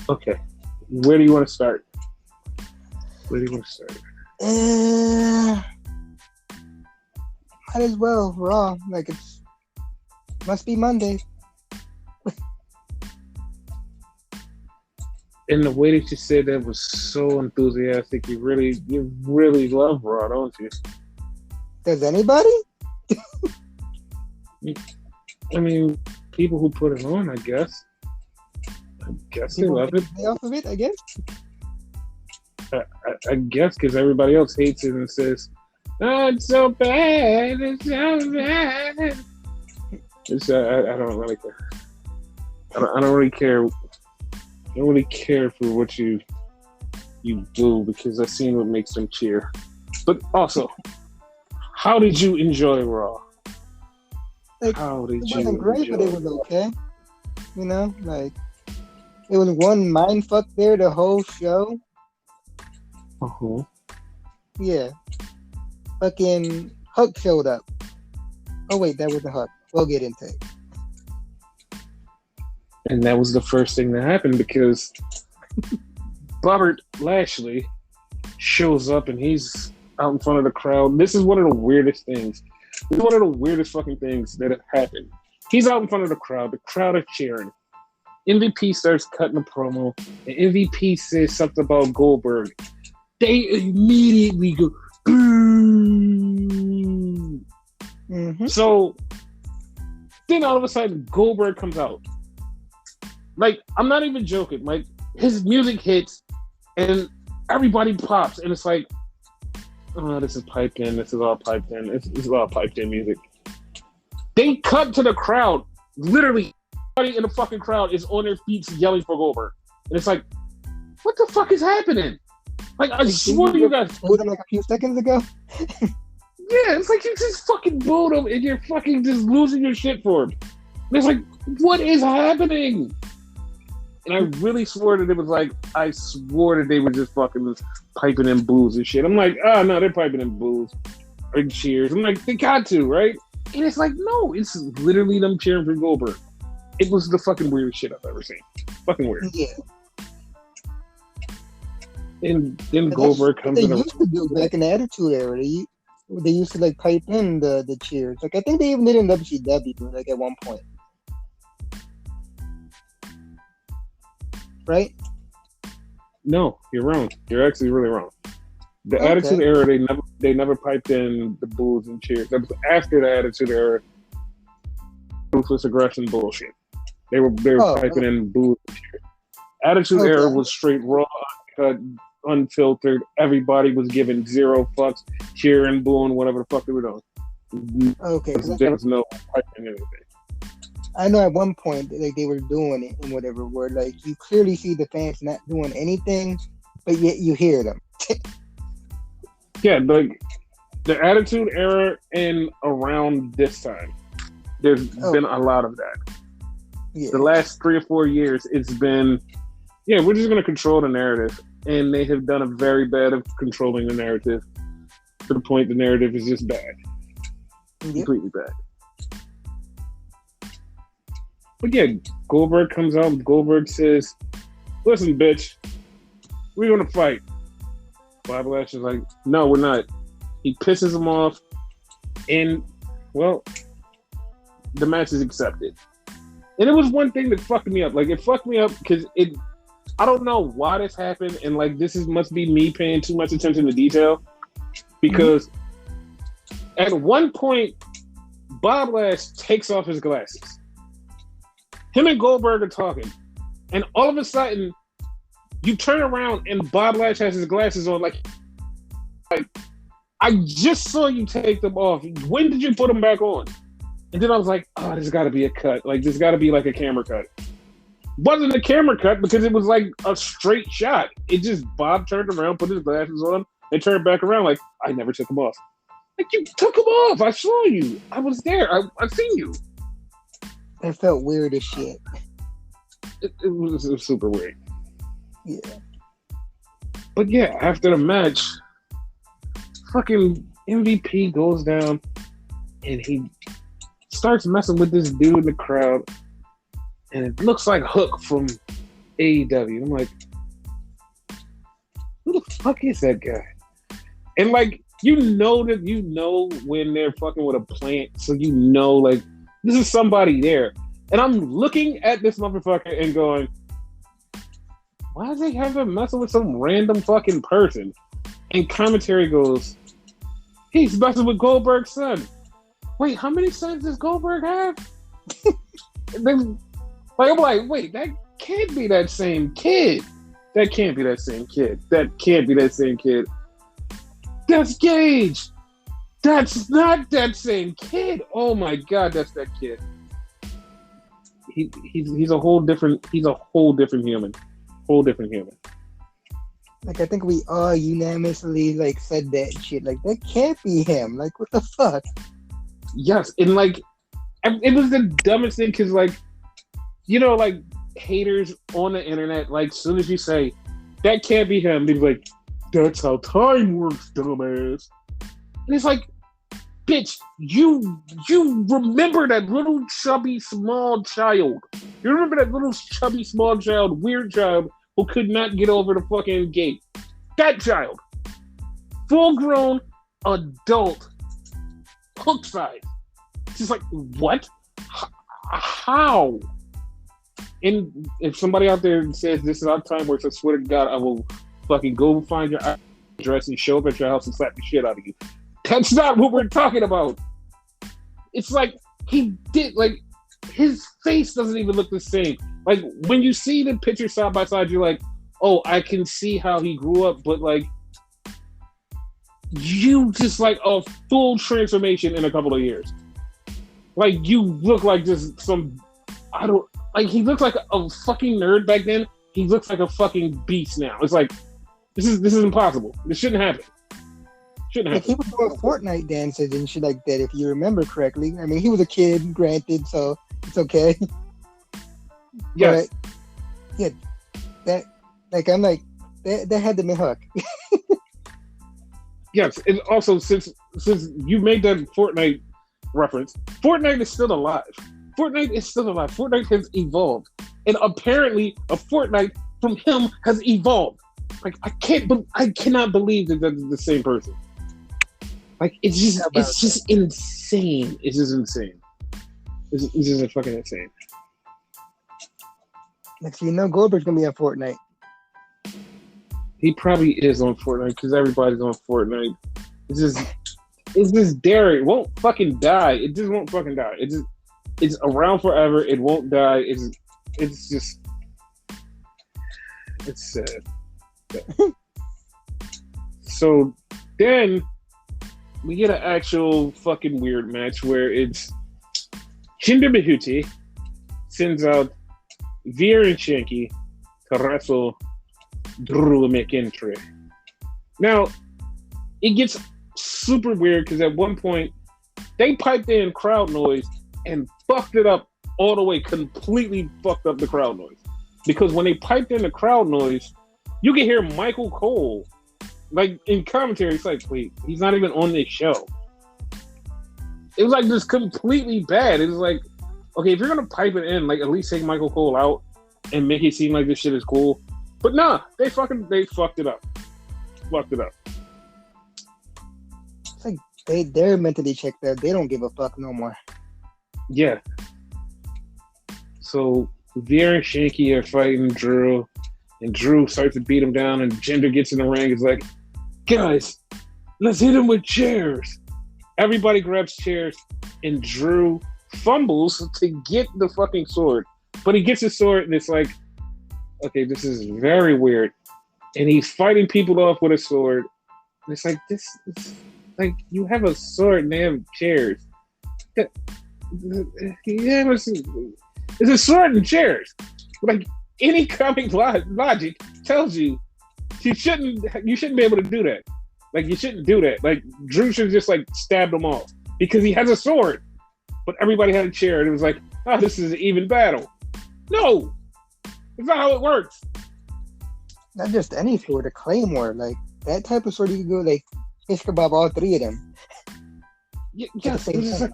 Okay. Where do you want to start? Where do you want to start? Might as well Raw. Like it's must be Monday. And the way that you said that was so enthusiastic. You really love Raw, don't you? Does anybody? I mean, people who put it on, I guess. I guess they People love make it. money off of it, I guess. I guess because everybody else hates it and says, "Oh, it's so bad. It's so bad." I don't really care. I don't really care. I don't really care for what you do because I've seen what makes them cheer. But also, how did you enjoy Raw? Like How did it you wasn't great, but enjoy it was Raw? okay. Like it was one mind fuck there the whole show. Uh-huh. Yeah. Fucking Huck showed up. Oh wait, that was the Huck. We'll get into it. And that was the first thing that happened because Robert Lashley shows up and he's out in front of the crowd. This is one of the weirdest things. This is one of the weirdest fucking things that have happened. He's out in front of the crowd. The crowd are cheering. MVP starts cutting a promo, and MVP says something about Goldberg. They immediately go, boo. Mm-hmm. So then all of a sudden, Goldberg comes out. Like, I'm not even joking. Like, his music hits, and everybody pops, and it's like, oh, this is piped in. This is all piped in. This is all piped in music. They cut to the crowd. Literally, everybody in the fucking crowd is on their feet yelling for Goldberg. And it's like, what the fuck is happening? Like, I swear you guys. Booed him like a few seconds ago. Yeah, it's like you just fucking booed him and you're fucking just losing your shit for him. And it's like, what is happening? And I really swore that it was like, I swore that they were just fucking piping in boos and shit. I'm like, oh no, they're piping in boos or cheers. I'm like, they got to, right? And it's like, no, it's literally them cheering for Goldberg. It was the fucking weirdest shit I've ever seen. Fucking weird. Yeah. And then Goldberg comes in. They used to do back in the Attitude Era. They used to like pipe in the cheers. Like I think they even did in WCW like at one point. Right? No, you're wrong. You're actually really wrong. The Okay. Attitude Era, they never piped in the boos and cheers. That was after the Attitude Era, ruthless aggression bullshit. They were piping in boos and cheers. Attitude Era was straight raw, uncut, unfiltered. Everybody was giving zero fucks, cheering, booing, whatever the fuck they were doing. Okay. There was no piping anything. I know at one point like they were doing it and whatever, where like you clearly see the fans not doing anything, but yet you hear them. Yeah, like the Attitude Era and around this time, there's been a lot of that. Yeah. The last 3 or 4 years, it's been, yeah, we're just going to control the narrative. And they have done a very bad of controlling the narrative to the point the narrative is just bad. Yep. Completely bad. But yeah, Goldberg comes out. Goldberg says, listen, bitch, we're going to fight. Bobby Lashley's like, no, we're not. He pisses him off. And, well, the match is accepted. And it was one thing that fucked me up. Like, it fucked me up because I don't know why this happened. And, like, must be me paying too much attention to detail. Because at one point, Bob Lash takes off his glasses. Him and Goldberg are talking. And all of a sudden, you turn around and Bob Lash has his glasses on. Like, I just saw you take them off. When did you put them back on? And then I was like, oh, there's got to be a cut. Like, there's got to be like a camera cut. Wasn't a camera cut because it was like a straight shot. It just, Bob turned around, put his glasses on, and turned back around like, I never took them off. Like, you took them off. I saw you. I was there. I seen you. It felt weird as shit. It was super weird. Yeah. But yeah, after the match, fucking MVP goes down and he starts messing with this dude in the crowd. And it looks like Hook from AEW. I'm like, who the fuck is that guy? And like, you know when they're fucking with a plant, so you know like this is somebody there. And I'm looking at this motherfucker and going, why does he have to messing with some random fucking person? And commentary goes, he's messing with Goldberg's son. Wait, how many sons does Goldberg have? I'm like, wait, that can't be that same kid. That can't be that same kid. That can't be that same kid. That's Gage. That's not that same kid. Oh my god, that's that kid. He's a whole different human. Whole different human. Like, I think we all unanimously like said that shit. Like, that can't be him. Like, what the fuck? Yes, and like it was the dumbest thing because like, you know, like haters on the internet, like as soon as you say that can't be him, they're like, that's how time works, dumbass. And it's like, bitch, you remember that little chubby small child. You remember that little chubby small child, weird child who could not get over the fucking gate. That child. Full grown adult. Hook size. She's like, what? How? And if somebody out there says this is how time works, I swear to God, I will fucking go find your address and show up at your house and slap the shit out of you. That's not what we're talking about. It's like he did, like his face doesn't even look the same. Like when you see the picture side by side, you're like, oh, I can see how he grew up, but like you just like a full transformation in a couple of years. Like you look like just some, I don't, like he looks like a fucking nerd back then. He looks like a fucking beast now. It's like, this is impossible. This shouldn't happen. Like he was doing Fortnite dances and shit like that, if you remember correctly. I mean, he was a kid, granted, so it's okay. Yes. But, yeah, that, like, I'm like, that had to be Huck. Yes, and also since you made that Fortnite reference, Fortnite is still alive. Fortnite is still alive. Fortnite has evolved, and apparently a Fortnite from him has evolved. Like I cannot believe that that's the same person. Like it's just insane. It's just insane. It's just fucking insane. Next thing you know, Goldberg's gonna be on Fortnite. He probably is on Fortnite because everybody's on Fortnite. It's just Derek. It won't fucking die. It just won't fucking die. It's around forever. It won't die. It's sad. So then we get an actual fucking weird match where it's Jinder Mahal sends out Veer and Shanky to wrestle Drew McIntyre. Now, it gets super weird because at one point they piped in crowd noise and fucked it up all the way, completely fucked up the crowd noise. Because when they piped in the crowd noise, you can hear Michael Cole, like in commentary, it's like, wait, he's not even on this show. It was like just completely bad. It was like, okay, if you're gonna pipe it in, like at least take Michael Cole out and make it seem like this shit is cool. But nah, they fucked it up. Fucked it up. It's like they're mentally checked out. They don't give a fuck no more. Yeah. So Veer and Shanky are fighting Drew, and Drew starts to beat him down, and Jinder gets in the ring. It's like, guys, let's hit him with chairs. Everybody grabs chairs, and Drew fumbles to get the fucking sword. But he gets his sword, and it's like, okay, this is very weird. And he's fighting people off with a sword. And it's like, like, you have a sword and they have chairs. Yeah, it's a sword and chairs. Like, any comic logic tells you you shouldn't be able to do that. Like, you shouldn't do that. Like, Drew should have just, like, stabbed them all. Because he has a sword. But everybody had a chair, and it was like, oh, this is an even battle. No! It's not how it works. Not just any sword, a claymore. Like, that type of sword, you can go, like, fish kebab all three of them. Yes, it was just like,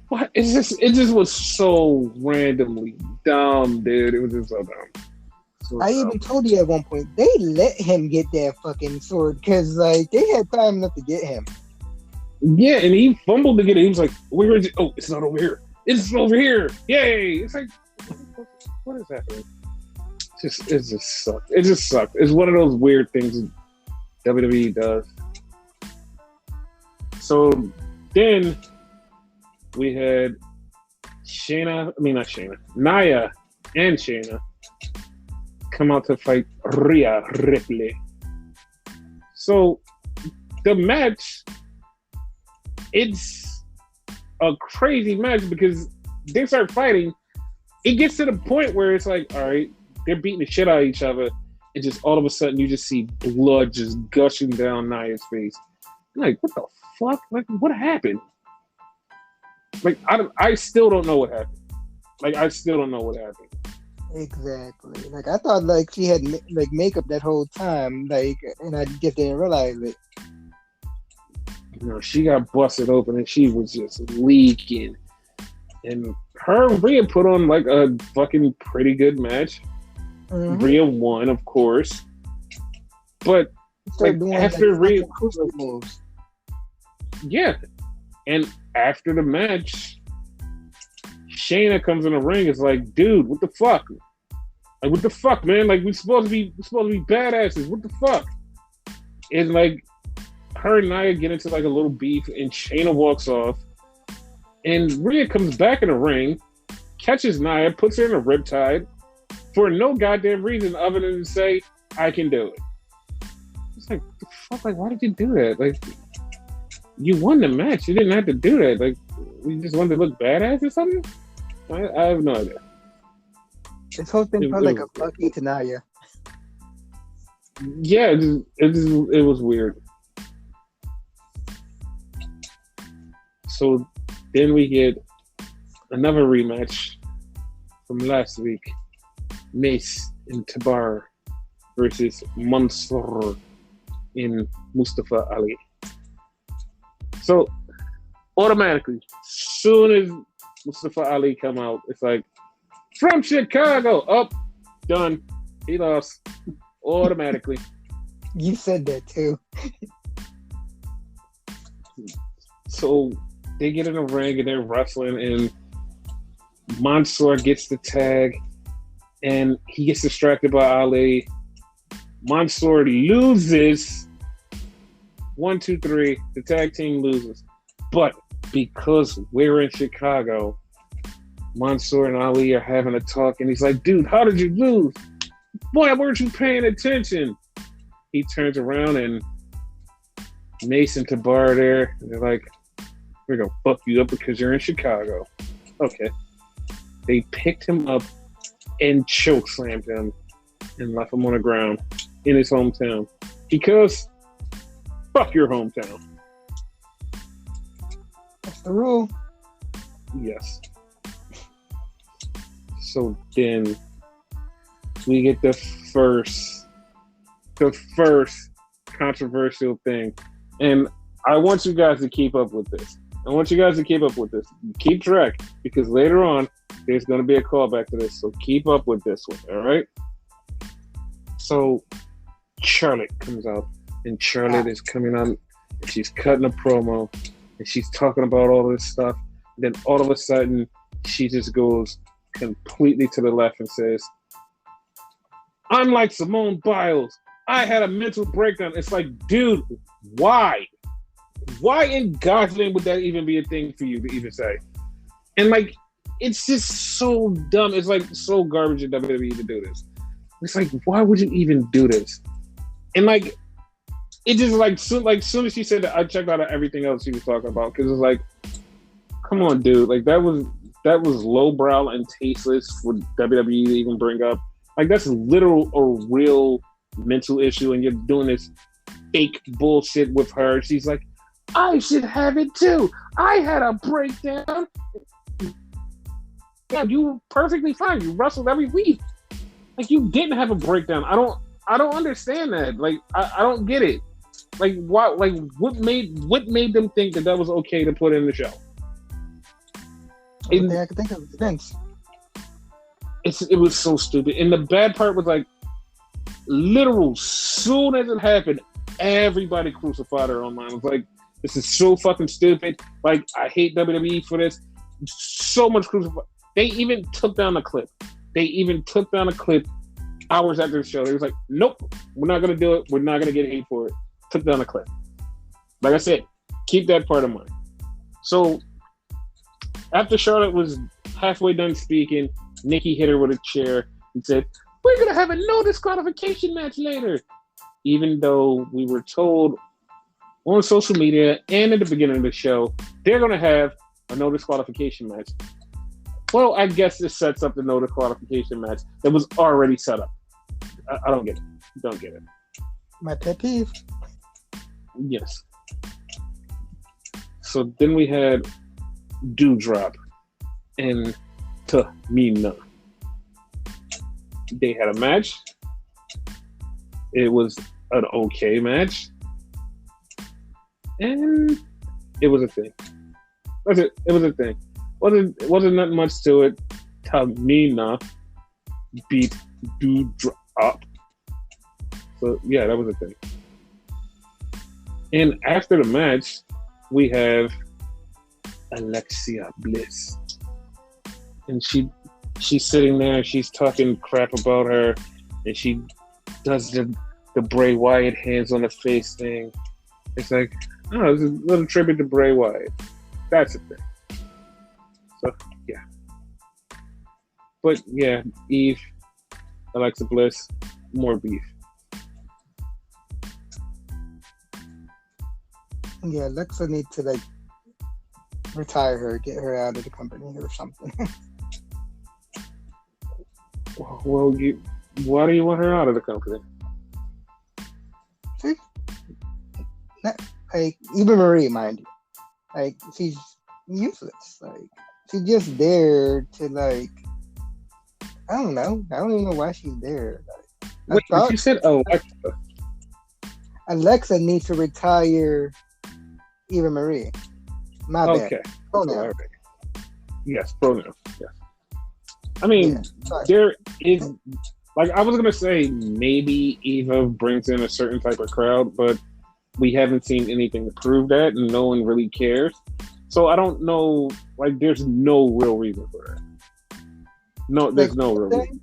what is this? It just was so randomly dumb, dude. It was just so dumb. So I even told you at one point they let him get that fucking sword because like they had time enough to get him. yeah, and he fumbled to get it. He was like, "Where is it? Oh, it's not over here. It's over here! Yay!" It's like, what is happening? It just sucked. It just sucked. It's one of those weird things WWE does. So then we had Nia and Shayna come out to fight Rhea Ripley. So the match, it's a crazy match because they start fighting. It gets to the point where it's like, all right, they're beating the shit out of each other, and just all of a sudden you just see blood just gushing down Nia's face. I'm like, what the fuck? Like, what happened? Like, I still don't know what happened. Like, I still don't know what happened. Exactly. Like I thought, like she had like makeup that whole time, like, and I just didn't realize it. You know, she got busted open and she was just leaking. And her and Rhea put on like a fucking pretty good match. Mm-hmm. Rhea won, of course. But like after Rhea moves. Yeah. And after the match, Shayna comes in the ring. It's like, dude, what the fuck? Like, what the fuck, man? Like, we're supposed to be badasses. What the fuck? And like, her and Nia get into like a little beef, and Shayna walks off. And Rhea comes back in the ring, catches Nia, puts her in a riptide for no goddamn reason other than to say, "I can do it." It's like, the fuck? Like, why did you do that? Like, you won the match. You didn't have to do that. Like, you just wanted to look badass or something? I have no idea. This whole thing felt like a Bucky to Nia. Yeah, it was weird. So then we get another rematch from last week. Mace and Tabar versus Mansoor in Mustafa Ali. So automatically, soon as Mustafa Ali come out, it's like, from Chicago, up, done. He lost automatically. You said that too. So they get in a ring and they're wrestling, and Mansoor gets the tag, and he gets distracted by Ali. Mansoor loses. 1, 2, 3. The tag team loses. But because we're in Chicago, Mansoor and Ali are having a talk, and he's like, dude, how did you lose? Boy, weren't you paying attention? He turns around, and Mace and Tabar are there, and they're like, we're going to fuck you up because you're in Chicago. Okay. They picked him up and chokeslammed him and left him on the ground in his hometown. Because fuck your hometown. That's the rule. Yes. So then we get the first controversial thing. And I want you guys to keep up with this. Keep track, because later on there's going to be a callback to this. So keep up with this one, all right? So Charlotte comes out, and Charlotte is coming on, and she's cutting a promo, and she's talking about all this stuff. And then all of a sudden, she just goes completely to the left and says, unlike Simone Biles, I had a mental breakdown. It's like, dude, why? Why in God's name would that even be a thing for you to even say? And like, it's just so dumb. It's like so garbage in WWE to do this. It's like, why would you even do this? And like, it just like soon as she said that, I checked out everything else she was talking about, because it's like, come on, dude. Like that was lowbrow and tasteless for WWE to even bring up. Like, that's literal or real mental issue, and you're doing this fake bullshit with her. She's like, I should have it too. I had a breakdown. Yeah, you were perfectly fine. You wrestled every week. Like, you didn't have a breakdown. I don't understand that. Like, I don't get it. Like, why? Like, what made them think that was okay to put in the show? I can think of Vince. It was so stupid. And the bad part was, like, literal, soon as it happened, everybody crucified her online. It was like, this is so fucking stupid. Like, I hate WWE for this. So much crucified. They even took down a clip. Hours after the show. They was like, nope, we're not going to do it. We're not going to get hate for it. Took down a clip. Like I said, keep that part of mind. So, after Charlotte was halfway done speaking, Nikki hit her with a chair and said, we're going to have a no disqualification match later. Even though we were told on social media and at the beginning of the show, they're going to have a no disqualification match. Well, I guess this sets up the no disqualification match that was already set up. I don't get it. Don't get it. My pet peeve. Yes. So then we had Doudrop and Tamina. They had a match. It was an okay match. And it was a thing. That's it. It was a thing. Wasn't nothing much to it. Tamina beat Doudrop. So yeah, that was a thing. And after the match, we have Alexia Bliss. And she's sitting there, she's talking crap about her, and she does the Bray Wyatt hands on the face thing. It's like, oh, it's a little tribute to Bray Wyatt. That's the thing. So, yeah. But, yeah, Eve, Alexa Bliss, more beef. Yeah, Alexa needs to, like, retire her, get her out of the company or something. Well, why do you want her out of the company? See? Like, Eva Marie, mind you. Like, she's useless. Like, she's just there to, like, I don't know. I don't even know why she's there. Like, wait, you said Alexa. Alexa needs to retire Eva Marie. My bad. Okay. Pronoun. All right. Yes, pronoun. Yes. I mean, yeah, there is, like, I was going to say maybe Eva brings in a certain type of crowd, but we haven't seen anything to prove that, and no one really cares. So I don't know, like, there's no real reason for that. No, there's no real reason.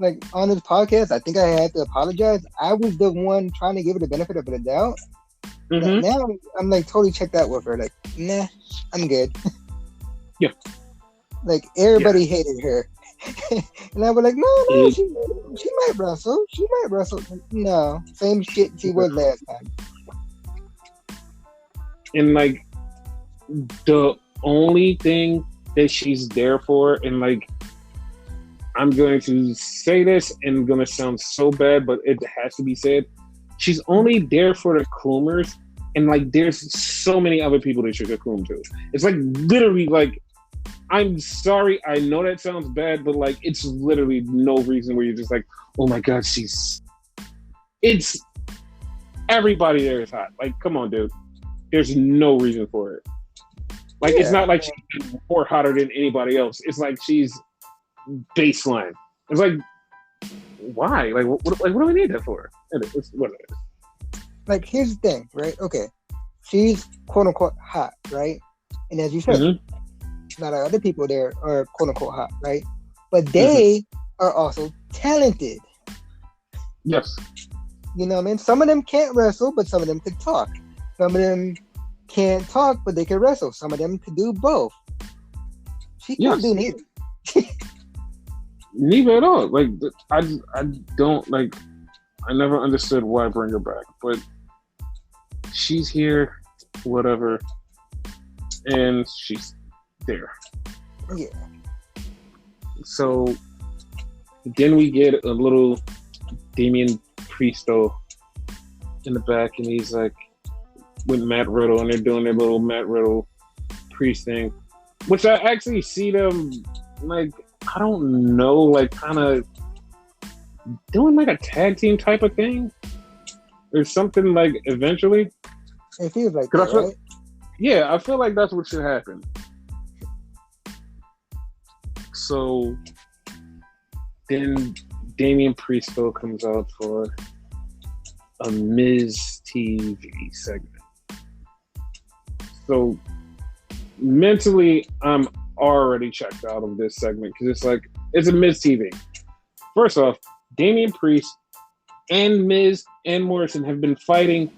Like, on this podcast, I think I had to apologize. I was the one trying to give her the benefit of the doubt. Mm-hmm. Now I'm like totally checked out with her. Like, nah, I'm good. Yeah. Like, everybody hated her. And I was like, no, she might wrestle. She might wrestle. No, same shit she was last time. And, like, the only thing that she's there for, and, like, I'm going to say this and it's going to sound so bad, but it has to be said. She's only there for the Coomers, and, like, there's so many other people that she could coom to. It's, like, literally, like, I'm sorry, I know that sounds bad, but, like, it's literally no reason where you're just like, oh my God, it's everybody there is hot. Like, come on, dude. There's no reason for it. Like, it's not like she's more hotter than anybody else. It's like she's baseline. It's like, why? Like, what do we need that for? It's what it is. Like, here's the thing, right? Okay. She's quote unquote hot, right? And as you said, a lot of other people there are quote unquote hot, right? But they are also talented. Yes. You know what I mean? Some of them can't wrestle, but some of them could talk. Some of them can't talk, but they can wrestle. Some of them could do both. She can't do neither. Neither at all. Like, I don't, like, I never understood why bring her back, but she's here, whatever, and she's there. Yeah. So then we get a little Damian Priesto in the back, and he's like with Matt Riddle, and they're doing their little Matt Riddle Priest thing, which I actually see them, like, I don't know, like, kind of doing like a tag team type of thing or something, like, eventually. It feels like that, right? Yeah, I feel like that's what should happen. So then Damian Priest still comes out for a Miz TV segment. So mentally, I'm already checked out of this segment because it's like it's a Miz TV. First off, Damian Priest and Miz and Morrison have been fighting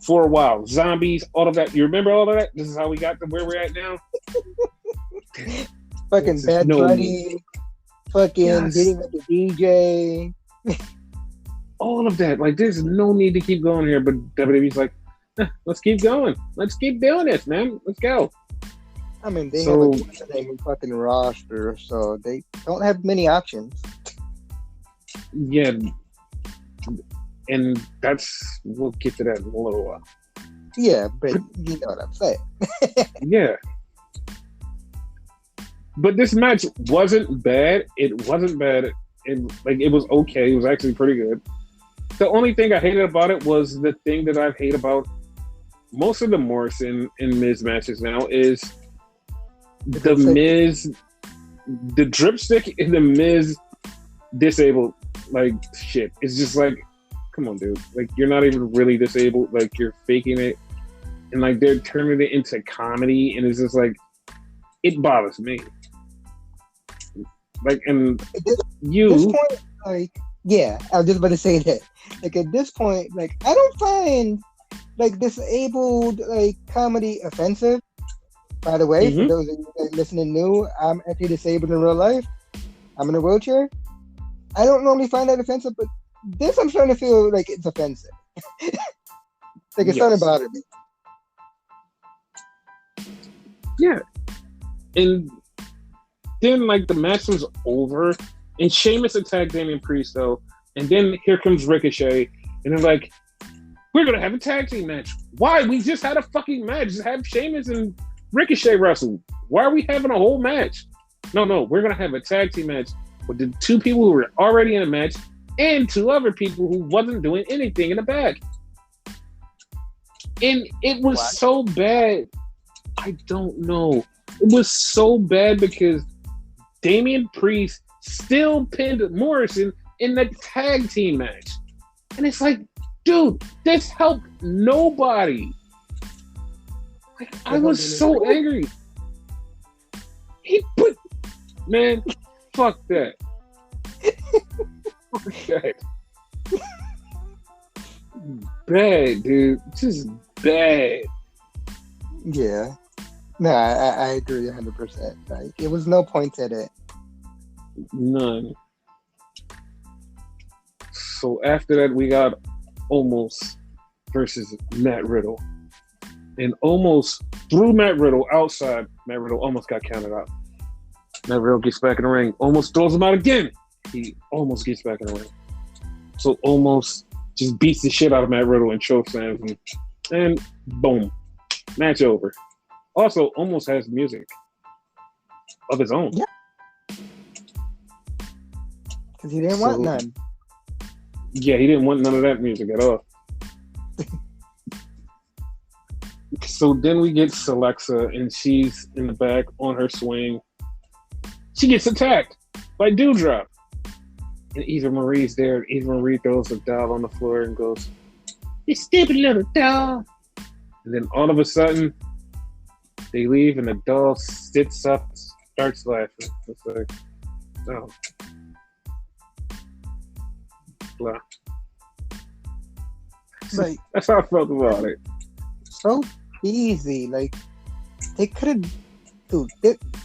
for a while. Zombies, all of that. You remember all of that? This is how we got to where we're at now. Fucking Bad Bunny. Fucking getting with the DJ. All of that. Like, there's no need to keep going here, but WWE's like, let's keep going. Let's keep doing this, man. Let's go. I mean, they have a fucking roster, so they don't have many options. Yeah. And we'll get to that in a little while. Yeah, but you know what I'm saying. Yeah. But this match wasn't bad. It wasn't bad. It was okay. It was actually pretty good. The only thing I hated about it was the thing that I hate about most of the Morrison and Miz matches now is the Miz, the dripstick and the Miz disabled like shit. It's just like, come on, dude. Like, you're not even really disabled. Like, you're faking it. And like, they're turning it into comedy. And it's just like, it bothers me. Like, and this point, like, yeah, I was just about to say that. Like, at this point, like, I don't find like disabled like comedy offensive. By the way, for those of you that listening new, I'm actually disabled in real life. I'm in a wheelchair. I don't normally find that offensive, but this I'm starting to feel like it's offensive. Like, it's starting to bother me. Yeah. And then, like, the match was over, and Sheamus attacked Damian Priest, though, and then here comes Ricochet, and they're like, we're going to have a tag team match. Why? We just had a fucking match. Just have Sheamus and Ricochet wrestle. Why are we having a whole match? No, we're going to have a tag team match with the two people who were already in a match and two other people who wasn't doing anything in the back. And it was so bad. I don't know. It was so bad because Damian Priest still pinned Morrison in the tag team match. And it's like, dude, this helped nobody. Like, I was so angry. Man, fuck that. Fuck that. Bad, dude. Just bad. Yeah. No, I agree 100%. Like, it was no point at it. None. So after that, we got Omos versus Matt Riddle. And Omos threw Matt Riddle outside. Matt Riddle almost got counted out. Matt Riddle gets back in the ring. Almost throws him out again. He almost gets back in the ring. So Omos just beats the shit out of Matt Riddle and chokeslams him. And boom. Match over. Also, Omos has music of his own. Yeah. Because he didn't want none. Yeah, he didn't want none of that music at all. So then we get Celexa, and she's in the back on her swing. She gets attacked by Doudrop. And Eva Marie's there. Eva Marie throws a doll on the floor and goes, "You stupid little doll." And then all of a sudden, they leave, and the doll sits up, starts laughing. It's like, oh. Blah. Like, that's how I felt about it. So easy. Like, they could have, dude.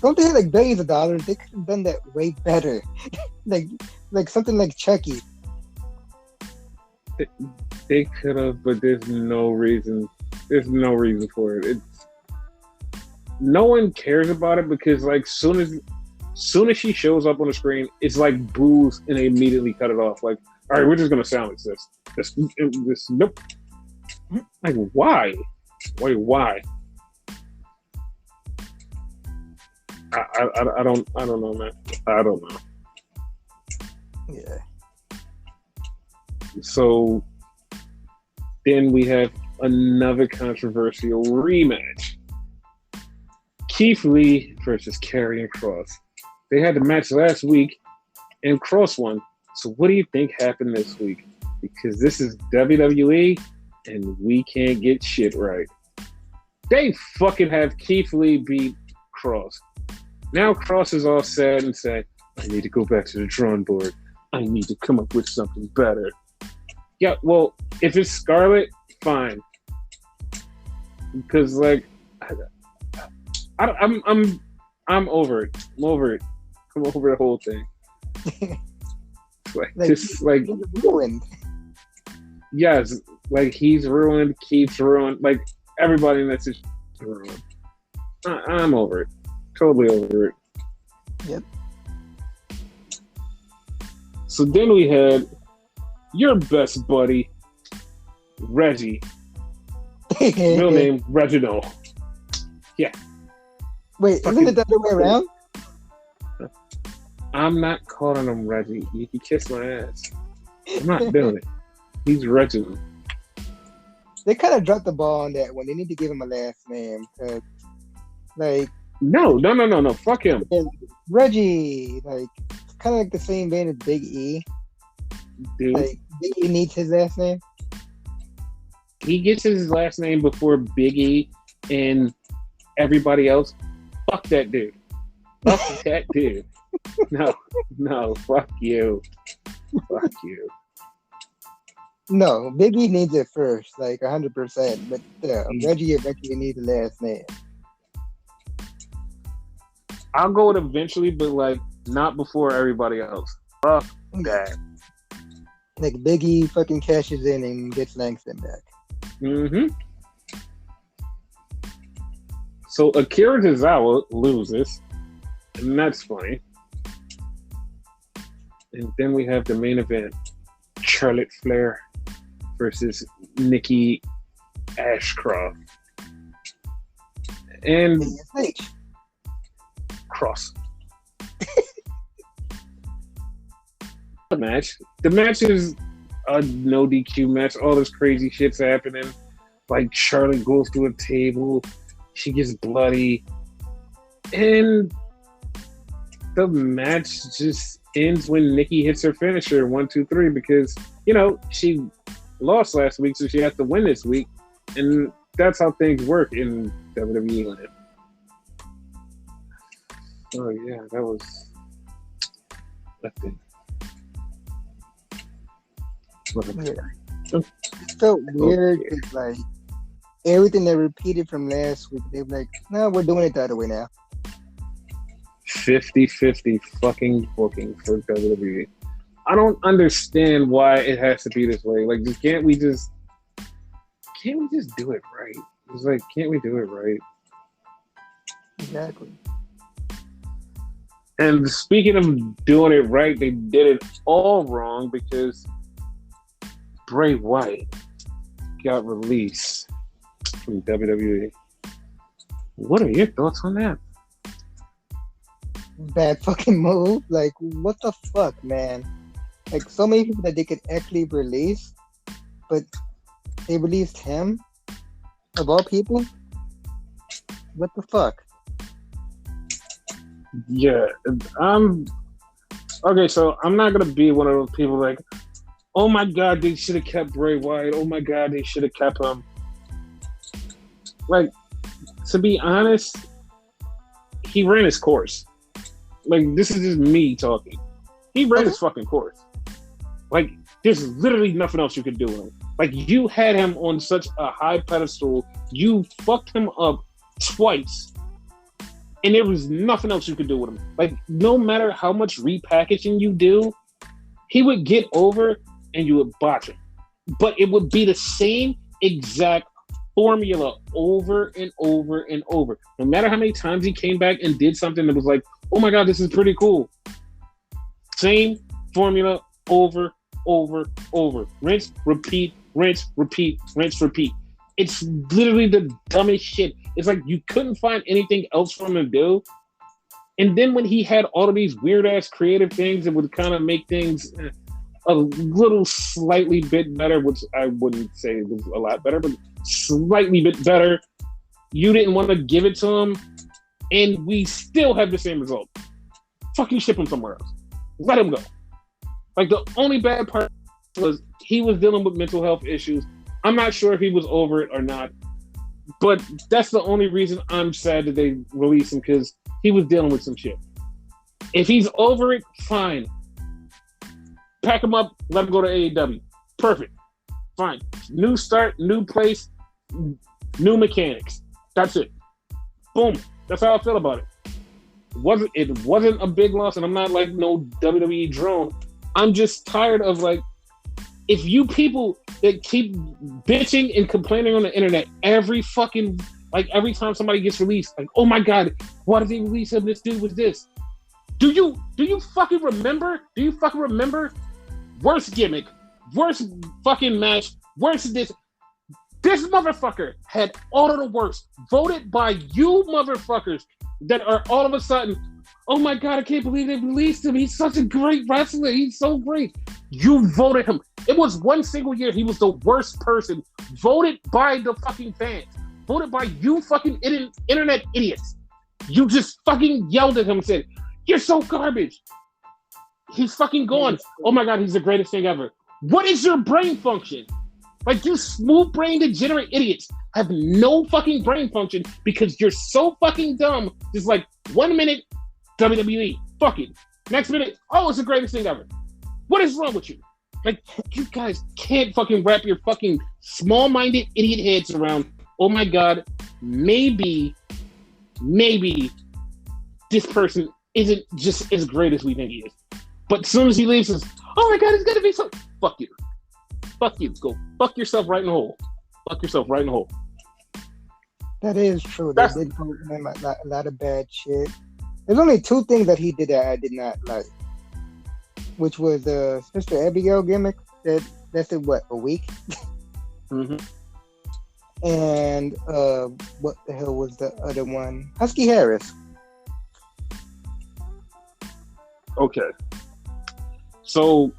Don't they have like billions of dollars? They could have done that way better. like something like Chucky. They could have, but there's no reason. There's no reason for it. No one cares about it because, like, soon as she shows up on the screen, it's like boos, and they immediately cut it off. Like, all right, we're just gonna silence this. Nope. Like, why? Wait, why? I don't know, man. I don't know. Yeah. So then we have another controversial rematch. Keith Lee versus Karrion Kross. They had the match last week, and Kross won. So what do you think happened this week? Because this is WWE and we can't get shit right. They fucking have Keith Lee beat Cross. Now Cross is all sad and saying, I need to go back to the drawing board. I need to come up with something better. Yeah, well, if it's Scarlett, fine. Because like, I'm over it. I'm over it. I'm over the whole thing. Like just like ruined. Yes, like he's ruined. Keith's ruined. Like everybody in that situation is ruined. I'm over it. Totally over it. Yep. So then we had your best buddy, Reggie. Real name, Reginald. Yeah. Wait, isn't it the other way around? I'm not calling him Reggie. You can kiss my ass. I'm not doing it. He's Reginald. They kind of dropped the ball on that one. They need to give him a last name. Like, no. Fuck him. Reggie, like, kind of like the same vein as Big E. Dude. Like, Big E needs his last name. He gets his last name before Big E and everybody else. Fuck that dude. Fuck that dude. No, fuck you. Fuck you. No, Big E needs it first, like 100%. But Reggie eventually needs the last name. I'll go with eventually, but like not before everybody else. Fuck that. Like Big E fucking cashes in and gets Langston back. Mm-hmm. So Akira Tozawa loses, and that's funny. And then we have the main event: Charlotte Flair versus Nikki Ashcroft and Cross. The match is a no DQ match. All this crazy shit's happening. Like Charlotte goes through a table, she gets bloody, and the match just ends when Nikki hits her finisher 1, 2, 3 because she lost last week, so she has to win this week, and that's how things work in WWE land. Oh yeah, that was that thing. It felt weird because like everything they repeated from last week, they were like, no, we're doing it the other way now. 50-50 fucking booking for WWE. I don't understand why it has to be this way. Like, can't we just do it right? It's like, can't we do it right? Exactly. And speaking of doing it right, they did it all wrong because Bray Wyatt got released from WWE. What are your thoughts on that? Bad fucking move. Like, what the fuck, man? Like, so many people that they could actually release, but they released him, of all people? What the fuck? Yeah, okay, so I'm not gonna be one of those people like, oh my god, they should have kept Bray Wyatt. Oh my god, they should have kept him. Like, to be honest, he ran his course. Like, this is just me talking. He ran his fucking course. Like, there's literally nothing else you could do with him. Like, you had him on such a high pedestal. You fucked him up twice. And there was nothing else you could do with him. Like, no matter how much repackaging you do, he would get over and you would botch him. But it would be the same exact formula over and over and over. No matter how many times he came back and did something that was like, oh my god, this is pretty cool. Same formula over. Rinse, repeat, rinse, repeat, rinse, repeat. It's literally the dumbest shit. It's like you couldn't find anything else for him to do. And then when he had all of these weird-ass creative things that would kind of make things a little slightly bit better, which I wouldn't say was a lot better, but slightly bit better, you didn't want to give it to him, and we still have the same result. Fucking ship him somewhere else. Let him go. Like the only bad part was he was dealing with mental health issues. I'm not sure if he was over it or not, but that's the only reason I'm sad that they released him, because he was dealing with some shit. If he's over it, fine. Pack him up, let him go to AEW. Perfect. Fine. New start, new place, new mechanics. That's it. Boom. That's how I feel about it. It wasn't a big loss, and I'm not like no WWE drone. I'm just tired of like, if you people that keep bitching and complaining on the internet every fucking, like every time somebody gets released, like, oh my God, why did they release him? This dude was this. Do you fucking remember? Do you fucking remember? Worst gimmick, worst fucking match, worst this. This motherfucker had all of the worst, voted by you motherfuckers that are all of a sudden, oh my God, I can't believe they released him. He's such a great wrestler. He's so great. You voted him. It was one single year. He was the worst person, voted by the fucking fans, voted by you fucking internet idiots. You just fucking yelled at him and said, you're so garbage. He's fucking gone. Oh my God, he's the greatest thing ever. What is your brain function? Like, you smooth-brained degenerate idiots have no fucking brain function because you're so fucking dumb. Just like 1 minute, WWE, fuck it. Next minute, oh, it's the greatest thing ever. What is wrong with you? Like, you guys can't fucking wrap your fucking small-minded idiot heads around, oh my God, maybe this person isn't just as great as we think he is. But as soon as he leaves, it's, oh my God, it's gonna be so. Fuck you. Fuck you. Go fuck yourself right in the hole. Fuck yourself right in the hole. That is true. They did go him a lot of bad shit. There's only two things that he did that I did not like, which was the Sister Abigail gimmick that lasted what, a week? Mm-hmm. And what the hell was the other one? Husky Harris. Okay. So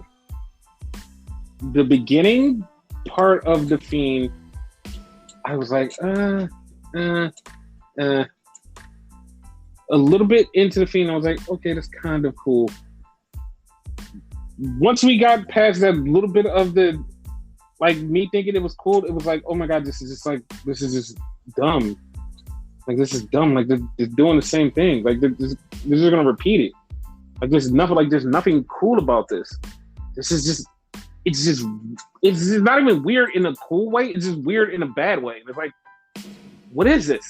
the beginning part of The Fiend, I was like, a little bit into The Fiend, I was like, okay, that's kind of cool. Once we got past that little bit of the, like, me thinking it was cool, it was like, oh my God, this is just dumb. Like, this is dumb. Like, they're doing the same thing. Like, they're just gonna repeat it. Like, there's nothing cool about this. It's just not even weird in a cool way. It's just weird in a bad way. It's like, what is this?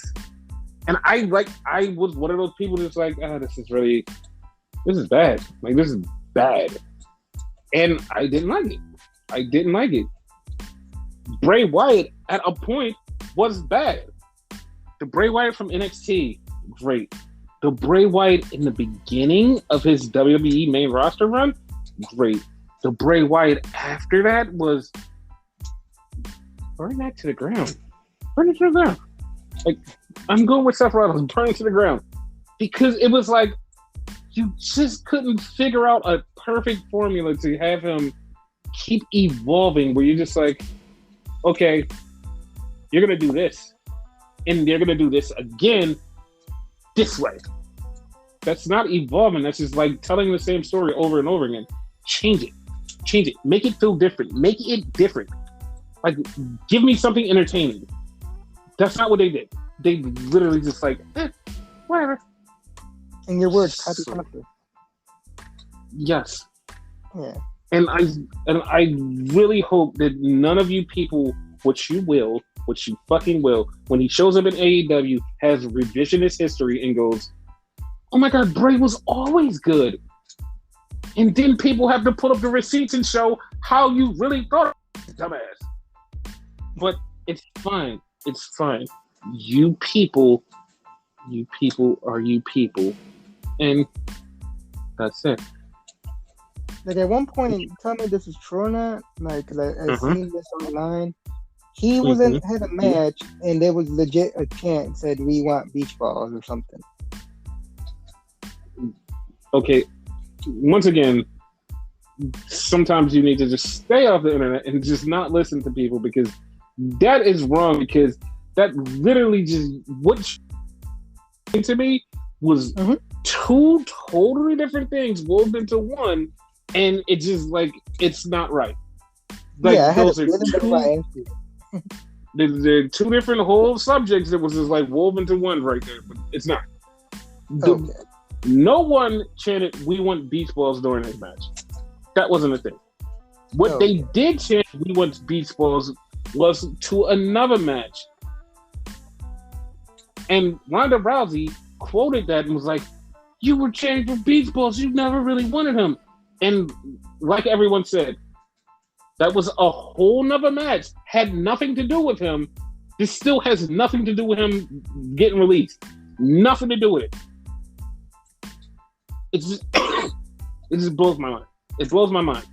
And I was one of those people that's like, this is bad. Like, this is bad. And I didn't like it. Bray Wyatt at a point was bad. The Bray Wyatt from NXT, great. The Bray Wyatt in the beginning of his WWE main roster run, great. The Bray Wyatt after that was burn that to the ground. Burn it to the ground. Like, I'm going with Seth Rollins, burn it to the ground. Because it was like, you just couldn't figure out a perfect formula to have him keep evolving, where you're just like, okay, you're going to do this. And they're going to do this again this way. That's not evolving. That's just like telling the same story over and over again. Change it. Make it feel different. Make it different. Like, give me something entertaining. That's not what they did. They literally just like, whatever. In your words, copy. Yes. Yeah. And I really hope that none of you people, which you fucking will, when he shows up in AEW, has revisionist history and goes, oh my God, Bray was always good. And then people have to put up the receipts and show how you really thought, dumbass. But it's fine. It's fine. You people are you people. And that's it. Like, at one point, and tell me this is true or not, like, because I've seen this online. He had a match, and there was legit a chant said, we want beach balls or something. Okay, once again, sometimes you need to just stay off the internet and just not listen to people, because that is wrong, because that literally just, what to me was two totally different things woven into one, and it's just like it's not right. Like Yeah, I had those a are feeling that's why I asked you. they're two different whole subjects that was just like woven into one right there, but it's not. Okay. No one chanted "We want beach balls" during this match. That wasn't a thing. What they did chant "We want beach balls" was to another match, and Ronda Rousey quoted that and was like, "You were chanting for beach balls. You never really wanted him." And like everyone said, that was a whole nother match. Had nothing to do with him. This still has nothing to do with him getting released. Nothing to do with it. It's just, it just blows my mind. It blows my mind.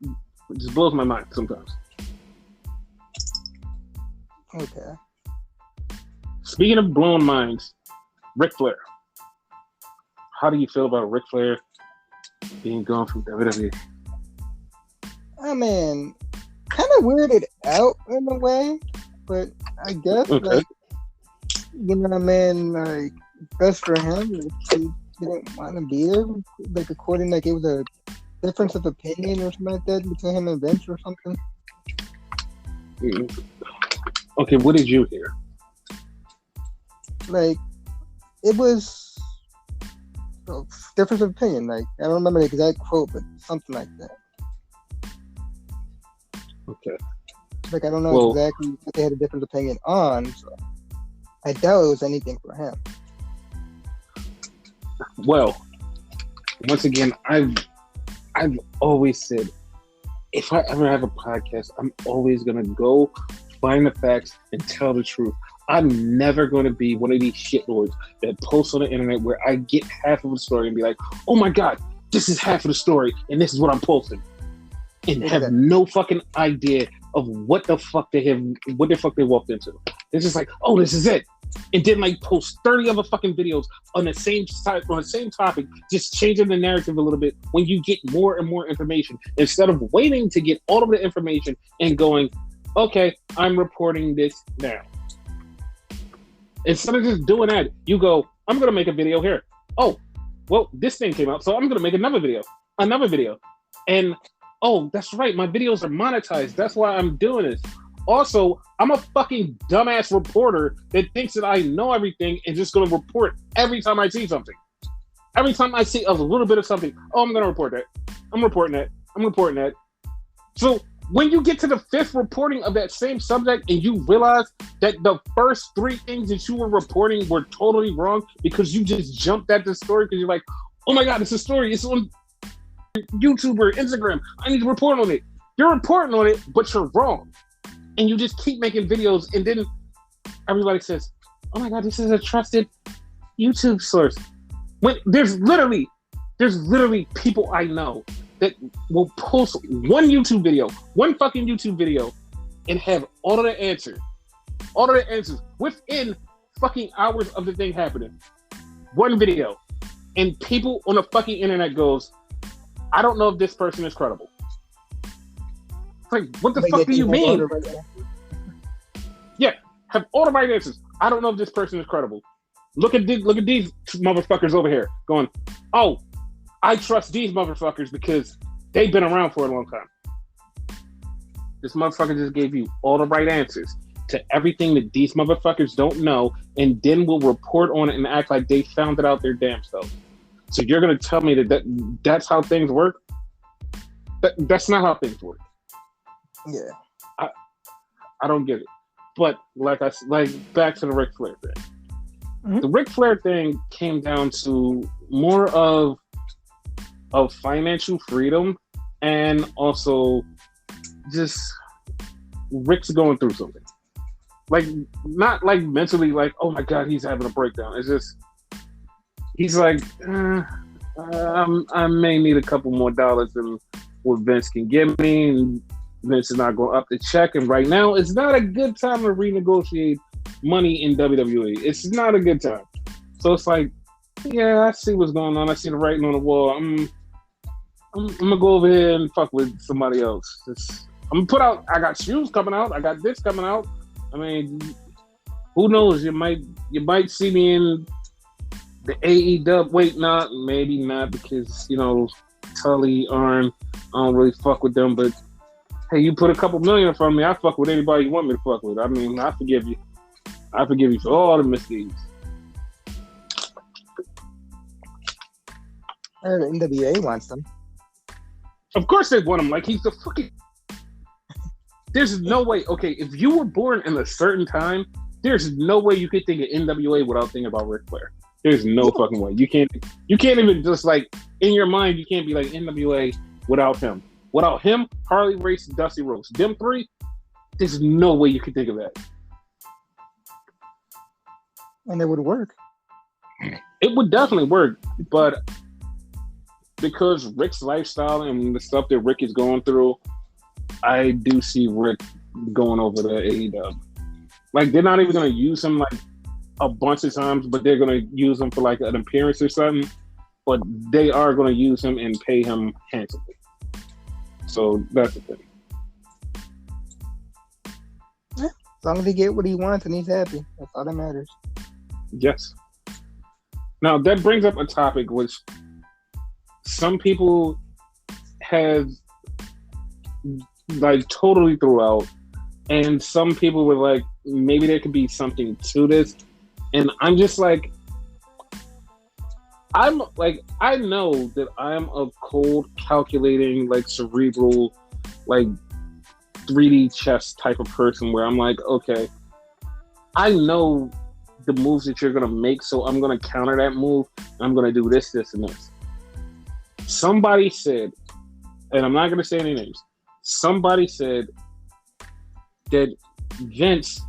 It just blows my mind sometimes. Okay. Speaking of blown minds, Ric Flair. How do you feel about Ric Flair being gone from WWE? I mean, kind of weirded out in a way, but I guess like, you know what I mean, like best for him. If he didn't want to be there, like according like it was a difference of opinion or something like that between him and Vince or something. Okay, what did you hear? Like it was a difference of opinion. Like I don't remember the exact quote, but something like that. Okay. Like I don't know exactly what they had a different opinion on, so I doubt it was anything for him. Well, once again, I've always said if I ever have a podcast, I'm always gonna go find the facts and tell the truth. I'm never going to be one of these shitlords that posts on the internet where I get half of the story and be like, "Oh my god, this is half of the story, and this is what I'm posting," and have no fucking idea of what the fuck they walked into. It's just like, "Oh, this is it," and then like post 30 other fucking videos on the same topic, just changing the narrative a little bit when you get more and more information instead of waiting to get all of the information and going, "Okay, I'm reporting this now." Instead of just doing that, you go, "I'm going to make a video here. Oh, well, this thing came out, so I'm going to make another video. And, oh, that's right, my videos are monetized. That's why I'm doing this. Also, I'm a fucking dumbass reporter that thinks that I know everything and just going to report every time I see something. Every time I see a little bit of something, oh, I'm going to report that. I'm reporting that. So when you get to the fifth reporting of that same subject and you realize that the first three things that you were reporting were totally wrong because you just jumped at the story because you're like, "Oh my god, it's a story. It's on YouTube or Instagram. I need to report on it." You're reporting on it, but you're wrong. And you just keep making videos, and then everybody says, "Oh my god, this is a trusted YouTube source." When there's literally people I know that will post one fucking YouTube video, and have all of the answers within fucking hours of the thing happening. One video. And people on the fucking internet goes, "I don't know if this person is credible." It's like, what the fuck do you mean? Yeah, have all the right answers. I don't know if this person is credible. Look at these motherfuckers over here going, "Oh, I trust these motherfuckers because they've been around for a long time." This motherfucker just gave you all the right answers to everything that these motherfuckers don't know, and then will report on it and act like they found it out their damn self. So you're going to tell me that's how things work? That's not how things work. Yeah. I don't get it. But like back to the Ric Flair thing. Mm-hmm. The Ric Flair thing came down to more of financial freedom, and also just Rick's going through something. Like, not like mentally like, "Oh my god, he's having a breakdown." It's just he's like, I may need a couple more dollars than what Vince can give me, and Vince is not going to up the check, and right now it's not a good time to renegotiate money in WWE. It's not a good time. So it's like, yeah, I see what's going on. I see the writing on the wall. I'm gonna go over here and fuck with somebody else. I'm gonna put out. I got shoes coming out. I got this coming out. I mean, who knows? You might see me in the AEW. Wait, maybe not, because Tully arm. I don't really fuck with them, but hey, you put a couple million in front of me, I fuck with anybody you want me to fuck with. I mean, I forgive you. I forgive you for all the misdeeds. I heard the NWA wants them. Of course they want him. Like, he's the fucking... There's no way. Okay, if you were born in a certain time, there's no way you could think of NWA without thinking about Ric Flair. There's no fucking way. You can't even just, like, in your mind, you can't be like NWA without him. Without him, Harley Race, Dusty Rhodes. Them three, there's no way you could think of that. And it would work. It would definitely work, but because Rick's lifestyle and the stuff that Rick is going through, I do see Rick going over to AEW. Like, they're not even going to use him like a bunch of times, but they're going to use him for like an appearance or something. But they are going to use him and pay him handsomely. So that's the thing. Yeah, as long as he get what he wants and he's happy, that's all that matters. Yes. Now that brings up a topic which some people have like totally threw out, and some people were like, maybe there could be something to this, and I'm just like, I know that I'm a cold, calculating, like cerebral, like 3D chess type of person where I'm like, okay, I know the moves that you're gonna make, so I'm gonna counter that move. I'm gonna do this, this, and this. Somebody said, and I'm not gonna say any names, somebody said that Vince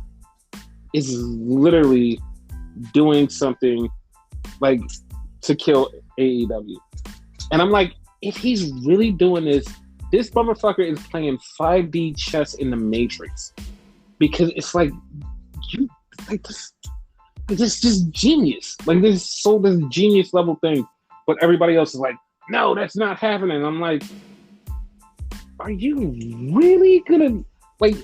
is literally doing something like to kill AEW. And I'm like, if he's really doing this motherfucker is playing 5D chess in the Matrix. Because it's like, you like this, it's just genius. Like, this genius level thing. But everybody else is like, no, that's not happening. I'm like, are you really gonna, like,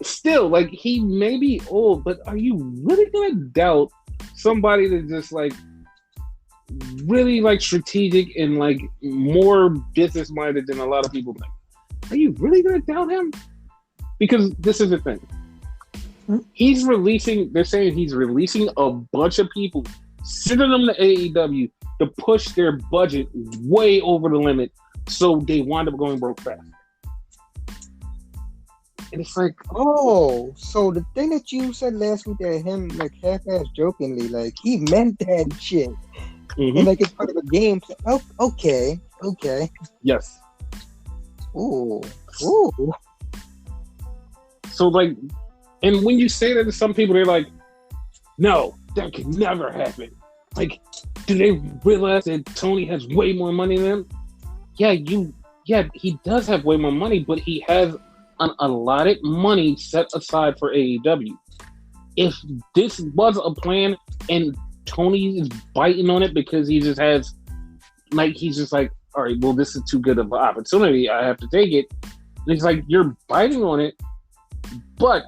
still, like, he may be old, but are you really gonna doubt somebody that just, like, really, like, strategic and, like, more business-minded than a lot of people think? Are you really gonna doubt him? Because this is the thing. They're saying he's releasing a bunch of people, sending them to AEW to push their budget way over the limit, so they wind up going broke fast. And it's like, oh, so the thing that you said last week that him like half-ass jokingly, like he meant that shit, and like it's part of a game. Oh, okay. Yes. Ooh. So like, and when you say that to some people, they're like, no, that could never happen. Like, do they realize that Tony has way more money than him? Yeah, he does have way more money, but he has an allotted money set aside for AEW. If this was a plan and Tony is biting on it because he just has, like, he's just like, all right, well, this is too good of an opportunity, I have to take it. And it's like, you're biting on it, but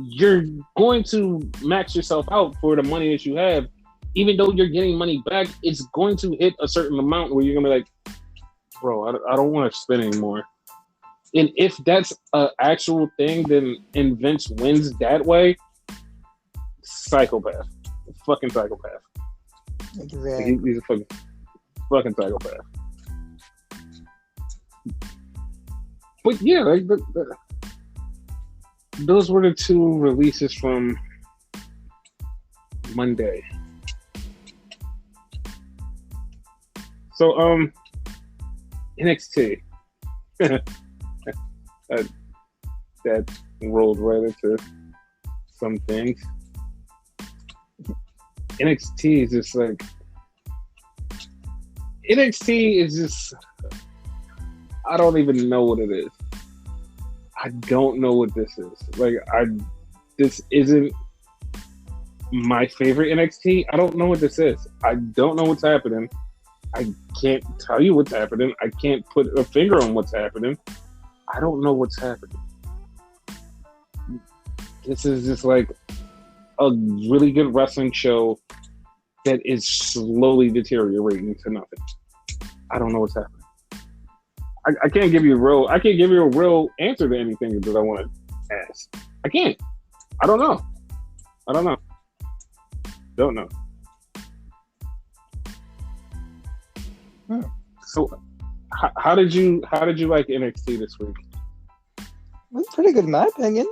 you're going to max yourself out for the money that you have. Even though you're getting money back, it's going to hit a certain amount where you're going to be like, bro, I don't want to spend anymore. And if that's an actual thing, then and Vince wins that way, psychopath. Fucking psychopath. Exactly. He's a fucking psychopath. But yeah, like those were the two releases from Monday. So, NXT. that rolled right into some things. NXT is just like, I don't even know what it is. I don't know what this is. Like, this isn't my favorite NXT. I don't know what this is. I don't know what's happening. I can't tell you what's happening. I can't put a finger on what's happening. I don't know what's happening. This is just like a really good wrestling show that is slowly deteriorating to nothing. I don't know what's happening. I can't give you a real. I can't give you a real answer to anything that I want to ask. I can't. I don't know. I don't know. Don't know. So, how did you like NXT this week? It was pretty good in my opinion.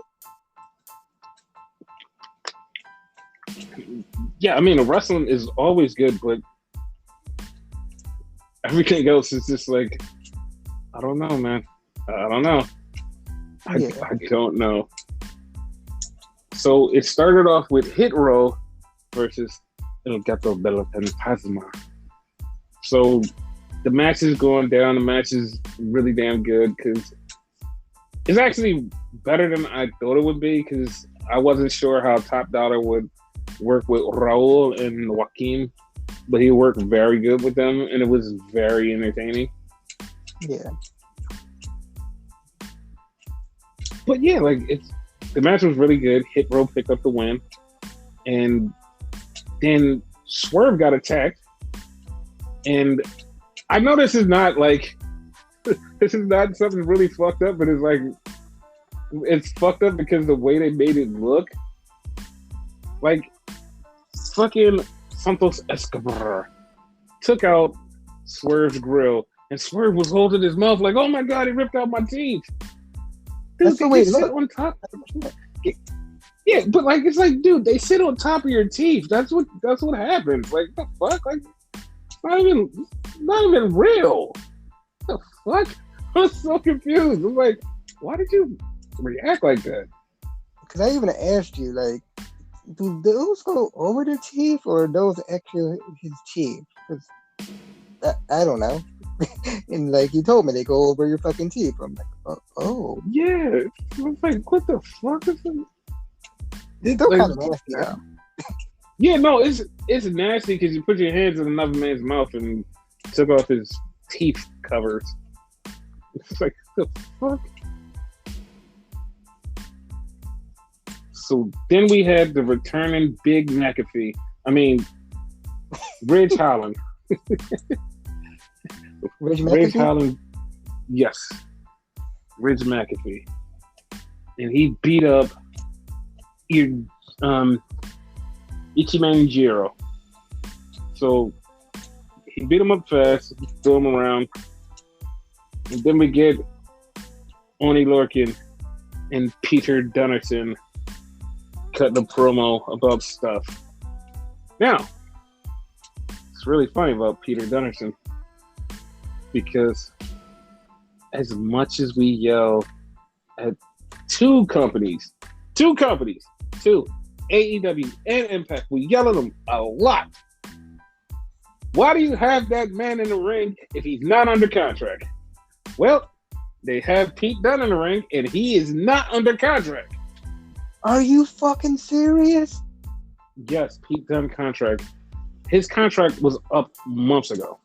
Yeah, I mean, the wrestling is always good, but everything else is just like, I don't know, man. I don't know. I don't know. So it started off with Hit Row versus El Gato del Fantasma. So the match is going down. The match is really damn good because it's actually better than I thought it would be because I wasn't sure how Top Dollar would work with Raul and Joaquin, but he worked very good with them, and it was very entertaining. Yeah. But yeah, like the match was really good. Hit Row picked up the win, and then Swerve got attacked. And I know this is not like this is not something really fucked up, but it's fucked up because the way they made it look. Like fucking Santos Escobar took out Swerve's grill, and Swerve was holding his mouth like, "Oh my god, he ripped out my teeth." Dude, that's the way it sit on top. Yeah, but like it's like, dude, they sit on top of your teeth. That's what happens. Like the fuck, like it's not even real. The fuck? I was so confused. I'm like, why did you react like that? Because I even asked you, like, do those go over the teeth or are those extra his teeth? Because I don't know. And like you told me, they go over your fucking teeth. I'm like, oh. Yeah. I was like, what the fuck is this? It's still kind of nasty, though. Yeah, no, it's nasty because you put your hands in another man's mouth and took off his teeth covers. It's like, what the fuck? So then we had the returning Big McAfee. I mean, Ridge Holland. Ridge Holland, yes. Ridge McAfee. And he beat up Ichiman Jiro. So he beat him up fast, threw him around. And then we get Oni Lorcan and Peter Dunnerson cutting a promo about stuff. Now, it's really funny about Peter Dunnerson because as much as we yell at two companies, AEW and Impact, we yell at them a lot. Why do you have that man in the ring if he's not under contract? Well, they have Pete Dunne in the ring and he is not under contract. Are you fucking serious? Yes, Pete Dunne contract. His contract was up months ago.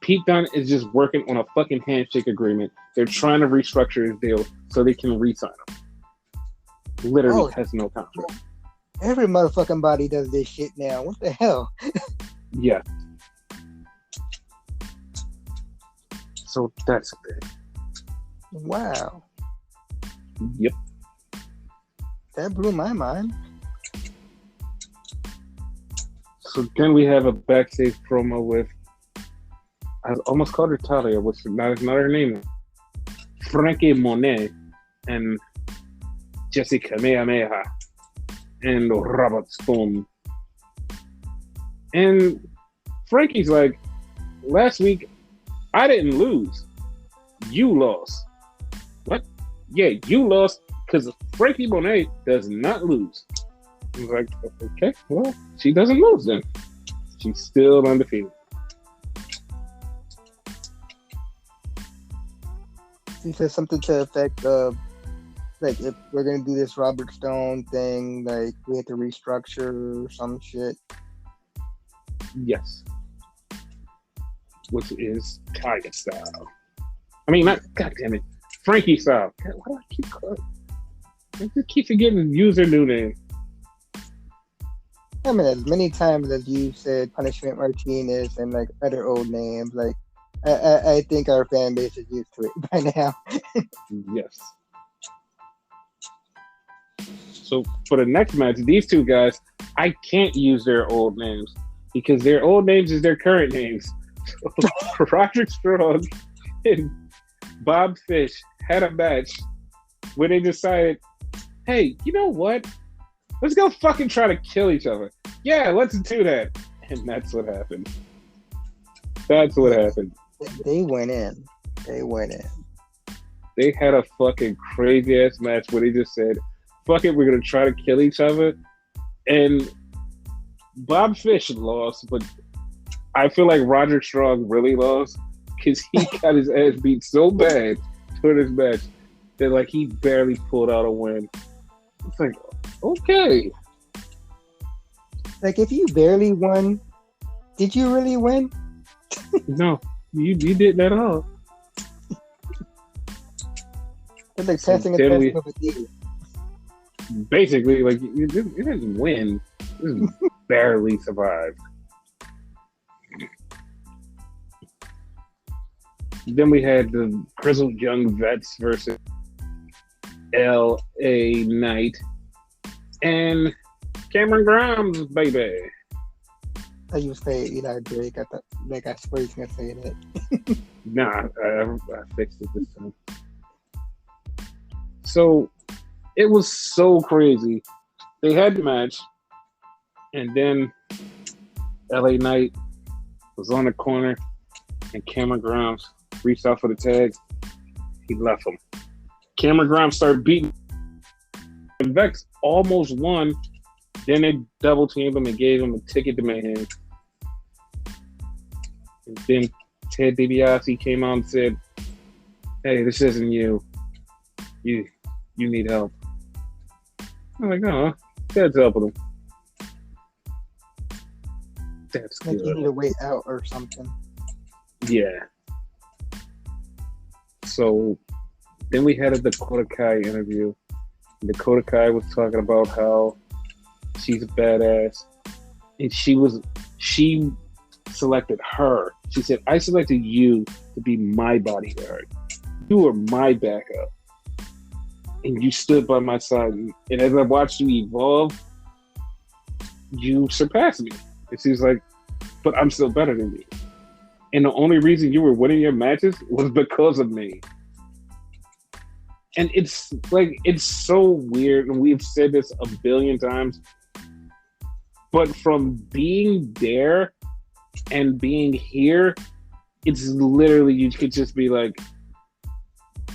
Pete Dunne is just working on a fucking handshake agreement. They're trying to restructure his deal so they can re-sign him. Literally has no contract. Every motherfucking body does this shit now. What the hell? Yeah. So that's it. Wow. Yep. That blew my mind. So then we have a backstage promo with, I almost called her Talia, which is not her name. Frankie Monet and Jessica Kamehameha and Robert Stone. And Frankie's like, last week, I didn't lose. You lost. What? Yeah, you lost because Frankie Monet does not lose. I was like, okay, well, she doesn't lose then. She's still undefeated. He said something to the effect of, like, if we're going to do this Robert Stone thing, like, we have to restructure or some shit. Yes. Which is Tiger style. I mean, not, goddammit, Frankie style. God, why do I keep calling? I just keep forgetting user new name. I mean, as many times as you said Punishment Martinez and, like, other old names, like, I think our fan base is used to it by now. Yes. So for the next match, these two guys, I can't use their old names because their old names is their current names. So Roderick Strong and Bob Fish had a match where they decided, hey, you know what? Let's go fucking try to kill each other. Yeah, let's do that. And that's what happened. That's what happened. They went in. They went in. They had a fucking crazy ass match where they just said, fuck it, we're going to try to kill each other. And Bob Fish lost, but I feel like Roderick Strong really lost because he got his ass beat so bad for this match that like he barely pulled out a win. It's like, okay. Like, if you barely won, did you really win? No, you didn't at all. It's like passing a test with a D. Basically, like, you didn't win. You just barely survived. Then we had the Grizzled Young Vets versus L.A. Knight and Cameron Grimes, baby. I used to say Eli Drake. I thought, like, I swear he's gonna say that. Nah, I fixed it this time. So it was so crazy. They had the match, and then L.A. Knight was on the corner, and Cameron Grimes reached out for the tag. He left him. Cameron Grimes started beating. And Vex almost won. Then they double teamed him and gave him a ticket to Mayhem. And then Ted DiBiase came out and said, hey, this isn't you. You need help. I'm like, oh, Ted's helping him. That's like good. you need a way out or something. Yeah. So then we had a Dakota Kai interview. Dakota Kai was talking about how she's a badass. And she selected her. She said, I selected you to be my bodyguard. You were my backup. And you stood by my side. And as I watched you evolve, you surpassed me. And she's like, but I'm still better than you. And the only reason you were winning your matches was because of me. And it's like, it's so weird. And we've said this a billion times. But from being there and being here, it's literally, you could just be like,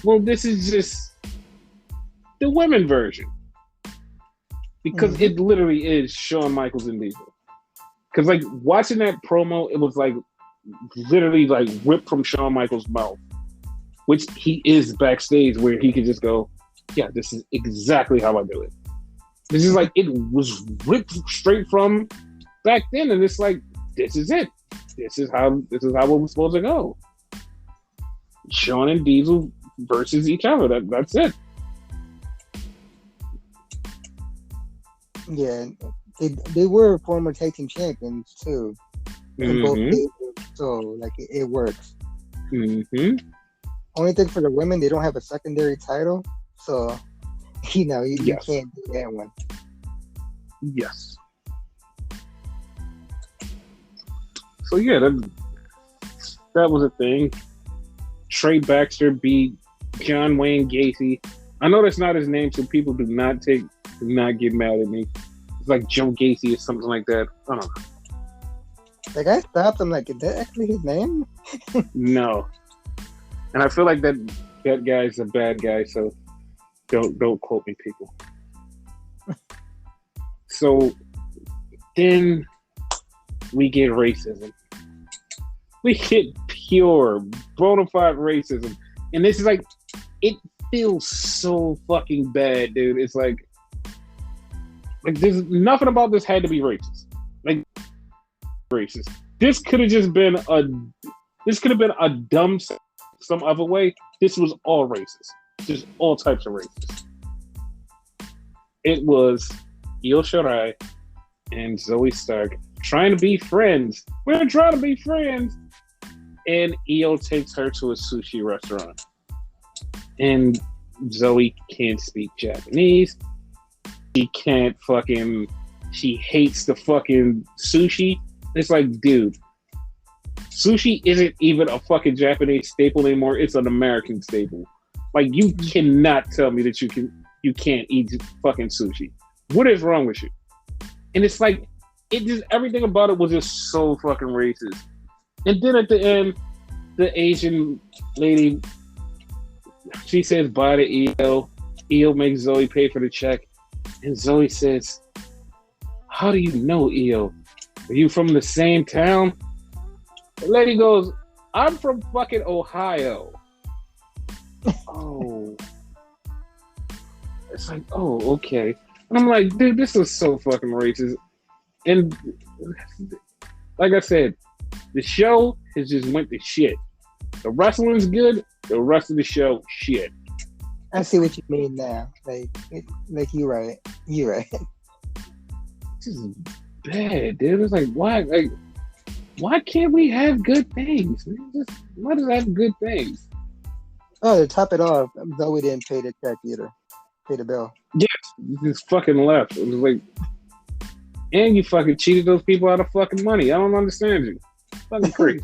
well, this is just the women version. Because it literally is Shawn Michaels and Diesel. Because like watching that promo, it was like literally like ripped from Shawn Michaels' mouth. Which he is backstage where he could just go, yeah, this is exactly how I do it. This is like, it was ripped straight from back then. And it's like, this is it. This is how it was supposed to go. Shawn and Diesel versus each other. That's it. Yeah, they were former tag team champions too. In both cases, so like it works. Mm-hmm. Only thing for the women, they don't have a secondary title, so you can't do that one. Yes. So yeah, that was a thing. Trey Baxter beat John Wayne Gacy. I know that's not his name, so people do not get mad at me. It's like Joe Gacy or something like that. I don't know. Like I stopped. I'm like, is that actually his name? No. And I feel like that guy's a bad guy, so don't quote me, people. So then we get racism. We get pure, bona fide racism. And this is like, it feels so fucking bad, dude. It's like there's nothing about this had to be racist. Like, racist. This could have just been a dumb some other way. This was all racist. Just all types of racist. It was Io Shirai and Zoe Stark trying to be friends. We're trying to be friends. And Io takes her to a sushi restaurant. And Zoe can't speak Japanese. She hates the fucking sushi. It's like, dude, sushi isn't even a fucking Japanese staple anymore. It's an American staple. Like, you cannot tell me that you can't eat fucking sushi. What is wrong with you? And it's like, everything about it was just so fucking racist. And then at the end, the Asian lady, she says bye to Io. Io makes Zoe pay for the check. And Zoe says, how do you know Io? Are you from the same town? The lady goes, I'm from fucking Ohio. Oh. It's like, oh, okay. And I'm like, dude, this is so fucking racist. And like I said, the show has just went to shit. The wrestling's good. The rest of the show, shit. I see what you mean now. Like you're right. You're right. This is bad, dude. It's like, why? Like, why can't we have good things? Why does it have good things? Oh, to top it off, Zoe didn't pay the check either. Pay the bill. Yes, you just fucking left. It was like, and you fucking cheated those people out of fucking money. I don't understand you. Fucking crazy.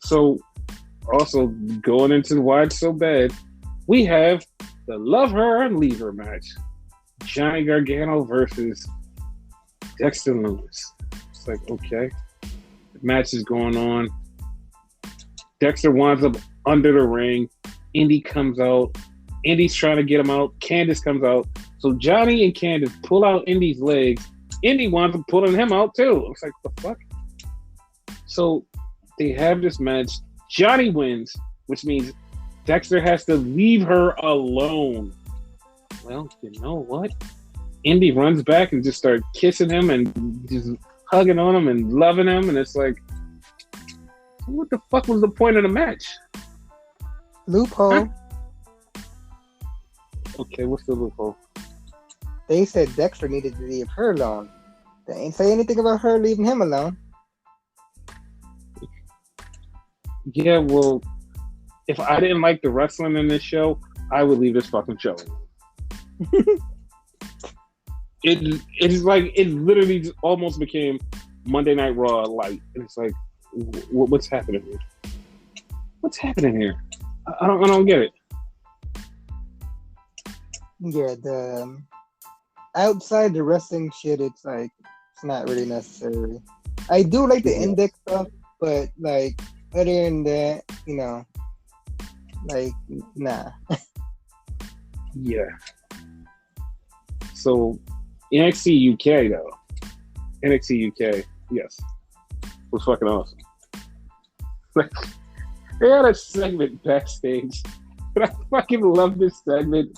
So, also going into why it's so bad, we have the love her and leave her match. Johnny Gargano versus Dexter Lewis. It's like, okay. The match is going on. Dexter winds up under the ring. Indy comes out. Indy's trying to get him out. Candice comes out. So Johnny and Candice pull out Indy's legs. Indy winds up pulling him out too. It's like, the fuck? So they have this match. Johnny wins, which means Dexter has to leave her alone. Well, you know what? Indy runs back and just starts kissing him and just hugging on him and loving him. And it's like, what the fuck was the point of the match? Loophole. Huh? Okay, what's the loophole? They said Dexter needed to leave her alone. They ain't say anything about her leaving him alone. Yeah, well, if I didn't like the wrestling in this show, I would leave this fucking show. It's like, it literally just almost became Monday Night Raw light. And it's like, what's happening here? What's happening here? I don't get it. Yeah, the outside the wrestling shit, it's like, it's not really necessary. I do like the index stuff, but like, other than that, you know, like, nah. Yeah. So, NXT UK, though. NXT UK, yes. Was fucking awesome. Like, they had a segment backstage. And I fucking love this segment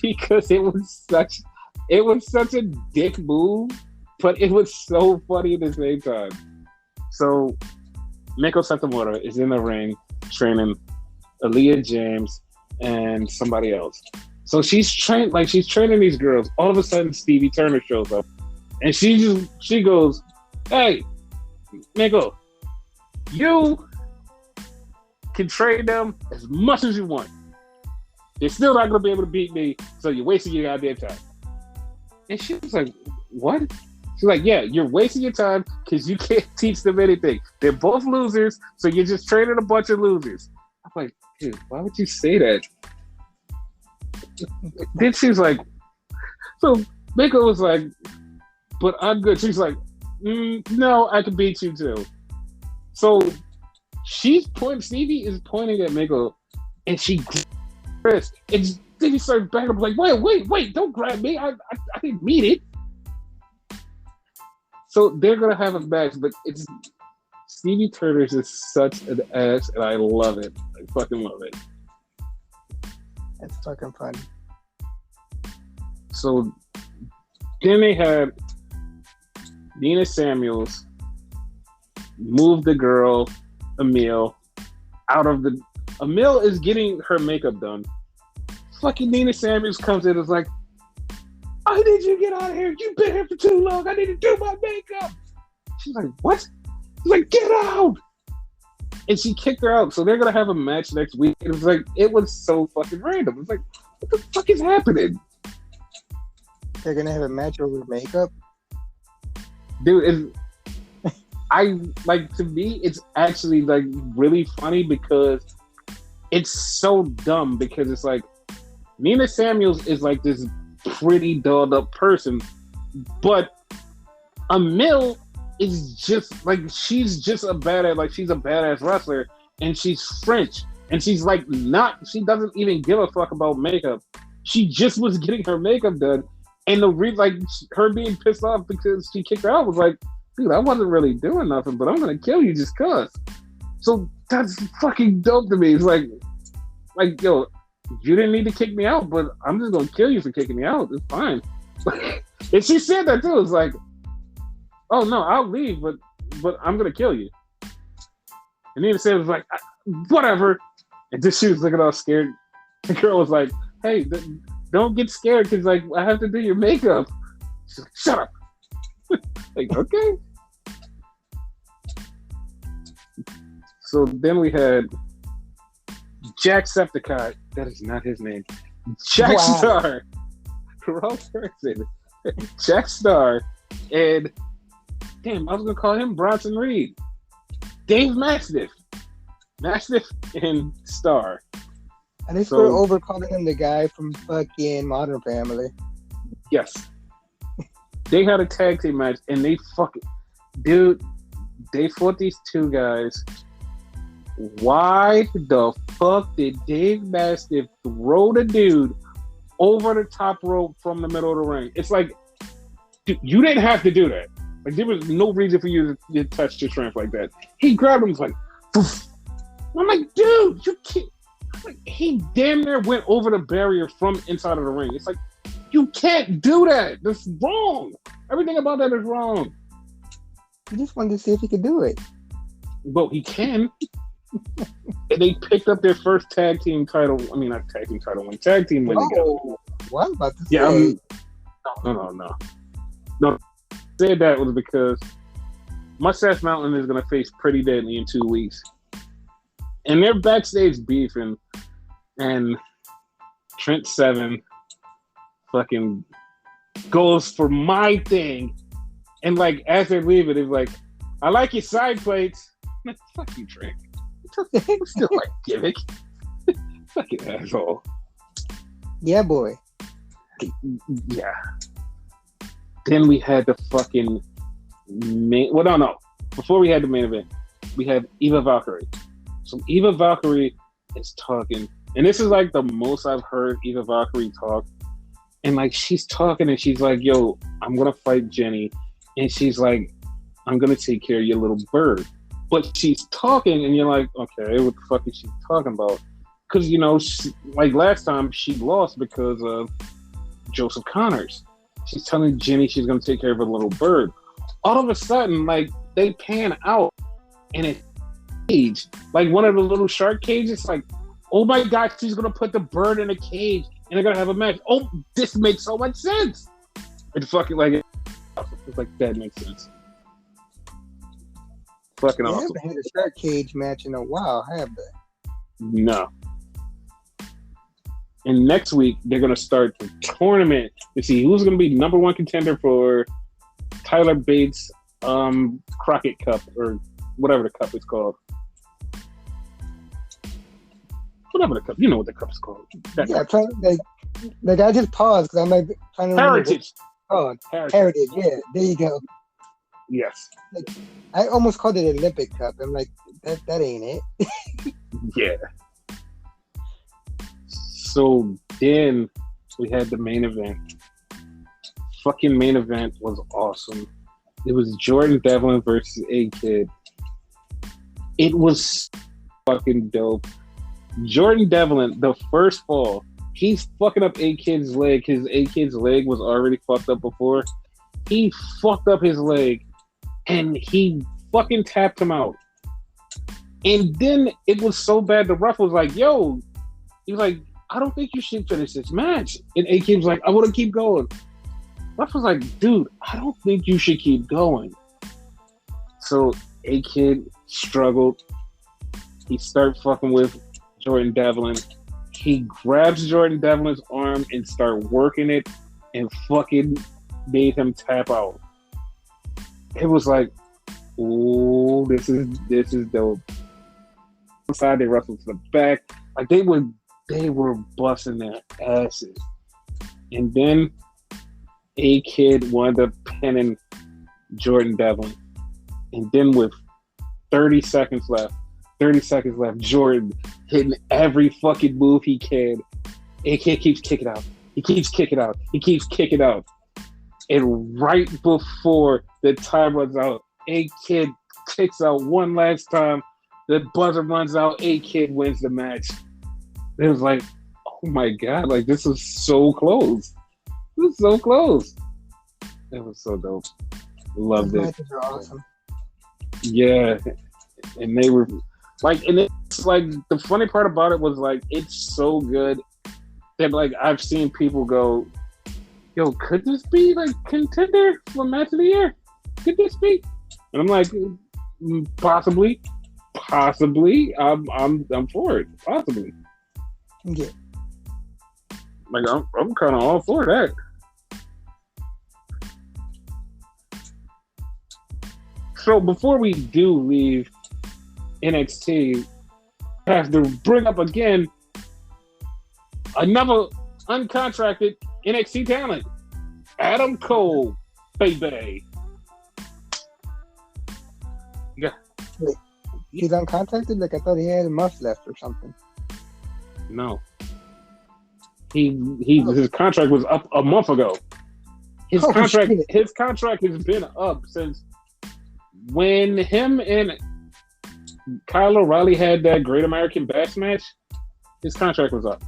because it was such a dick move, but it was so funny at the same time. So, Miko Satomura is in the ring training Aaliyah James and somebody else. So she's training these girls. All of a sudden, Stevie Turner shows up, and she goes, "Hey, Miko, you can train them as much as you want. They're still not gonna be able to beat me, so you're wasting your goddamn time." And she was like, "What?" She's like, "Yeah, you're wasting your time because you can't teach them anything. They're both losers, so you're just training a bunch of losers." I'm like, dude, why would you say that? Then she's like, so Miko was like, "But I'm good." She's like, "No, I can beat you too." So Stevie is pointing at Miko, and she grabs, and Stevie starts backing up like, wait, don't grab me. I didn't mean it. So they're gonna have a match, but it's Stevie Turner's just such an ass, and I love it. I fucking love it. That's fucking funny. So then they had Nina Samuels move the girl, Emil, out of the... Emil is getting her makeup done. Fucking Nina Samuels comes in and is like, "I need you to get out of here. You've been here for too long. I need to do my makeup." She's like, "What?" He's like, get out! And she kicked her out. So they're gonna have a match next week. And it was like, it was so fucking random. It's like, what the fuck is happening? They're gonna have a match over makeup? Dude, to me, it's actually like really funny because it's so dumb because it's like Nina Samuels is like this pretty dolled up person, but Emil is just like, she's just a badass, like she's a badass wrestler and she's French and she's like she doesn't even give a fuck about makeup. She just was getting her makeup done. And the like her being pissed off because she kicked her out was like, dude, I wasn't really doing nothing, but I'm gonna kill you just cause. So that's fucking dope to me. It's like, yo, you didn't need to kick me out, but I'm just gonna kill you for kicking me out. It's fine. And she said that too. It's like, oh no, I'll leave, but I'm gonna kill you. And Nina said, was like, whatever. And then she was looking all scared. The girl was like, hey, don't get scared because like I have to do your makeup. She's like, shut up. Like, okay. So then we had Jacksepticeye. That is not his name. Jack Star. Wrong person. Jack Star. And damn, I was gonna call him Bronson Reed. Dave Mastiff. Mastiff and Star. And they still over calling him the guy from fucking Modern Family. Yes. They had a tag team match and they fought these two guys. Why the fuck did Dave Mastiff throw the dude over the top rope from the middle of the ring? It's like, dude, you didn't have to do that. Like, there was no reason for you to touch the shrimp like that. He grabbed him, like, poof. I'm like, dude, you can't. Like, he damn near went over the barrier from inside of the ring. It's like, you can't do that. That's wrong. Everything about that is wrong. I just wanted to see if he could do it. Well, he can. And they picked up their first tag team title. I mean, not tag team title win. Tag team win together. What I'm about to say? Yeah, no. Said that was because Mustache Mountain is going to face Pretty Deadly in 2 weeks. And they're backstage beefing. And Trent Seven fucking goes for my thing. And like, as they're leaving, it's like, I like your side plates. Like, fuck you, Trent. Still like gimmick. Fucking asshole. Yeah, boy. Yeah. Then we had the fucking main. Well, no. Before we had the main event, we had Eva Valkyrie. So Eva Valkyrie is talking, and this is like the most I've heard Eva Valkyrie talk. And like, she's talking, and she's like, "Yo, I'm gonna fight Jenny," and she's like, "I'm gonna take care of your little bird." But she's talking, and you're like, "Okay, what the fuck is she talking about?" Because like last time she lost because of Joseph Connors. She's telling Jenny she's gonna take care of her little bird. All of a sudden, like, they pan out, and it's a cage, like one of the little shark cages. Like, oh my god, she's gonna put the bird in a cage, and they're gonna have a match. Oh, this makes so much sense. It's fucking like, it's like that makes sense. Fucking awesome. They haven't had a shark cage match in a while, have they? No. And next week, they're going to start the tournament to see who's going to be number one contender for Tyler Bates' Crockett Cup, or whatever the cup is called. Whatever the cup. You know what the cup is called. Like, I just paused because I'm like trying to remember. Heritage. Oh, Heritage. Yeah, there you go. Yes. Like, I almost called it Olympic Cup. I'm like, that ain't it. Yeah. So then we had the main event. Fucking main event was awesome. It was Jordan Devlin versus A-Kid. It was fucking dope. Jordan Devlin, the first fall, he's fucking up A-Kid's leg. His A-Kid's leg was already fucked up before. He fucked up his leg and he fucking tapped him out. And then it was so bad, the ref was like, yo, he was like, I don't think you should finish this match. And A-Kid was like, I want to keep going. Ref was like, dude, I don't think you should keep going. So A Kid struggled. He started fucking with Jordan Devlin. He grabs Jordan Devlin's arm and started working it and fucking made him tap out. It was like, ooh, this is dope. Inside they wrestled to the back. Like they were busting their asses. And then A Kid wound up pinning Jordan Devlin. And then with 30 seconds left, Jordan hitting every fucking move he can. A Kid keeps kicking out. He keeps kicking out. And right before the time runs out, A Kid kicks out one last time. The buzzer runs out. A Kid wins the match. It was like, oh my God, like this was so close. It was so close. It was so dope. Loved it. Matches are awesome. Yeah. And they were like, and it's like the funny part about it was like it's so good that like I've seen people go, yo, could this be like contender for match of the year? Could this be? And I'm like, possibly. I'm for it. Possibly. Yeah. Like I'm kind of all for that. So before we do leave NXT, I have to bring up again another uncontracted NXT talent, Adam Cole, baby. Yeah. Wait, he's uncontracted? Like I thought he had a month left or something. No. His contract was up a month ago. His contract has been up since when him and Kyle O'Reilly had that Great American Bash match. His contract was up.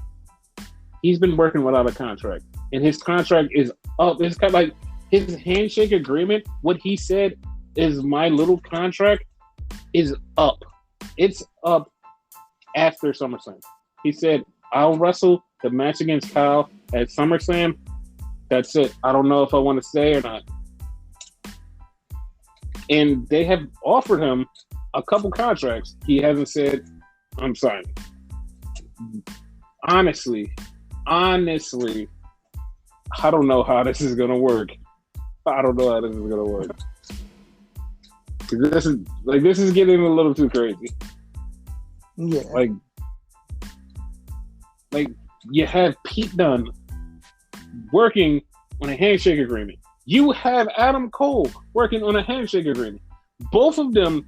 He's been working without a contract, and his contract is up. It's kind of like his handshake agreement. What he said is my little contract is up. It's up after SummerSlam. He said, I'll wrestle the match against Kyle at SummerSlam. That's it. I don't know if I want to stay or not. And they have offered him a couple contracts. He hasn't said, I'm signing. Honestly, I don't know how this is going to work. This is getting a little too crazy. Yeah. Like you have Pete Dunne working on a handshake agreement. You have Adam Cole working on a handshake agreement. Both of them,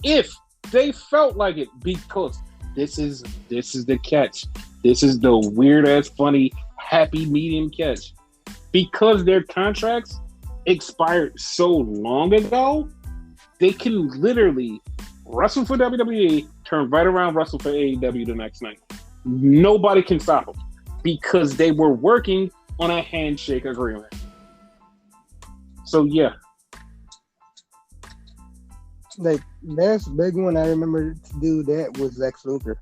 if they felt like it, because this is the catch. This is the weird ass funny happy medium catch. Because their contracts expired so long ago, they can literally wrestle for WWE, turn right around, wrestle for AEW the next night. Nobody can stop them because they were working on a handshake agreement. So yeah. Like last big one I remember to do that was Lex Luger.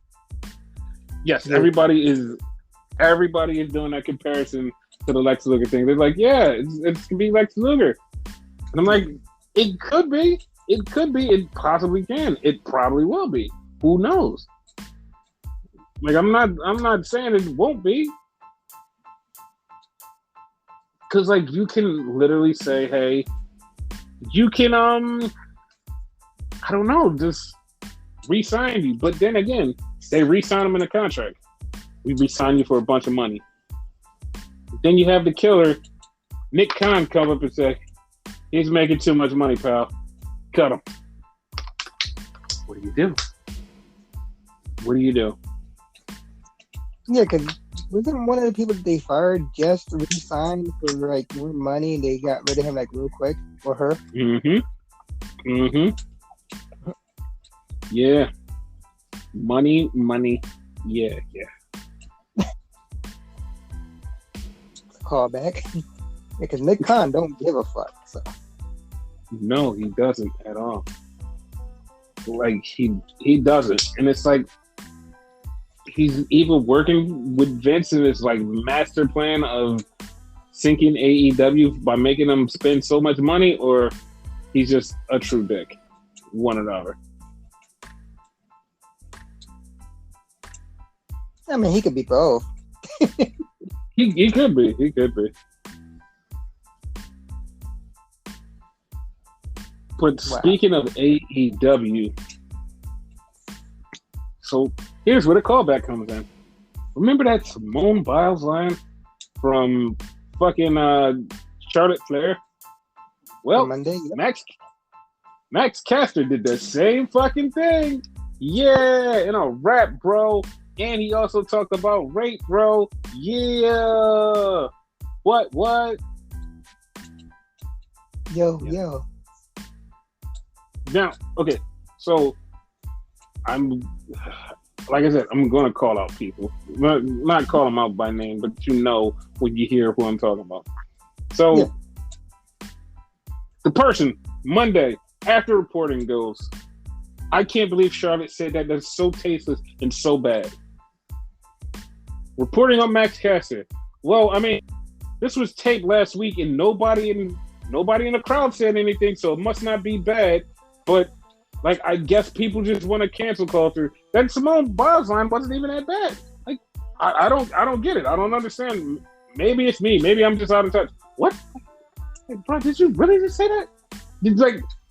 Yes, everybody is doing that comparison to the Lex Luger thing. They're like, yeah, it's gonna be Lex Luger. And I'm like, it could be. It possibly can. It probably will be. Who knows? Like I'm not saying it won't be. Cause like you can literally say, hey, you can I don't know, just re-sign you. But then again, they re-sign him in a contract. We re-sign you for a bunch of money. Then you have the killer, Nick Khan, come up and say, he's making too much money, pal. Cut him. What do you do? Yeah, because wasn't one of the people that they fired just to re-sign for like more money? They got rid of him like real quick, or her? Yeah. Money. Yeah. Call back. Because Nick Khan don't give a fuck. So. No, he doesn't at all. Like he doesn't, and it's like he's either working with Vince in his like master plan of sinking AEW by making them spend so much money, or he's just a true dick. one or the other. I mean, he could be both. He could be. He could be. But speaking of AEW, so here's where the callback comes in. Remember that Simone Biles line from fucking Charlotte Flair? Well, Monday, yeah. Max Caster did the same fucking thing. Yeah, in a rap, bro. And he also talked about rape, bro. Yeah. What? Yo. Now, okay, so I'm, like I said, I'm going to call out people. Not call them out by name, but you know when you hear who I'm talking about. So, the person, Monday, after reporting goes, I can't believe Charlotte said that. That's so tasteless and so bad. Reporting on Max Caster. Well, I mean, this was taped last week and nobody in the crowd said anything, so it must not be bad. But, like, I guess people just want to cancel culture. That Simone Biles line wasn't even that bad. Like, I don't get it. I don't understand. Maybe it's me. Maybe I'm just out of touch. What? Hey, bro, did you really just say that?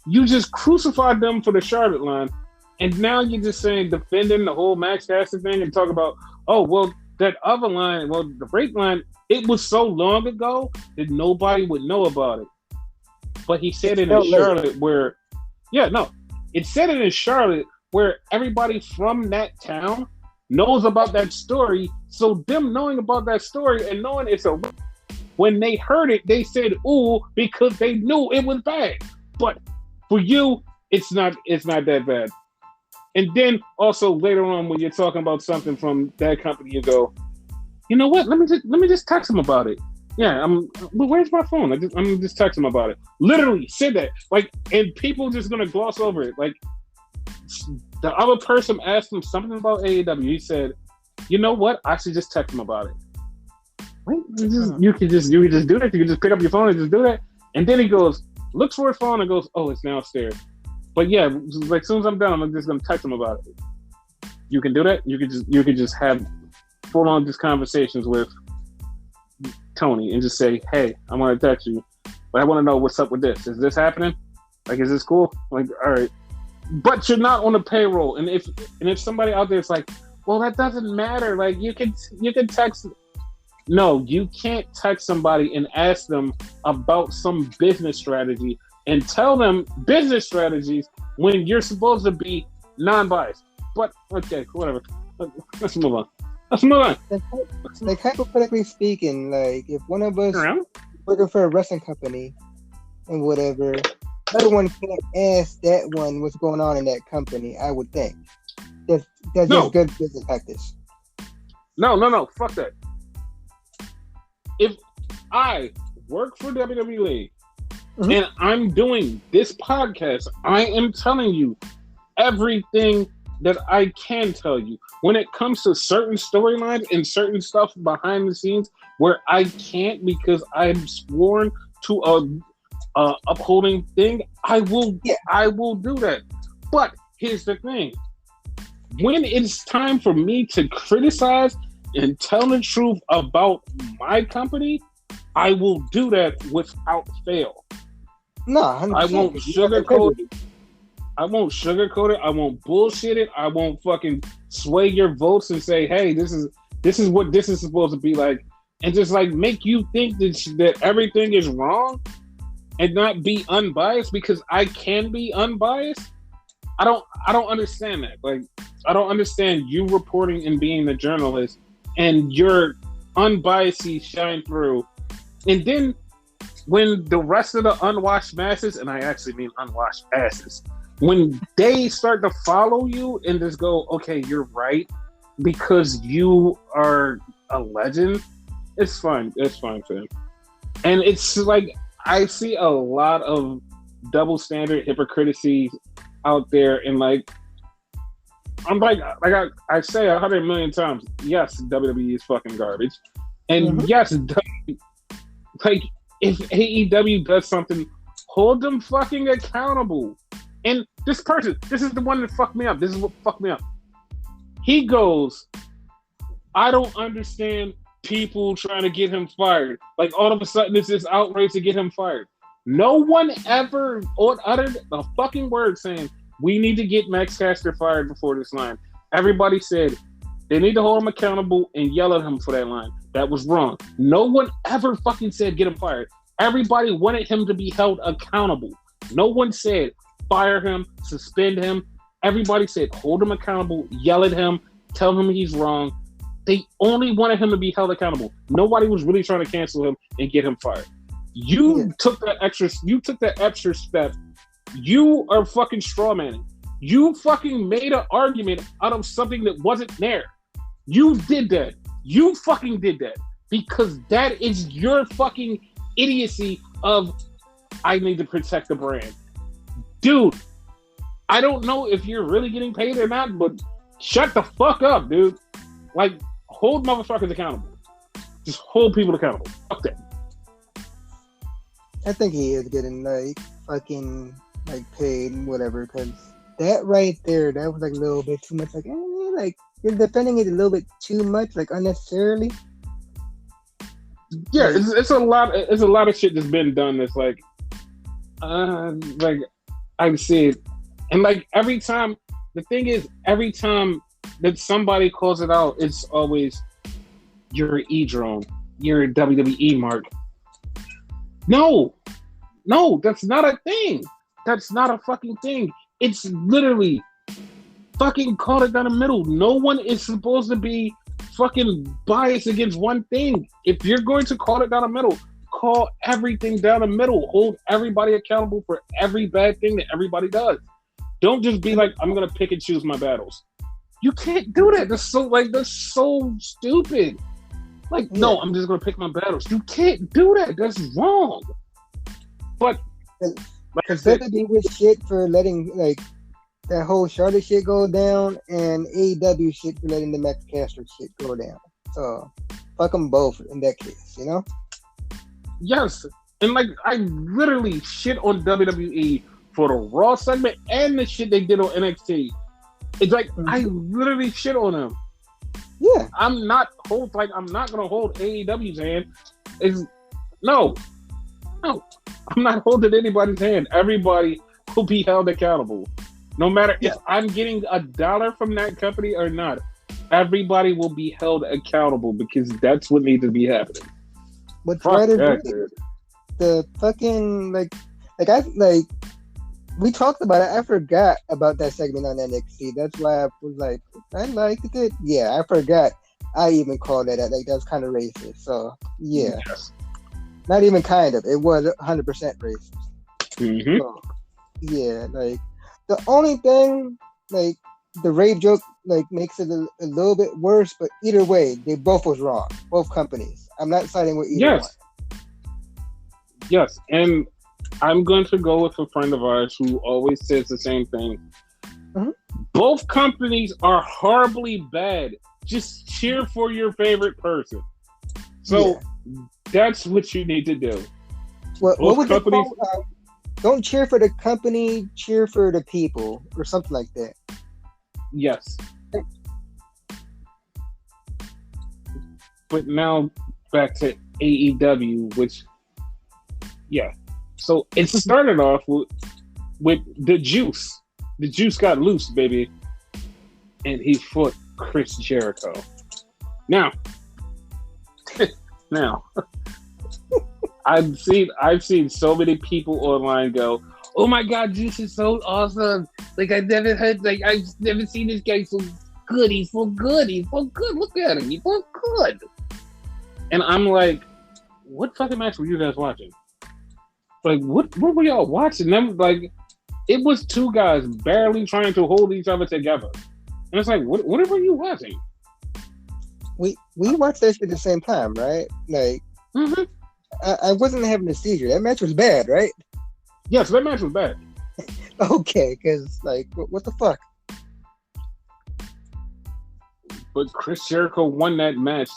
You just crucified them for the Charlotte line, and now you're just defending the whole Max Caster thing and talk about, oh, well, that other line, the rape line, it was so long ago that nobody would know about it. But he said it in Charlotte where... Yeah, no. It said it in Charlotte where everybody from that town knows about that story. So them knowing about that story and knowing it's a... When they heard it, they said, ooh, because they knew it was bad. But for you, it's not that bad. And then also later on when you're talking about something from that company, you go, you know what? Let me just text them about it. Yeah, well, where's my phone? I'm just texting him about it. Literally said that. Like, and people just gonna gloss over it. Like, the other person asked him something about AEW. He said, you know what? I should just text him about it. Wait, you can just do that. You can just pick up your phone and just do that. And then he goes, looks for his phone and goes, oh, it's downstairs. But yeah, like as soon as I'm done, I'm just gonna text him about it. You can do that. You could just have full on just conversations with Tony and just say, hey, I want to text you, but I want to know what's up with this. Is this happening? Like, is this cool? Like, all right. But you're not on the payroll. And if somebody out there is like, well, that doesn't matter. Like, you can text. No, you can't text somebody and ask them about some business strategy and tell them business strategies when you're supposed to be non-biased. But okay, whatever. Let's move on. Like hypothetically speaking, like if one of us working for a wrestling company and whatever, the other one can't ask that one what's going on in that company. I would think that's just good business practice. No, fuck that. If I work for WWE and I'm doing this podcast, I am telling you everything that I can tell you when it comes to certain storylines and certain stuff behind the scenes where I can't because I'm sworn to a upholding thing. I will do that. But here's the thing: when it's time for me to criticize and tell the truth about my company, I will do that without fail. No, 100%. I won't sugarcoat it. I won't sugarcoat it. I won't bullshit it. I won't fucking sway your votes and say, hey, this is what this is supposed to be like. And just like make you think that everything is wrong and not be unbiased because I can be unbiased. I don't understand that. Like, I don't understand you reporting and being the journalist and your unbiased shine through. And then when the rest of the unwashed masses, and I actually mean unwashed asses, when they start to follow you and just go, okay, you're right, because you are a legend, it's fine. It's fine for them. And it's like, I see a lot of double standard hypocrisy out there, and like, I'm like I say 100 million times, yes, WWE is fucking garbage. And yes, like, if AEW does something, hold them fucking accountable. And this person, this is the one that fucked me up. This is what fucked me up. He goes, I don't understand people trying to get him fired. Like all of a sudden, it's this outrage to get him fired. No one ever uttered a fucking word saying, we need to get Max Caster fired before this line. Everybody said they need to hold him accountable and yell at him for that line. That was wrong. No one ever fucking said get him fired. Everybody wanted him to be held accountable. No one said fire him, suspend him. Everybody said hold him accountable, yell at him, tell him he's wrong. They only wanted him to be held accountable. Nobody was really trying to cancel him and get him fired. You took that extra step. You are fucking strawmanning. You fucking made an argument out of something that wasn't there. You did that. You fucking did that. Because that is your fucking idiocy of, I need to protect the brand. Dude, I don't know if you're really getting paid or not, but shut the fuck up, dude. Like, hold motherfuckers accountable. Just hold people accountable. Fuck that. I think he is getting like fucking like paid and whatever, because that right there, that was like a little bit too much. Like you're defending it a little bit too much, like unnecessarily. Yeah, it's a lot. It's a lot of shit that's been done. That's like I see it, and like every time. The thing is, every time that somebody calls it out, it's always you're an E-drone, you're a WWE mark. No, that's not a thing. That's not a fucking thing. It's literally fucking call it down the middle. No one is supposed to be fucking biased against one thing. If you're going to call it down the middle, call everything down the middle. Hold everybody accountable for every bad thing that everybody does. Don't just be like, I'm gonna pick and choose my battles. You can't do that. That's so stupid. Like, no, I'm just gonna pick my battles. You can't do that. That's wrong. But like I said, be with shit for letting like that whole Charlotte shit go down, and AEW shit for letting the Max Caster shit go down. So fuck them both in that case, you know? Yes, and like I literally shit on WWE for the Raw segment and the shit they did on NXT. It's like I literally shit on them. Yeah, I'm not gonna hold AEW's hand. No, I'm not holding anybody's hand. Everybody will be held accountable, no matter if I'm getting $1 from that company or not. Everybody will be held accountable because that's what needs to be happening. But the fucking we talked about it. I forgot about that segment on NXT. That's why I was like, I liked it. Yeah, I forgot. I even called it that. Like, that's kind of racist. So, yeah. Yes. Not even kind of. It was 100% racist. Mm-hmm. So, yeah, like, the only thing, like, the rape joke, like, makes it a little bit worse, but either way, they both was wrong. Both companies. I'm not siding with either one. Yes, and I'm going to go with a friend of ours who always says the same thing. Mm-hmm. Both companies are horribly bad. Just cheer for your favorite person. So that's what you need to do. What was companies? Don't cheer for the company, cheer for the people, or something like that. Yes. But now back to AEW, which, So it started off with the Juice. The Juice got loose, baby, and he fought Chris Jericho. Now, I've seen so many people online go, "Oh my God, Juice is so awesome! Like I've never seen this guy so good. He's so good. Look at him. He's so good." And I'm like, "What fucking match were you guys watching? Like, what were y'all watching?" Them like, it was two guys barely trying to hold each other together, and it's like, what were you watching? We watched that shit at the same time, right? Like, I wasn't having a seizure. That match was bad, right? Yes, that match was bad. Okay, because like, what the fuck? But Chris Jericho won that match,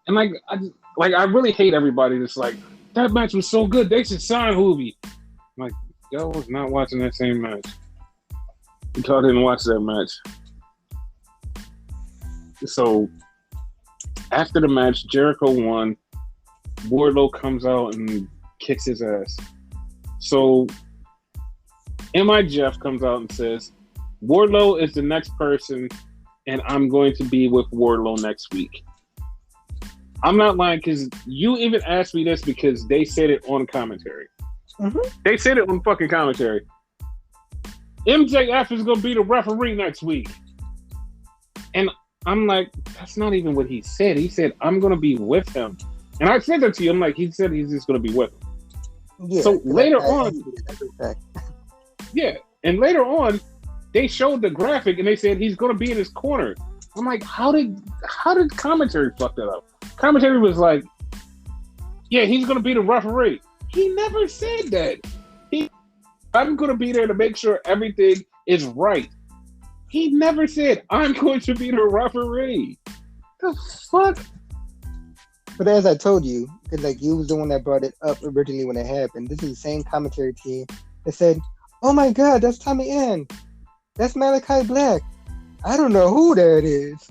and I really hate everybody that's like, that match was so good, they should sign Hoovy. I'm like, y'all was not watching that same match. Y'all didn't watch that match. So after the match, Jericho won. Wardlow comes out and kicks his ass. So M.I. Jeff comes out and says, Wardlow is the next person, and I'm going to be with Wardlow next week. I'm not lying, because you even asked me this because they said it on commentary. Mm-hmm. They said it on fucking commentary. MJF is going to be the referee next week. And I'm like, that's not even what he said. He said, I'm going to be with him. And I said that to you. I'm like, he said he's just going to be with him. Yeah, so later on, yeah, and later on, they showed the graphic and they said he's going to be in his corner. I'm like, how did commentary fuck that up? Commentary was like, yeah, he's going to be the referee. He never said that. I'm going to be there to make sure everything is right. He never said, I'm going to be the referee. The fuck? But as I told you, because like you was the one that brought it up originally when it happened. This is the same commentary team that said, "Oh my God, that's Tommy End. That's Malachi Black. I don't know who that is."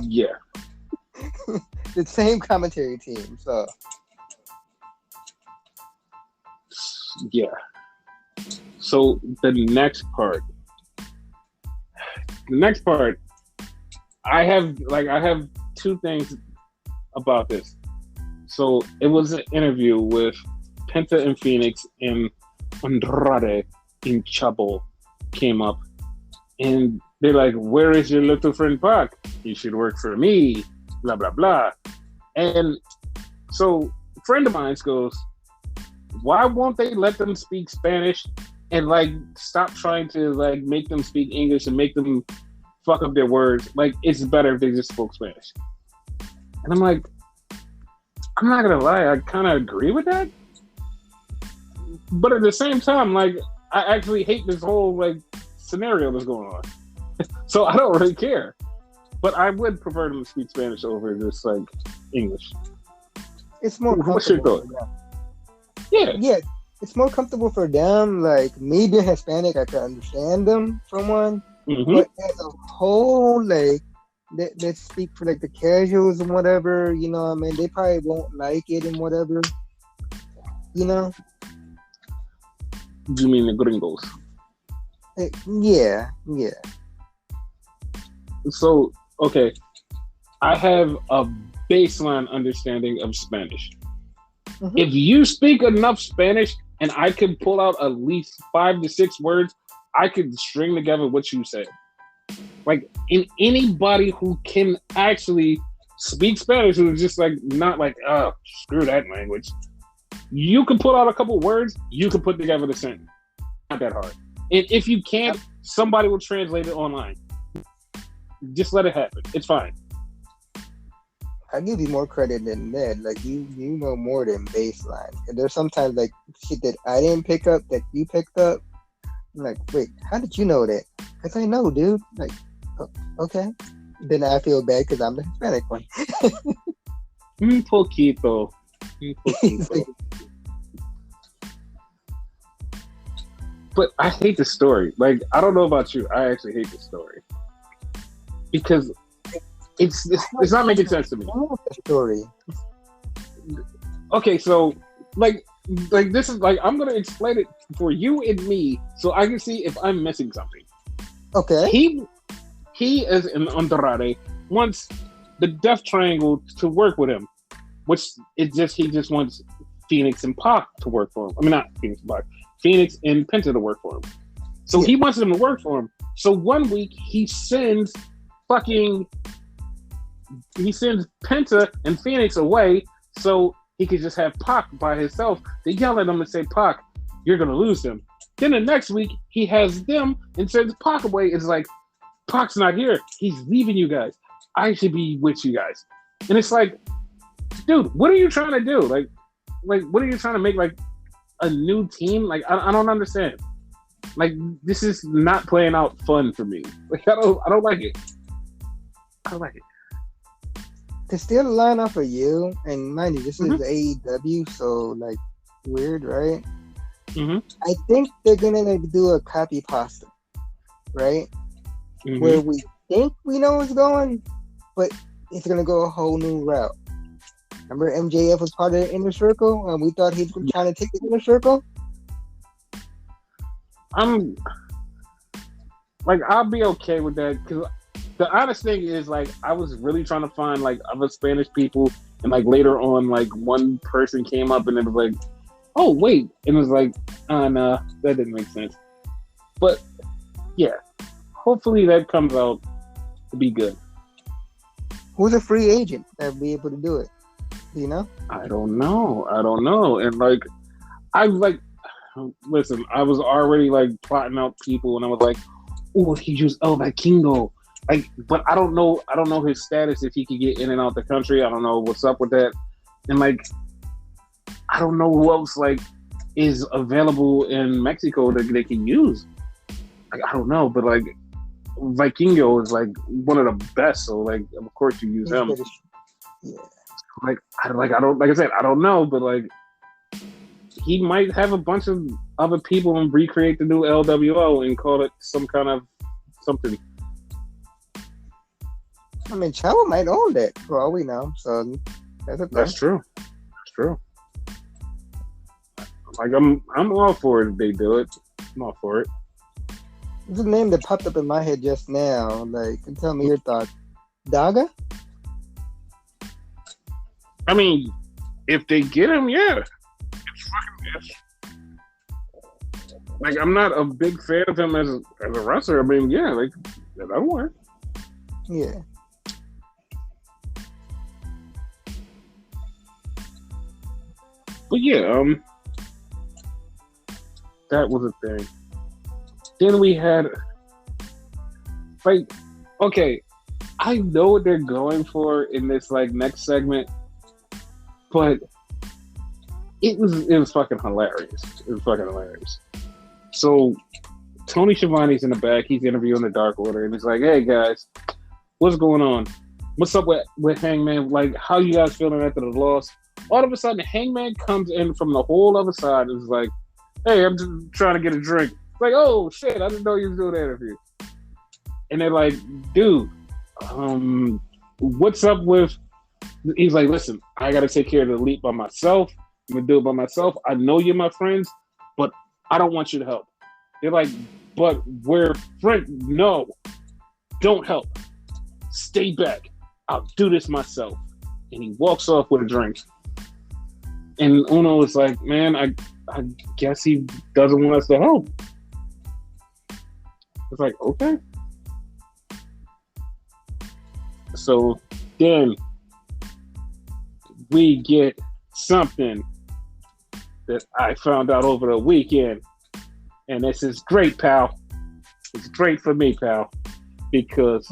Yeah, the same commentary team. So yeah. So the next part, I have two things about this. So it was an interview with Penta and Phoenix, and Andrade in Chabo came up, and they're like, where is your little friend Pac? He should work for me, blah blah blah. And so a friend of mine goes, why won't they let them speak Spanish and like stop trying to like make them speak English and make them fuck up their words? Like, it's better if they just spoke Spanish. And I'm like, I'm not gonna lie, I kind of agree with that. But at the same time, like, I actually hate this whole like scenario that's going on. So I don't really care. But I would prefer them to speak Spanish over just like English. It's more What's your thought? Yeah. It's more comfortable for them. Like, me being Hispanic, I can understand them from one. Mm-hmm. But as a whole, like, let's speak for like the casuals and whatever, you know what I mean? They probably won't like it and whatever, you know? You mean the gringos? Yeah. So, okay, I have a baseline understanding of Spanish. Mm-hmm. If you speak enough Spanish and I can pull out at least 5 to 6 words, I could string together what you said. Like, in anybody who can actually speak Spanish, who's just like, not like, oh, screw that language. You can pull out a couple words, you can put together the sentence. Not that hard. And if you can't, somebody will translate it online. Just let it happen. It's fine. I give you more credit than that. Like, you know more than baseline. And there's sometimes like shit that I didn't pick up that you picked up. I'm like, wait, how did you know that? Because I know, dude. Like, oh, okay. Then I feel bad because I'm the Hispanic one. Un poquito. But I hate the story. Like, I don't know about you. I actually hate the story. Because it's not making sense to me. Story. Okay, so like this is like, I'm gonna explain it for you and me so I can see if I'm missing something. Okay. He is in Andrade wants the Death Triangle to work with him, which he just wants Phoenix and Pac to work for him. I mean, not Phoenix and Pac, Phoenix and Penta to work for him. So he wants them to work for him. So one week he sends Penta and Phoenix away so he could just have Pac by himself. They yell at him and say, Pac, you're going to lose him. Then the next week, he has them and sends Pac away. It's like, Pac's not here. He's leaving you guys. I should be with you guys. And it's like, dude, what are you trying to do? Like, what are you trying to make, like, a new team? Like, I don't understand. Like, this is not playing out fun for me. Like, I don't like it. I don't like it. To steal the line off of you, and mind you, this is AEW, so like weird, right? Mm-hmm. I think they're gonna like do a copy pasta. right? Mm-hmm. Where we think we know what's going, but it's gonna go a whole new route. Remember MJF was part of the inner circle and we thought he was trying to take the inner circle? I'm like, I'll be okay with that, because the honest thing is, like, I was really trying to find like other Spanish people, and like later on, like one person came up and it was like, oh wait, and it was like, no, that didn't make sense. But yeah, hopefully that comes out to be good. Who's a free agent that would be able to do it? Do you know? I don't know, and like, listen, I was already like plotting out people, and I was like, oh, he used El Vikingo. Like, but I don't know his status, if he could get in and out the country. I don't know what's up with that. And like, I don't know who else like is available in Mexico that they can use. Like, I don't know, but like Vikingo is like one of the best, so like of course you use him. Yeah. I don't know, but like he might have a bunch of other people and recreate the new LWO and call it some kind of something. I mean, Chavo might own that for all we know. So that's true. Like, I'm all for it if they do it. I'm all for it. There's a name that popped up in my head just now. Like, tell me your thoughts. Daga? I mean, if they get him, yeah. It's fucking yes. Like, I'm not a big fan of him as a wrestler. I mean, yeah, like, that'll work. Yeah. But yeah, that was a thing. Then we had, like, okay, I know what they're going for in this like next segment, but it was fucking hilarious. It was fucking hilarious. So Tony Schiavone's in the back. He's interviewing the Dark Order, and he's like, "Hey guys, what's going on? What's up with Hangman? Like, how you guys feeling after the loss?" All of a sudden, Hangman comes in from the whole other side and is like, "Hey, I'm just trying to get a drink." It's like, "Oh shit, I didn't know you was doing that interview." And they're like, "Dude, what's up with?" He's like, "Listen, I got to take care of the elite by myself. I'm gonna do it by myself. I know you're my friends, but I don't want you to help." They're like, "But we're friends." "No, don't help. Stay back. I'll do this myself." And he walks off with a drink. And Uno is like, "Man, I guess he doesn't want us to help." It's like, okay. So then we get something that I found out over the weekend. And this is great, pal. It's great for me, pal. Because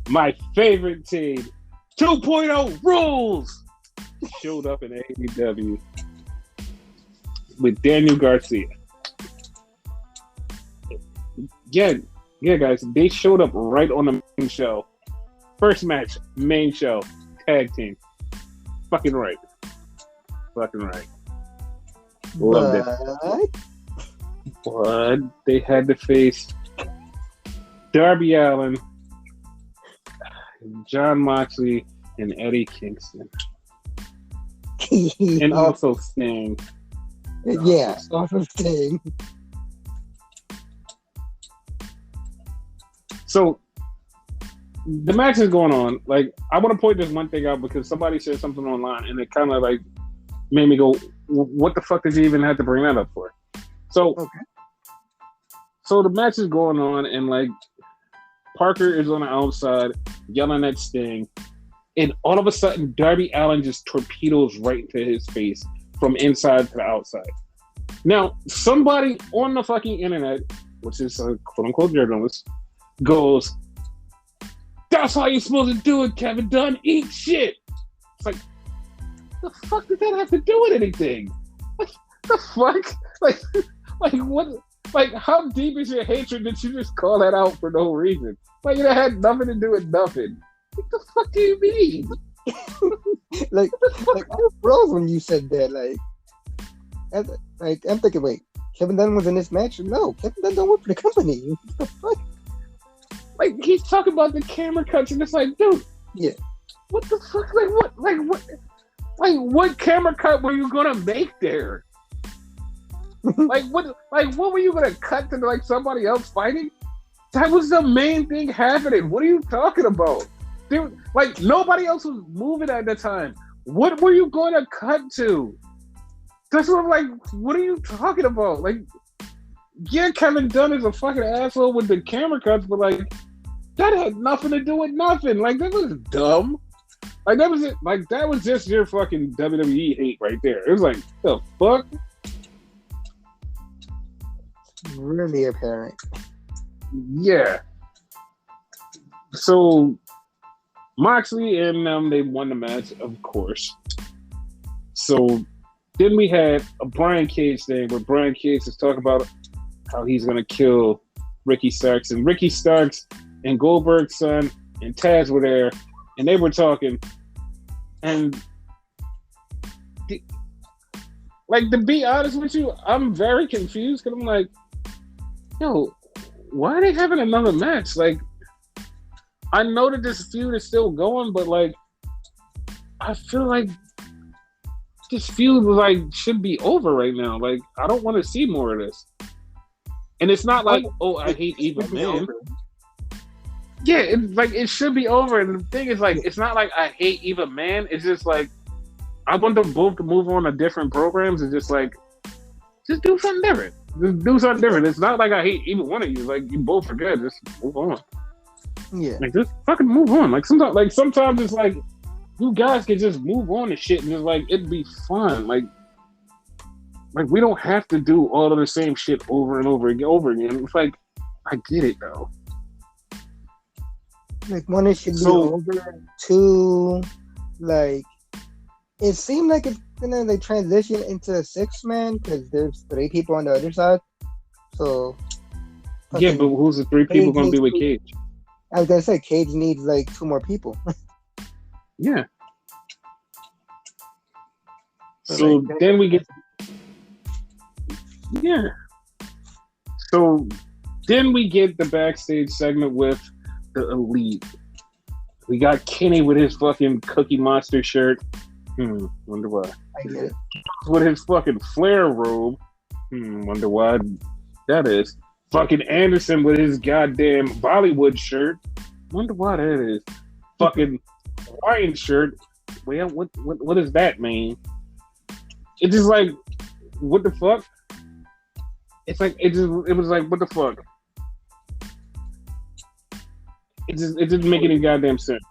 my favorite team, 2.0 Rules, showed up in AEW with Daniel Garcia. Yeah, guys, they showed up right on the main show. First match, main show, tag team. Fucking right. Loved it. But they had to face Darby Allin, John Moxley, and Eddie Kingston. And also Sting. Yeah, also Sting. So the match is going on. Like, I want to point this one thing out because somebody said something online and it kind of like made me go, what the fuck did you even have to bring that up for? So, okay. So the match is going on and like Parker is on the outside yelling at Sting, and all of a sudden Darby Allin just torpedoes right into his face from inside to the outside. Now, somebody on the fucking internet, which is a quote-unquote journalist, goes, "That's how you're supposed to do it, Kevin Dunn. Eat shit." It's like, the fuck did that have to do with anything? Like, the fuck? Like what? Like, how deep is your hatred that you just call that out for no reason? Like, it had nothing to do with nothing. What the fuck do you mean? like I was froze when you said that. Like, I'm thinking, wait, Kevin Dunn was in this match. No, Kevin Dunn don't work for the company. What the fuck? Like, he's talking about the camera cuts, and it's like, dude, Yeah. what the fuck? What camera cut were you gonna make there? what were you gonna cut to like somebody else fighting? That was the main thing happening. What are you talking about? Dude, like, nobody else was moving at the time. What were you gonna cut to? That's what I'm like, what are you talking about? Like, yeah, Kevin Dunn is a fucking asshole with the camera cuts, but like, that had nothing to do with nothing. Like, that was dumb. Like, that was it. Like, that was just your fucking WWE hate right there. It was like, the fuck? Really apparent. Yeah. So, Moxley and they won the match, of course. So, then we had a Brian Cage thing where Brian Cage is talking about how he's going to kill Ricky Starks. And Ricky Starks and Goldberg's son and Taz were there, and they were talking. And, like, to be honest with you, I'm very confused because I'm like, yo, why are they having another match? Like, I know that this feud is still going, but like, I feel like this feud like should be over right now. Like, I don't want to see more of this. And it's not like, oh, I hate Eva Man. Yeah, it should be over. And the thing is, like, it's not like I hate Eva Man. It's just like I want them both to move on to different programs and just do something different. Just do something different. It's not like I hate either one of you. Like, you both are good. Just move on. Yeah. Like, just fucking move on. Like, sometimes it's like you guys can just move on to shit and just like it'd be fun. Like we don't have to do all of the same shit over and over again. It's like, I get it though. Like, one, it should be over. Two, like, it seemed like it's gonna like transition into a 6-man because there's 3 people on the other side. So yeah, but who's the 3 people gonna be with Cage? I was gonna say Cage needs like 2 more people. Yeah. So like, then we get. Yeah. So then we get the backstage segment with the Elite. We got Kenny with his fucking Cookie Monster shirt. Wonder why. I get it. With his fucking Flair robe. Wonder why that is. Fucking Anderson with his goddamn Bollywood shirt. Wonder why that is. Fucking Hawaiian shirt. Well, what does that mean? It's just like, what the fuck? It's like it was like, what the fuck? It didn't make any goddamn sense.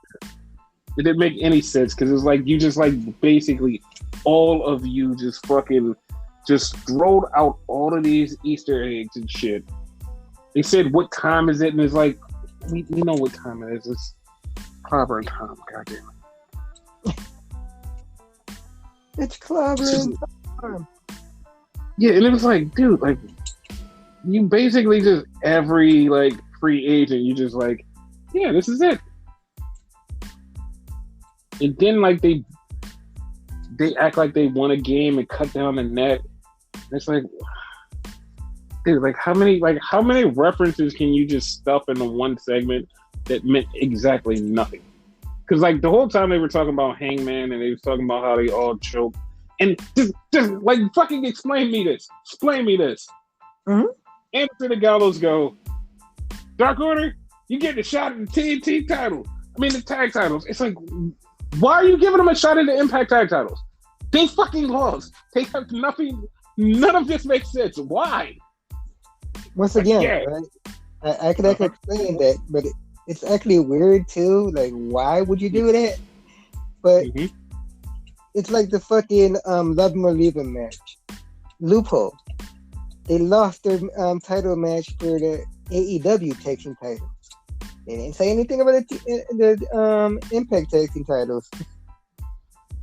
It didn't make any sense because it's like you just like basically all of you just fucking just throwed out all of these Easter eggs and shit. They said, what time is it? And it's like, we know what time it is. It's clobbering time, goddamn it. It's clobbering time. Yeah, and it was like, dude, like, you basically just every like free agent, you just like, yeah, this is it. And then like they act like they won a game and cut down the net. And it's like, dude, like how many references can you just stuff into one segment that meant exactly nothing? Because like the whole time they were talking about Hangman and they was talking about how they all choke. And just like fucking explain me this. Mm-hmm. Anderson and Gallows go, Dark Order, you get the shot at the TNT title. I mean the tag titles. It's like, why are you giving them a shot at the Impact tag titles? They fucking lost. They have nothing. None of this makes sense. Why? Once again, right? I could actually explain that, but it's actually weird too. Like, why would you do that? But it's like the fucking Love 'Em or Leave 'Em match. Loophole. They lost their title match for the AEW tag team titles. They didn't say anything about the Impact tag team titles.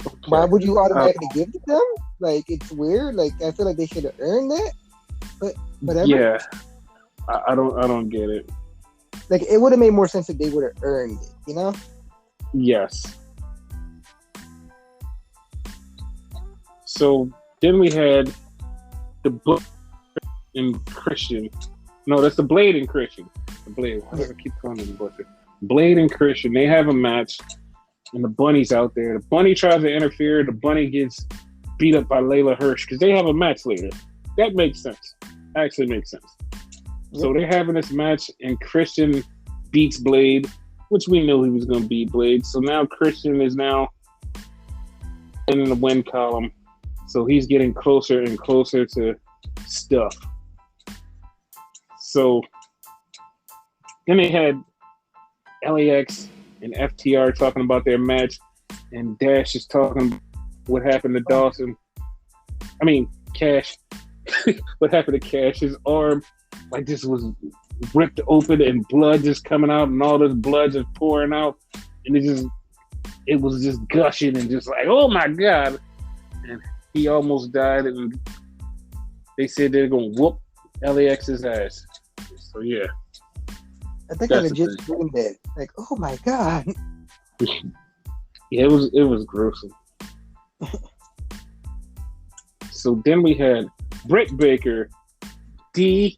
Okay. Why would you automatically give it to them? Like, it's weird. Like, I feel like they should have earned that. But whatever. Yeah, I don't get it. Like, it would have made more sense if they would have earned it. You know? Yes. So then we had the book and Christian. No, that's the Blade and Christian. The Blade. Why do I keep calling them Butcher? Blade and Christian. They have a match, and the Bunny's out there. The Bunny tries to interfere. The Bunny gets beat up by Layla Hirsch because they have a match later. That makes sense. Actually makes sense. Yep. So they're having this match, and Christian beats Blade, which we knew he was going to beat Blade. So now Christian is now in the win column. So he's getting closer and closer to stuff. So then they had LAX and FTR talking about their match, and Dash is talking what happened to Dawson. I mean, Cash. What happened to Cash? His arm, like, this was ripped open and blood just coming out, and all this blood just pouring out, and it was just gushing and just like, oh my God. And he almost died, and they said they're going to whoop LAX's ass. So, yeah. I think I legit screamed that. Like, oh my God. Yeah, it was gruesome. So then we had Britt Baker, DMD,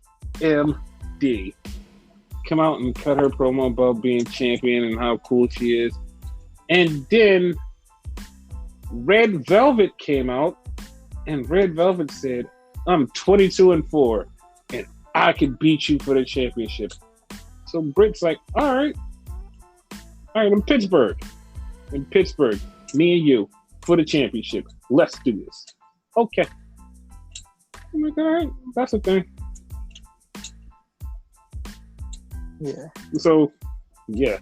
come out and cut her promo about being champion and how cool she is. And then Red Velvet came out, and Red Velvet said, I'm 22-4, and I could beat you for the championship. So Britt's like, all right, in Pittsburgh, me and you for the championship. Let's do this. Okay. I'm like, all right, that's the thing. Yeah. So, yeah.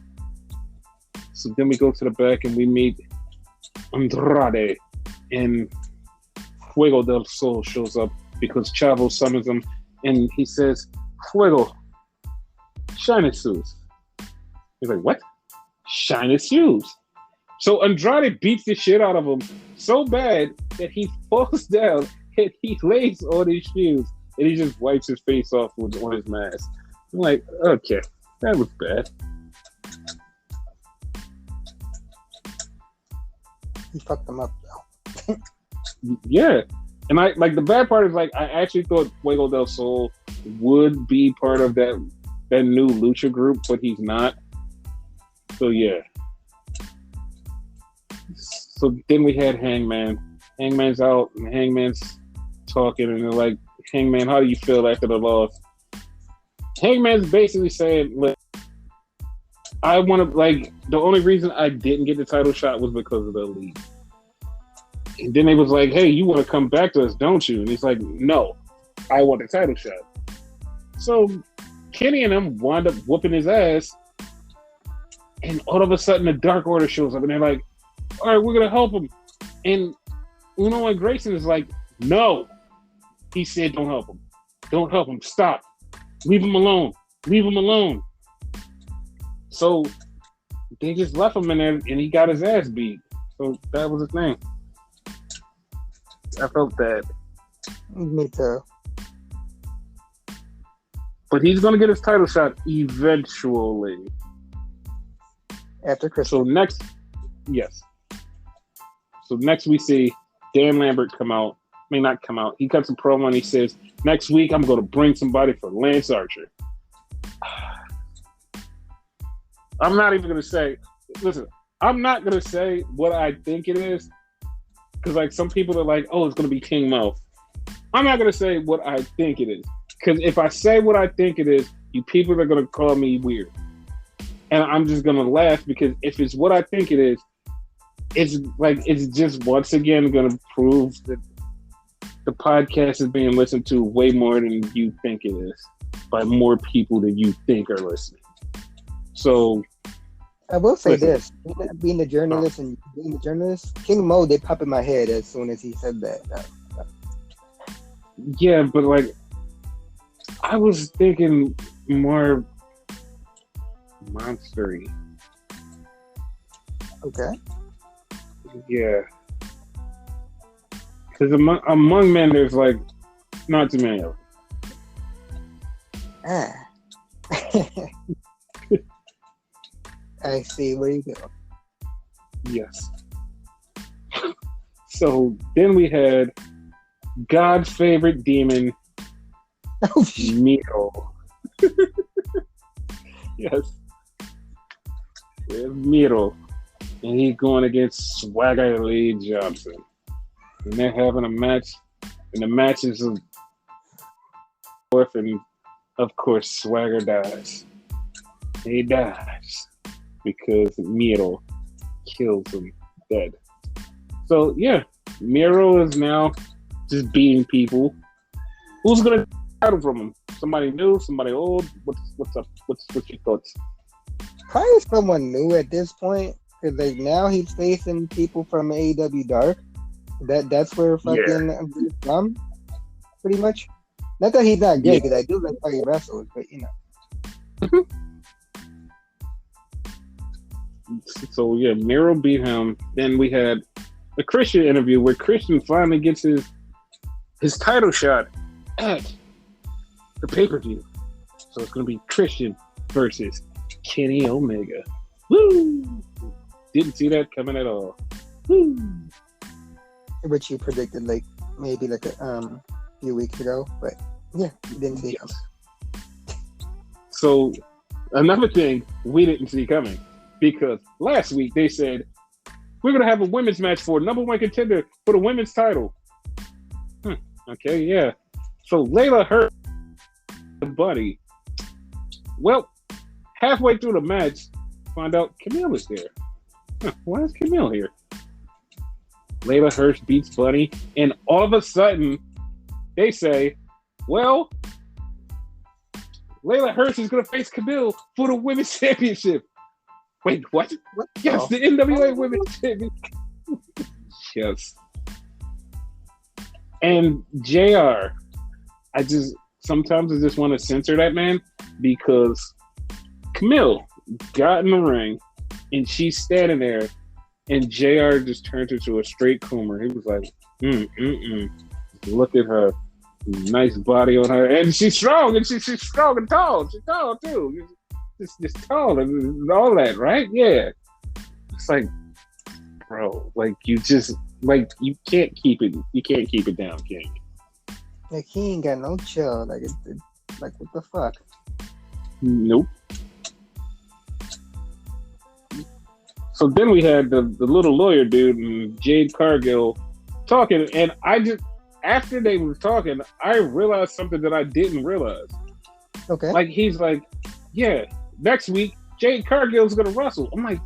So then we go to the back and we meet Andrade, and Fuego del Sol shows up because Chavo summons him, and he says, Fuego, shine his shoes. He's like, what? Shine his shoes. So Andrade beats the shit out of him so bad that he falls down and he lays on his shoes and he just wipes his face off on his mask. I'm like, okay, that was bad. He fucked him up though. Yeah. And I like, the bad part is, like, I actually thought Fuego del Sol would be part of that new Lucha group, but he's not. So yeah. So then we had Hangman. Hangman's out, and Hangman's talking, and they're like, Hangman, how do you feel after the loss? Hangman's basically saying, look, I want to, like, the only reason I didn't get the title shot was because of the Elite. And then they was like, hey, you want to come back to us, don't you? And he's like, no, I want the title shot. So Kenny and them wind up whooping his ass, and all of a sudden the Dark Order shows up, and they're like, all right, we're going to help him. And Uno and Grayson is like, no. He said, don't help him. Don't help him. Stop. Leave him alone. Leave him alone. So they just left him in there, and he got his ass beat. So that was the thing. I felt bad. Me too. But he's going to get his title shot eventually. After Christmas. So next, yes. So next we see Dan Lambert come out. I mean, not come out. He cuts a promo and he says, next week I'm going to bring somebody for Lance Archer. I'm not even going to say, listen, I'm not going to say what I think it is. Because, like, some people are like, oh, it's going to be King Mo. I'm not going to say what I think it is. Because if I say what I think it is, you people are going to call me weird. And I'm just going to laugh, because if it's what I think it is, it's just once again going to prove that the podcast is being listened to way more than you think it is, by more people than you think are listening. So I will say this: being a journalist and being a journalist, King Mo did pop in my head as soon as he said that. Yeah, but, like, I was thinking more monstery. Okay. Yeah. Because among men, there's, like, not too many of them. I see where you go. Yes. So then we had God's favorite demon, Miro. Yes. Miro. And he's going against Swagger Lee Johnson. And they're having a match. And the match is fourth, and of course Swagger dies. He dies because Miro kills him dead. So yeah, Miro is now just beating people. Who's gonna title from him? Somebody new, somebody old? What's up? What's your thoughts? Probably someone new at this point, because like now he's facing people from AEW Dark. That's where fucking he's from, pretty much. Not that he's not good, because I do like how he wrestles, but you know. So yeah, Miro beat him. Then we had a Christian interview where Christian finally gets his title shot at the pay-per-view. So it's gonna be Christian versus Kenny Omega. Woo! Didn't see that coming at all. Woo! Which you predicted like maybe like a few weeks ago, but yeah, didn't see it. So another thing we didn't see coming, because last week they said we're gonna have a women's match for number one contender for the women's title. Okay, yeah. So Layla hurt the buddy. Well, halfway through the match, find out Camille is there. Why is Camille here? Layla Hirsch beats Bunny, and all of a sudden, they say, well, Layla Hirsch is going to face Camille for the Women's Championship. Wait, what? Yes, the NWA Women's Championship. Yes. And JR, sometimes I just want to censor that man, because Camille got in the ring, and she's standing there, and JR just turned into a straight coomer. He was like, look at her. Nice body on her. And she's strong, and she's strong and tall. She's tall, too. Just tall and all that, right? Yeah. It's like, bro, like, you can't keep it down, can you? Like, he ain't got no chill. Like, like, what the fuck? Nope. So then we had the little lawyer dude and Jade Cargill talking, and after they were talking, I realized something that I didn't realize. Okay. Like, he's like, yeah, next week Jade Cargill's gonna wrestle. I'm like,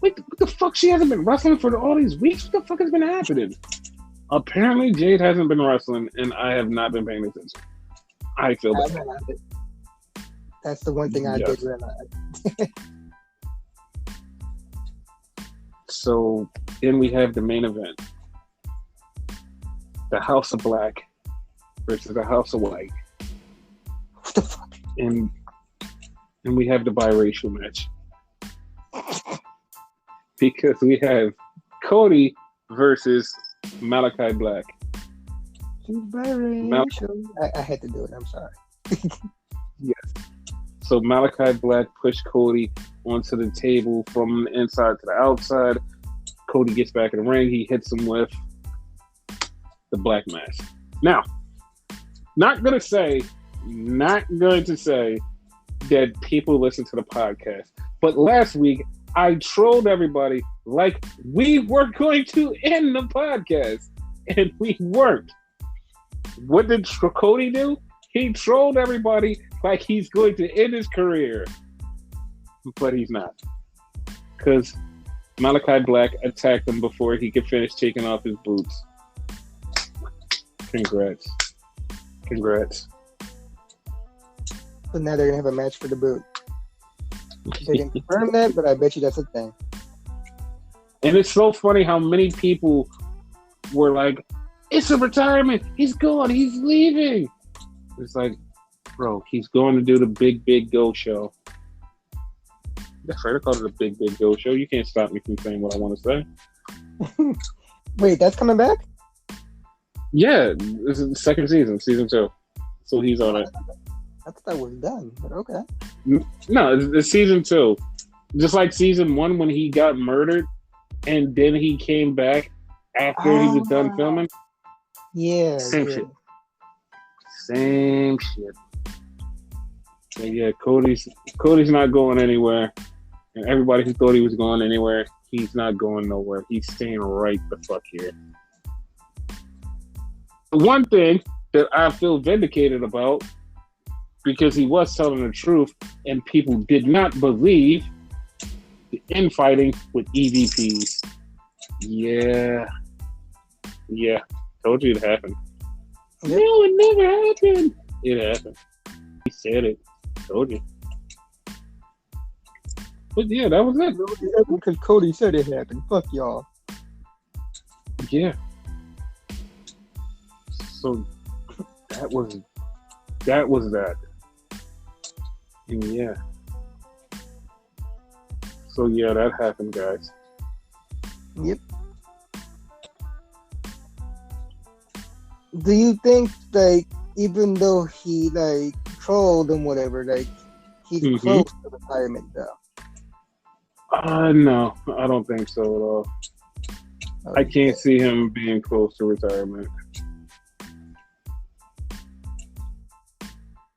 wait, what the fuck? She hasn't been wrestling for all these weeks? What the fuck has been happening? Apparently Jade hasn't been wrestling, and I have not been paying attention. I feel bad. That's the one thing I did realize. So then we have the main event. The House of Black versus the House of White. What the fuck? And we have the biracial match. Because we have Cody versus Malachi Black. Biracial. I had to do it. I'm sorry. Yes. So Malachi Black pushed Cody onto the table from the inside to the outside. Cody gets back in the ring. He hits him with the black mask. Now, not going to say that people listen to the podcast, but last week I trolled everybody like we were going to end the podcast, and we weren't. What did Cody do? He trolled everybody like he's going to end his career, but he's not, because Malachi Black attacked him before he could finish taking off his boots. Congrats. So now they're gonna have a match for the boot. They can confirm that, but I bet you that's a thing. And it's so funny how many people were like, it's a retirement. He's gone. He's leaving. It's like, bro, he's going to do the Big Go show. That's right. I called it a Big Go show. You can't stop me from saying what I want to say. Wait, that's coming back? Yeah, this is the second season 2. So he's on it. I thought that was done, but okay. No, it's season 2. Just like season 1 when he got murdered, and then he came back after he was done filming. Yeah. Same Same shit. But yeah, Cody's not going anywhere. And everybody who thought he was going anywhere, he's not going nowhere. He's staying right the fuck here. One thing that I feel vindicated about, because he was telling the truth and people did not believe the infighting with EVPs. Yeah. Told you it happened. Yep. No, it never happened. It happened. He said it. Told you. But yeah, that was it. Because Cody said it happened. Fuck y'all. Yeah. So that was that. And yeah. So yeah, that happened, guys. Yep. Do you think, like, even though he, like, trolled and whatever, like, he's close to retirement, though? No, I don't think so at all. Okay. I can't see him being close to retirement.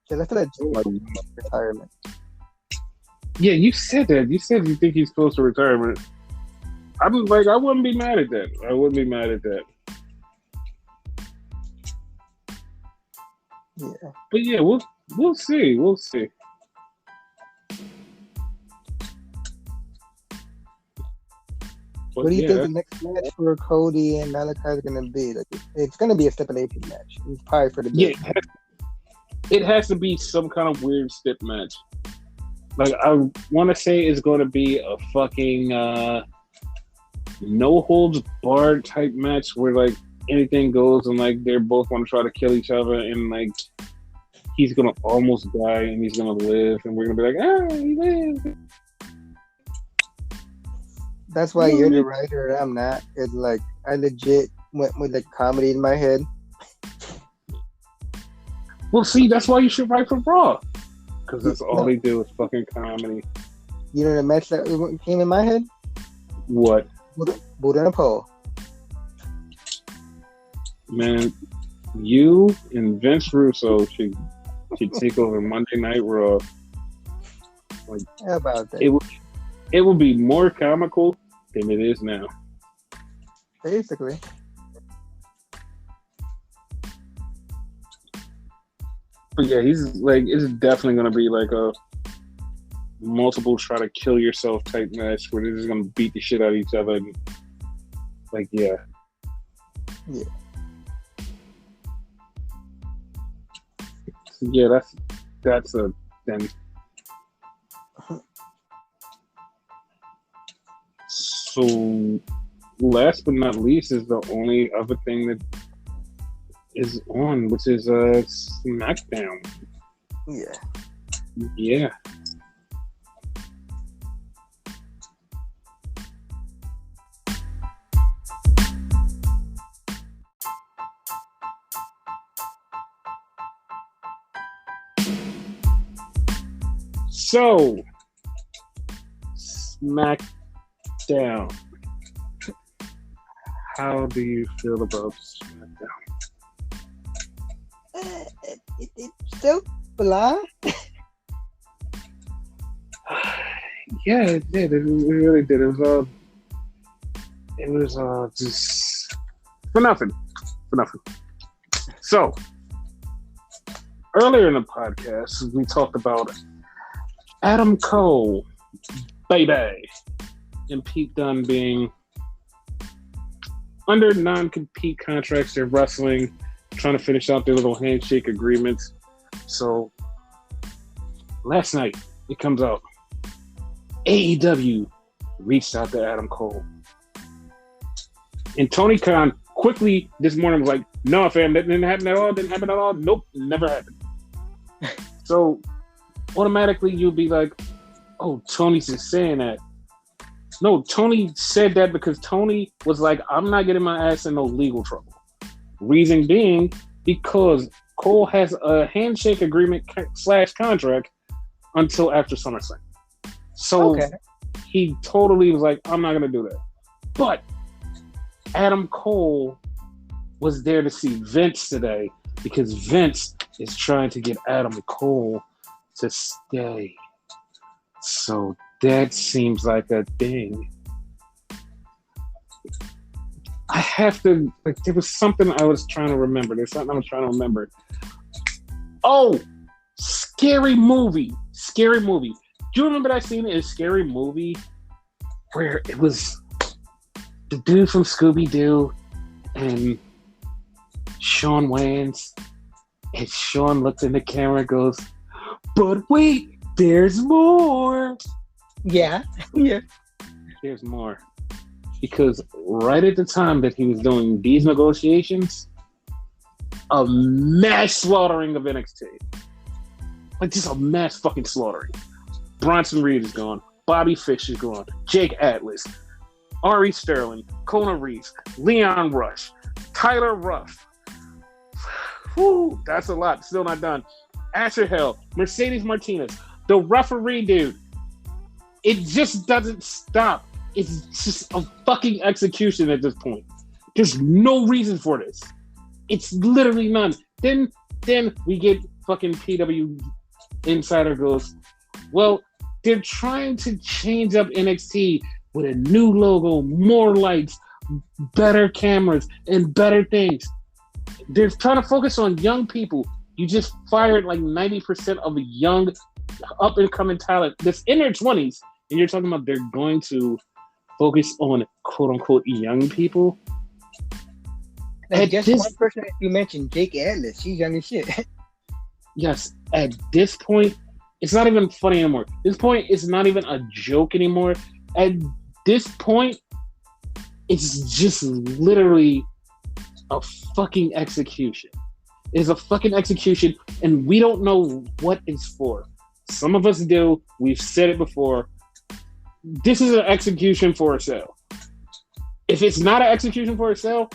Yeah, that's what I do. Retirement. Yeah, you said that. You said you think he's close to retirement. I wouldn't be mad at that. Yeah. But yeah, we'll see. But What do you yeah, think the next match for Cody and Malachi is going to be? Like, it's going to be a stipulation match. It's probably for the big. Yeah, it has to be some kind of weird stip match. Like, I want to say it's going to be a fucking no holds barred type match where like anything goes and like they're both going to try to kill each other and like he's going to almost die and he's going to live and we're going to be like, he lived. That's why you're the writer and I'm not. It's like I legit went with the comedy in my head. Well, see, that's why you should write for Raw. Because that's all they do is fucking comedy. You know the match that came in my head? What? Buddha and a pole. Man, you and Vince Russo should take over Monday Night Raw. Like, How about that? It will be more comical than it is now. Basically. But yeah, he's like, it's definitely going to be like a multiple try to kill yourself type match where they're just going to beat the shit out of each other. And, like, yeah. Yeah. So, yeah, that's a thing. So, last but not least is the only other thing that is on, which is SmackDown. Yeah. Yeah. So, SmackDown. How do you feel about SmackDown? It's still blah. Yeah, it did. It really did. It was just for nothing. So, earlier in the podcast, we talked about Adam Cole, baby, and Pete Dunne being under non-compete contracts in wrestling, trying to finish out their little handshake agreements. So last night it comes out, AEW reached out to Adam Cole, and Tony Khan quickly this morning was like, "No, fam, that didn't happen at all. Nope, never happened." So automatically you'll be like, "Oh, Tony's just saying that." No, Tony said that because Tony was like, "I'm not getting my ass in no legal trouble." Reason being, because Cole has a handshake agreement / contract until after SummerSlam. So he totally was like, "I'm not going to do that." But Adam Cole was there to see Vince today because Vince is trying to get Adam Cole to stay. So that seems like a thing. I have to, like, there was something I was trying to remember. There's something I was trying to remember. Oh, Scary Movie. Scary Movie. Do you remember that scene in Scary Movie where it was the dude from Scooby-Doo and Shawn Wayans, and Shawn looks in the camera and goes, but wait, there's more. Yeah. Yeah. There's more. Because right at the time that he was doing these negotiations, a mass slaughtering of NXT. Like, just a mass fucking slaughtering. Bronson Reed is gone. Bobby Fish is gone. Jake Atlas. Ari Sterling. Kona Reeves. Leon Rush. Tyler Ruff. Whew, that's a lot. Still not done. Asher Hill. Mercedes Martinez. The referee dude. It just doesn't stop. It's just a fucking execution at this point. There's no reason for this. It's literally none. Then we get fucking PW Insider goes, well, they're trying to change up NXT with a new logo, more lights, better cameras, and better things. They're trying to focus on young people. You just fired like 90% of the young, up-and-coming talent that's in their 20s, and you're talking about they're going to focus on quote-unquote young people. Like, just one person that you mentioned, Jake Atlas, she's young as shit. Yes, at this point, it's not even funny anymore. This point, it's not even a joke anymore. At this point, it's just literally a fucking execution. It's a fucking execution, and we don't know what it's for. Some of us do. We've said it before. This is an execution for a sale. If it's not an execution for a sale,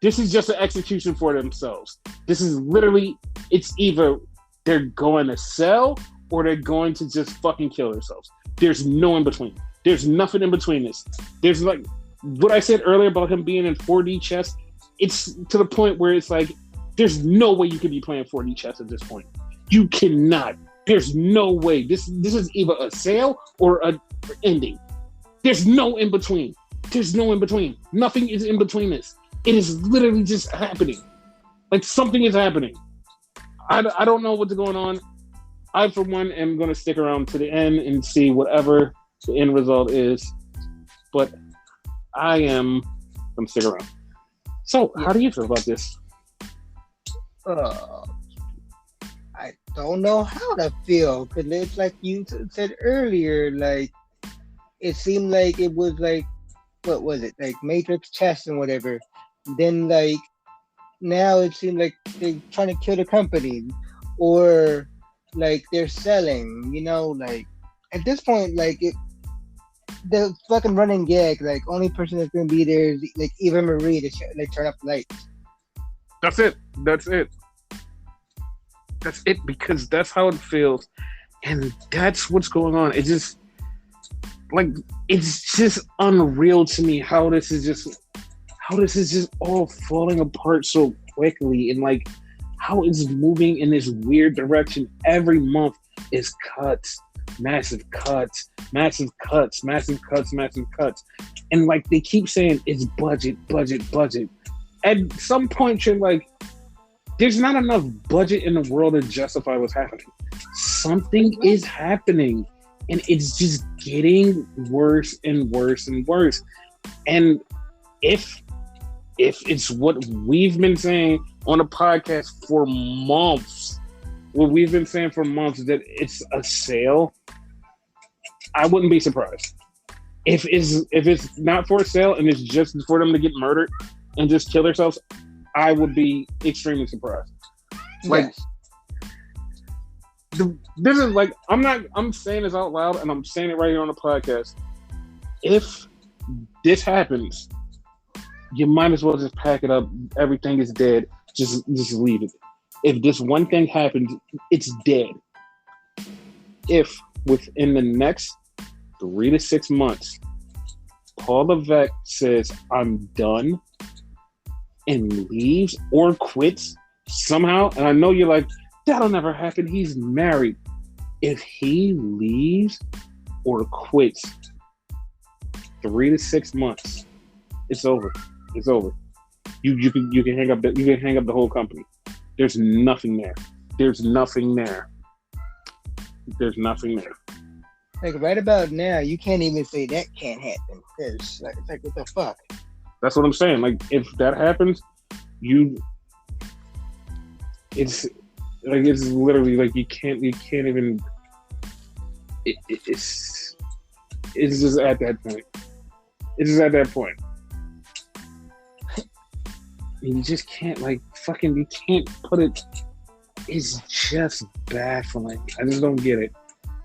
this is just an execution for themselves. This is literally, it's either they're going to sell or they're going to just fucking kill themselves. There's no in between. There's nothing in between this. There's like, what I said earlier about him being in 4D chess, it's to the point where it's like, there's no way you could be playing 4D chess at this point. You cannot. There's no way. This is either a sale or a ending. There's no in between. There's no in between. Nothing is in between this. It is literally just happening. Like, something is happening. I don't know what's going on. I, for one, am going to stick around to the end and see whatever the end result is. But I'm going to stick around. So, how do you feel about this? I don't know how to feel, because it's like you said earlier, like, it seemed like it was like, what was it, like Matrix chess and whatever. Then, like, now it seems like they're trying to kill the company, or like they're selling, you know, like, at this point, like, the fucking running gag, like, only person that's gonna be there is like Eva Marie to like turn up the lights. That's it. That's it, because that's how it feels, and that's what's going on. It just, like, it's just unreal to me how this is just all falling apart so quickly, and like how it's moving in this weird direction. Every month is cuts, massive cuts, massive cuts, massive cuts, massive cuts, and like they keep saying it's budget. At some point, you're like, there's not enough budget in the world to justify what's happening. Something is happening, and it's just getting worse and worse and worse. And if it's what we've been saying on the podcast for months, that it's a sale, I wouldn't be surprised. If it's not for a sale and it's just for them to get murdered and just kill themselves, I would be extremely surprised. Like, yes. This is like, I'm saying this out loud, and I'm saying it right here on the podcast. If this happens, you might as well just pack it up. Everything is dead. Just leave it. If this one thing happens, it's dead. If within the next 3 to 6 months, Paul Levesque says, I'm done, and leaves or quits somehow, and I know you're like, That'll never happen. He's married. If he leaves or quits 3 to 6 months, it's over. It's over. You can hang up the whole company. There's nothing there. There's nothing there. There's nothing there. Like right about now, you can't even say that can't happen. It's like what the fuck? That's what I'm saying. Like if that happens, it's literally like you can't even. It's just at that point. It's just at that point. You just can't you can't put it. It's just baffling. I just don't get it.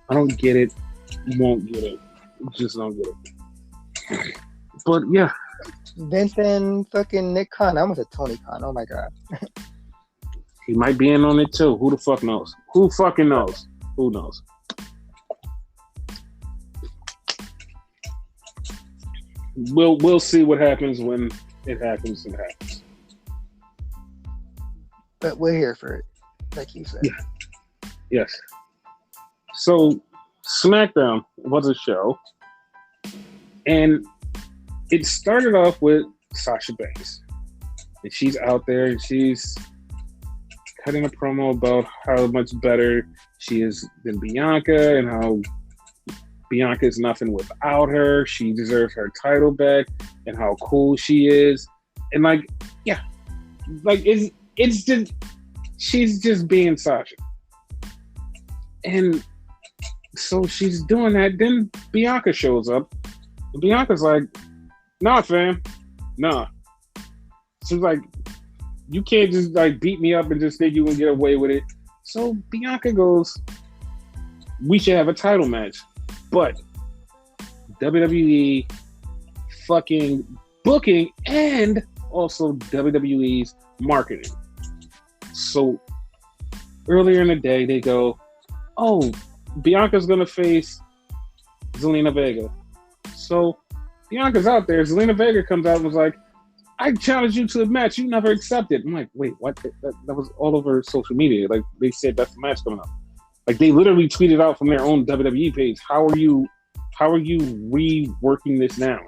I don't get it. Won't get it. Just don't get it. But yeah. Vince and fucking Nick Khan. I almost said Tony Khan. Oh my god. He might be in on it too. Who the fuck knows? Who fucking knows? Who knows? We'll see what happens when it happens. It happens. But we're here for it, like you said. Yeah. Yes. So SmackDown was a show, and it started off with Sasha Banks, and she's out there and she's cutting a promo about how much better she is than Bianca and how Bianca is nothing without her. She deserves her title back and how cool she is. And it's just, she's just being Sasha. And so she's doing that. Then Bianca shows up. And Bianca's like, nah, fam. Nah. She's like, you can't just beat me up and just think you can get away with it. So Bianca goes, we should have a title match. But WWE fucking booking and also WWE's marketing. So earlier in the day, they go, oh, Bianca's going to face Zelina Vega. So Bianca's out there. Zelina Vega comes out and was like, I challenged you to a match. You never accepted. I'm like, wait, what? That was all over social media. Like, they said that's the match coming up. Like, they literally tweeted out from their own WWE page, how are you reworking this now?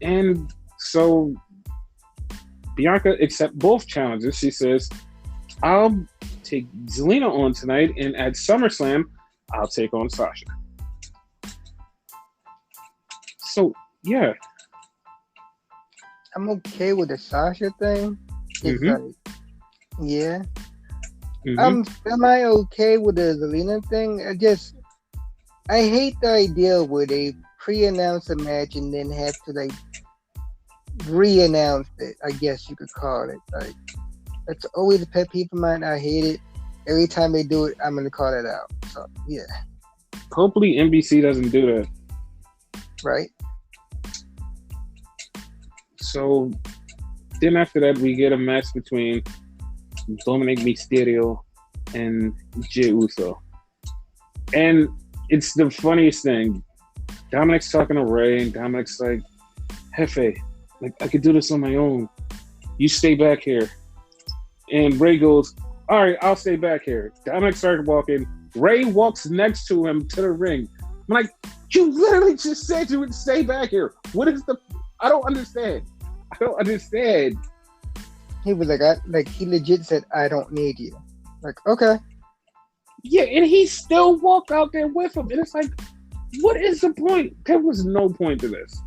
And so Bianca accepts both challenges. She says, I'll take Zelina on tonight, and at SummerSlam, I'll take on Sasha. So, yeah. I'm okay with the Sasha thing. It's yeah. Mm-hmm. I'm semi okay with the Zelina thing. I hate the idea where they pre-announce a match and then have to re-announce it. I guess you could call it. That's always a pet peeve of mine. I hate it. Every time they do it, I'm gonna call it out. So yeah. Hopefully NBC doesn't do that. Right. So then after that, we get a match between Dominic Mysterio and Jey Uso. And it's the funniest thing. Dominic's talking to Ray, and Dominic's like, Hefe, I could do this on my own. You stay back here. And Ray goes, all right, I'll stay back here. Dominic started walking. Ray walks next to him to the ring. I'm like, you literally just said you would stay back here. What is I don't understand. He was he legit said, I don't need you. Like, okay. Yeah, and he still walked out there with him. And it's like, what is the point? There was no point to this.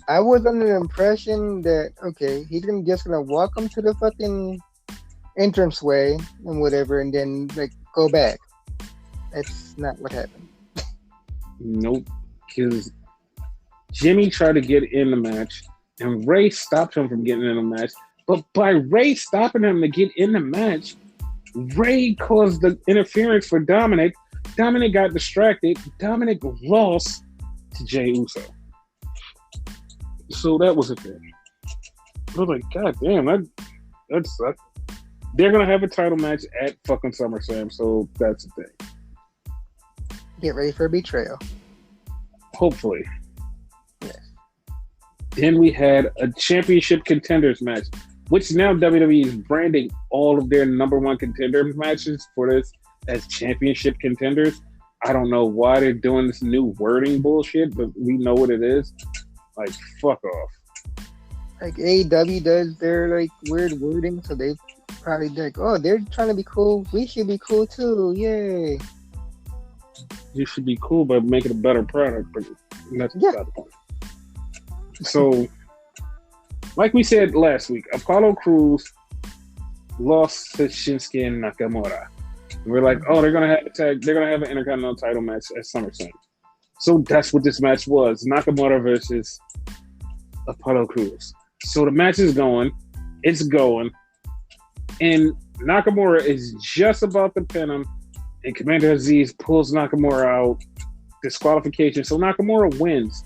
I was under the impression that, okay, he's just gonna walk him to the fucking entranceway and whatever, and then go back. That's not what happened. Nope. Because Jimmy tried to get in the match, and Ray stopped him from getting in the match. But by Ray stopping him to get in the match, Ray caused the interference for Dominic. Dominic got distracted. Dominic lost to Jey Uso. So that was a thing. I was like, God damn, that sucked. They're going to have a title match at fucking SummerSlam, so that's the thing. Get ready for a betrayal. Hopefully. Yes. Then we had a championship contenders match. which now WWE is branding all of their number one contender matches for this as championship contenders. I don't know why they're doing this new wording bullshit, but we know what it is. Like, fuck off. Like AEW does their like weird wording, so they probably like, oh, they're trying to be cool. We should be cool too. Yay! You should be cool by making a better product, but that's beside the point. So, like we said last week, Apollo Crews lost to Shinsuke and Nakamura. And we're like, oh, they're gonna have an Intercontinental title match at SummerSlam. So that's what this match was: Nakamura versus Apollo Crews. So the match is going, it's going, and Nakamura is just about to pin him, and Commander Aziz pulls Nakamura out, disqualification. So Nakamura wins.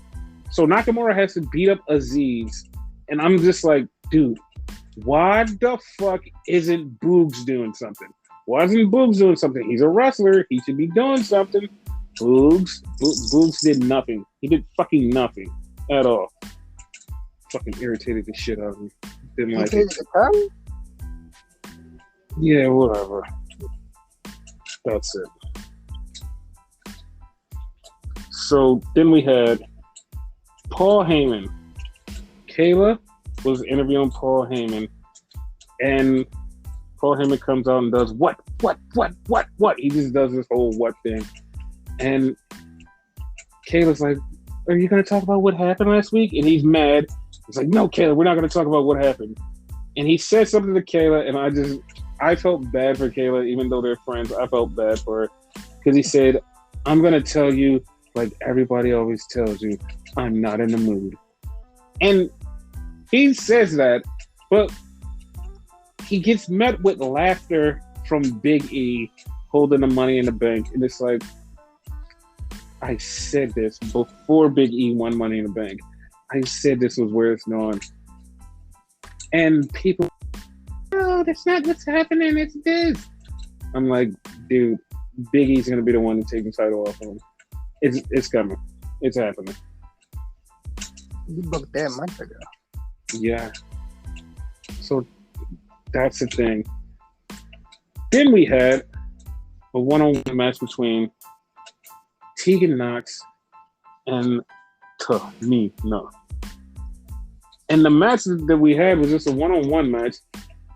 So Nakamura has to beat up Aziz, and I'm just like, dude, why the fuck isn't Boogs doing something? Why isn't Boogs doing something? He's a wrestler. He should be doing something. Boogs did nothing. He did fucking nothing at all. Fucking irritated the shit out of me. Didn't like it. Yeah, whatever. That's it. So then we had Paul Heyman. Kayla was interviewing Paul Heyman, and Paul Heyman comes out and does what? He just does this whole what thing. And Kayla's like, are you going to talk about what happened last week? And he's mad. He's like, no, Kayla, we're not going to talk about what happened. And he said something to Kayla, and I felt bad for Kayla, even though they're friends. I felt bad for her because he said, I'm going to tell you like everybody always tells you, I'm not in the mood. And he says that, but he gets met with laughter from Big E holding the Money in the Bank. And it's like, I said this before Big E won Money in the Bank. I said this was where it's going. And people, no, that's not what's happening. It's this. I'm like, dude, Big E's going to be the one to take the title off of him. It's coming. It's happening. You booked that month ago. Yeah. So that's the thing. Then we had a one-on-one match between Tegan Knox and Tamina. And the match that we had was just a one-on-one match.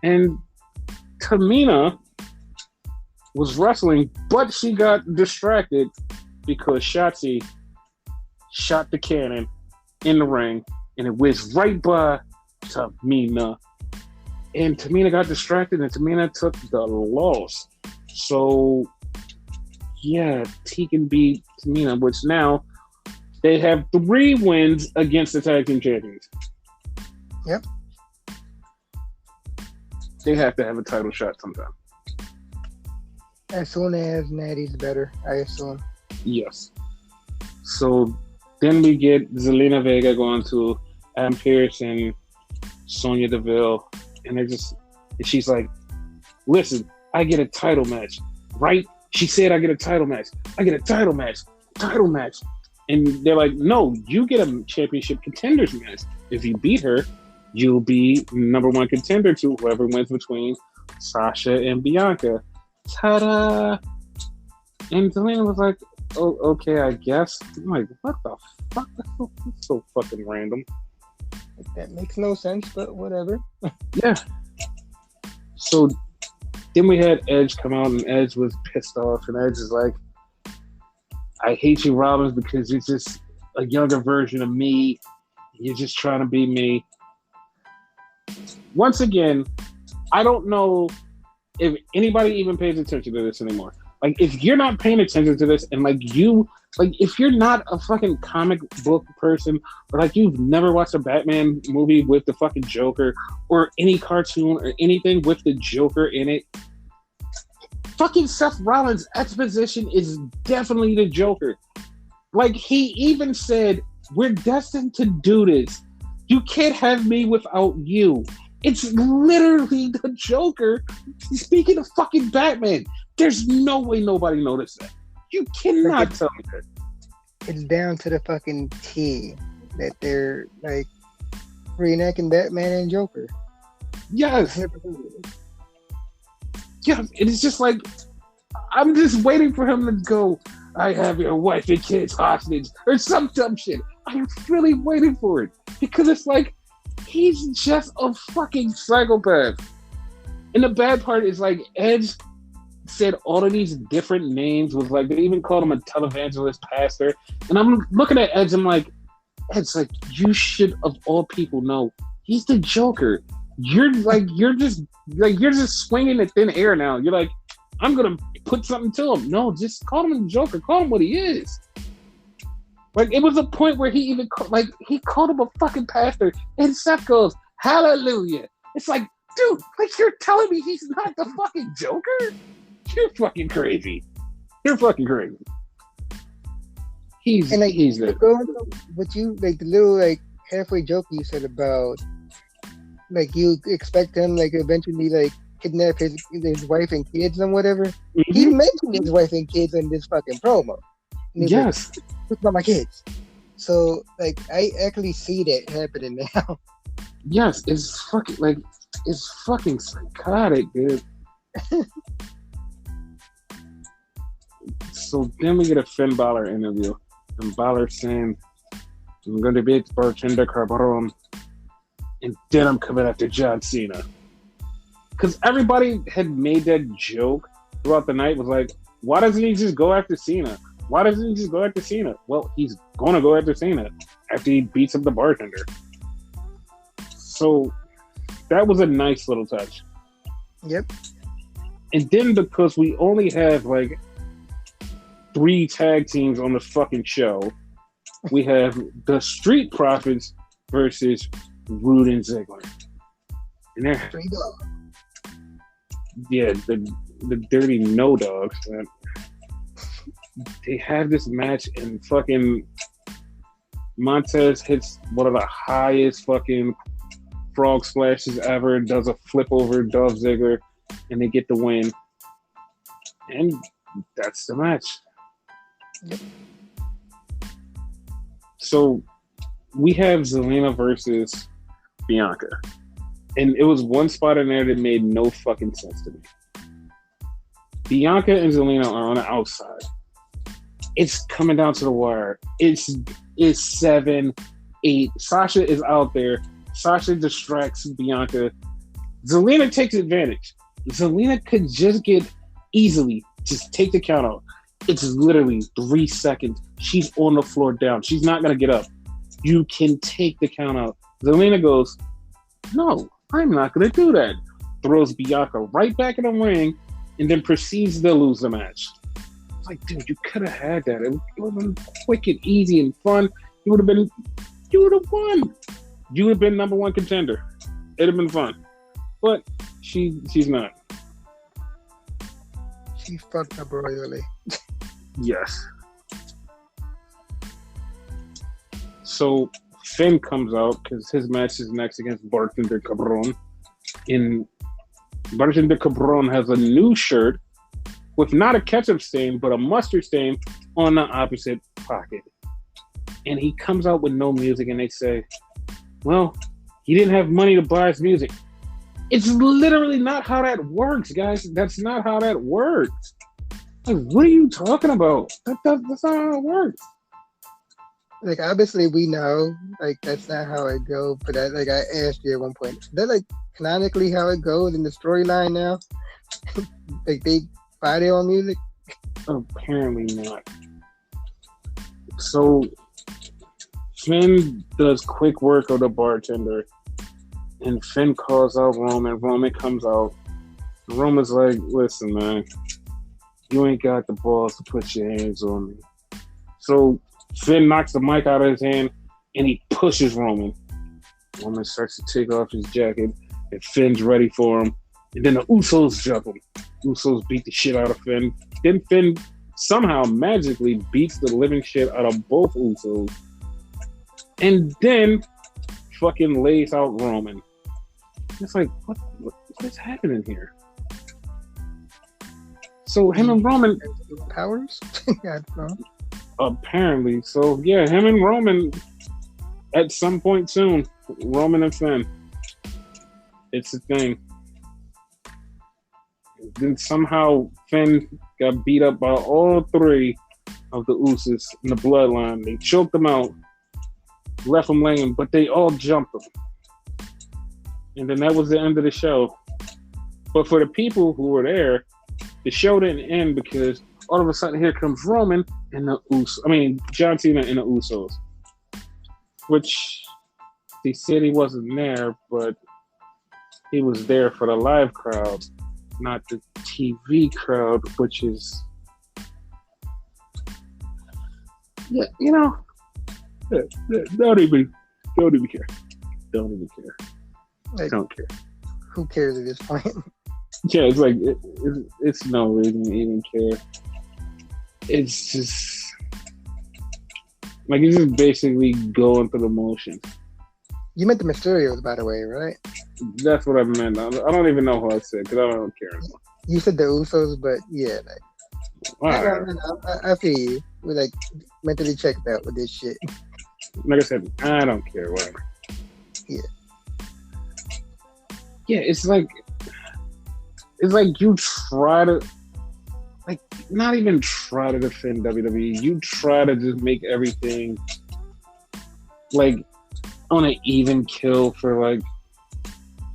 And Tamina was wrestling, but she got distracted because Shotzi shot the cannon in the ring, and it whizzed right by Tamina. And Tamina got distracted, and Tamina took the loss. So, yeah, Tegan beat Tamina, which now they have 3 wins against the tag team champions. Yep. They have to have a title shot sometime. As soon as Natty's better, I assume. Yes. So then we get Zelina Vega going to Adam Pearce and Sonya Deville, and she's like, listen, I get a title match, right? She said I get a title match. I get a title match. And they're like, no, you get a championship contenders match. If you beat her, you'll be number 1 contender to whoever wins between Sasha and Bianca. Ta-da! And Zelina was like, oh, okay, I guess. I'm like, what the fuck? That's so fucking random. That makes no sense, but whatever. Yeah. So then we had Edge come out, and Edge was pissed off, and Edge is like, I hate you, Rollins, because you're just a younger version of me. You're just trying to be me. Once again, I don't know if anybody even pays attention to this anymore. Like, if you're not paying attention to this, and if you're not a fucking comic book person, or like you've never watched a Batman movie with the fucking Joker, or any cartoon or anything with the Joker in it, fucking Seth Rollins' exposition is definitely the Joker. Like, he even said, we're destined to do this. You can't have me without you. It's literally the Joker speaking of fucking Batman. There's no way nobody noticed that. You cannot tell me that. It's down to the fucking T that they're like reenacting Batman and Joker. Yes. 100%. Yeah. It's just like, I'm just waiting for him to go, I have your wife and kids hostage, or some dumb shit. I'm really waiting for it. Because it's like, he's just a fucking psychopath. And the bad part is like, Edge said all of these different names, was like, they even called him a televangelist pastor. And I'm looking at Edge, I'm like, Edge, like, you should of all people know he's the Joker. You're just swinging in thin air now. You're like, I'm gonna put something to him. No, just call him the Joker. Call him what he is. Like, it was a point where he even he called him a fucking pastor, and Seth goes, "Hallelujah." It's like, dude, like, you're telling me he's not the fucking Joker? You're fucking crazy. You're fucking crazy. He's the what you like the little like halfway joke you said about like you expect him like eventually like kidnap his wife and kids and whatever. Mm-hmm. He mentioned his wife and kids in this fucking promo. Yes. Like, what's about my kids? So like I actually see that happening now. Yes, it's fucking psychotic, dude. So then we get a Finn Balor interview, and Balor saying, "I'm going to beat Bartender Cabron, and then I'm coming after John Cena." Because everybody had made that joke throughout the night, was like, why doesn't he just go after Cena? Why doesn't he just go after Cena? Well, he's going to go after Cena after he beats up the bartender. So that was a nice little touch. Yep. And then because we only have like 3 tag teams on the fucking show, we have the Street Profits versus Rude and Ziggler. And they're the dirty no dogs. They have this match, and fucking Montez hits one of the highest fucking frog splashes ever, does a flip over Dolph Ziggler, and they get the win. And that's the match. Yep. So we have Zelina versus Bianca. And it was one spot in there that made no fucking sense to me. Bianca and Zelina are on the outside. It's coming down to the wire. It's 7-8. Sasha is out there. Sasha distracts Bianca. Zelina takes advantage. Zelina could just take the count out. It's literally 3 seconds. She's on the floor down. She's not going to get up. You can take the count out. Zelina goes, no, I'm not going to do that. Throws Bianca right back in the ring and then proceeds to lose the match. It's like, dude, you could have had that. It would have been quick and easy and fun. You would have won. You would have been number 1 contender. It'd have been fun. But she's not. She fucked up royally. Yes. So Finn comes out because his match is next against Bartender Cabron. And Bartender Cabron has a new shirt with not a ketchup stain, but a mustard stain on the opposite pocket. And he comes out with no music, and they say, well, he didn't have money to buy his music. It's literally not how that works, guys. That's not how that works. Like, what are you talking about? That's not how it works. Like, obviously, we know, like, that's not how it goes. But I asked you at one point, is that, like, canonically how it goes in the storyline now? Like, they buy their own music? Apparently not. So, Finn does quick work of the bartender, and Finn calls out Roman. Roman comes out. Roman's like, listen, man, you ain't got the balls to put your hands on me. So Finn knocks the mic out of his hand, and he pushes Roman. Roman starts to take off his jacket, and Finn's ready for him. And then the Usos jump him. Usos beat the shit out of Finn. Then Finn somehow magically beats the living shit out of both Usos. And then fucking lays out Roman. It's like, what is happening here? So him and Roman powers? Yeah, I don't know. Apparently. So yeah, him and Roman at some point soon. Roman and Finn. It's the thing. Then somehow Finn got beat up by all three of the Usos in the bloodline. They choked him out, left him laying, but they all jumped him. And then that was the end of the show. But for the people who were there, the show didn't end because all of a sudden here comes Roman and the John Cena and the Usos. Which they said he wasn't there, but he was there for the live crowd, not the TV crowd, which is, yeah, don't even care. Don't even care. Like, don't care. Who cares at this point? Yeah, it's like it's no reason to even care. It's just like it's just basically going through the motion. You meant the Mysterios, by the way, right? That's what I meant. I don't even know who I said because I don't care anymore. You said the Usos, but yeah, I feel you. We're like mentally checked out with this shit. Like I said, I don't care. Whatever. Yeah. Yeah, it's like you try to, like, not even try to defend WWE. You try to just make everything like on an even kill for like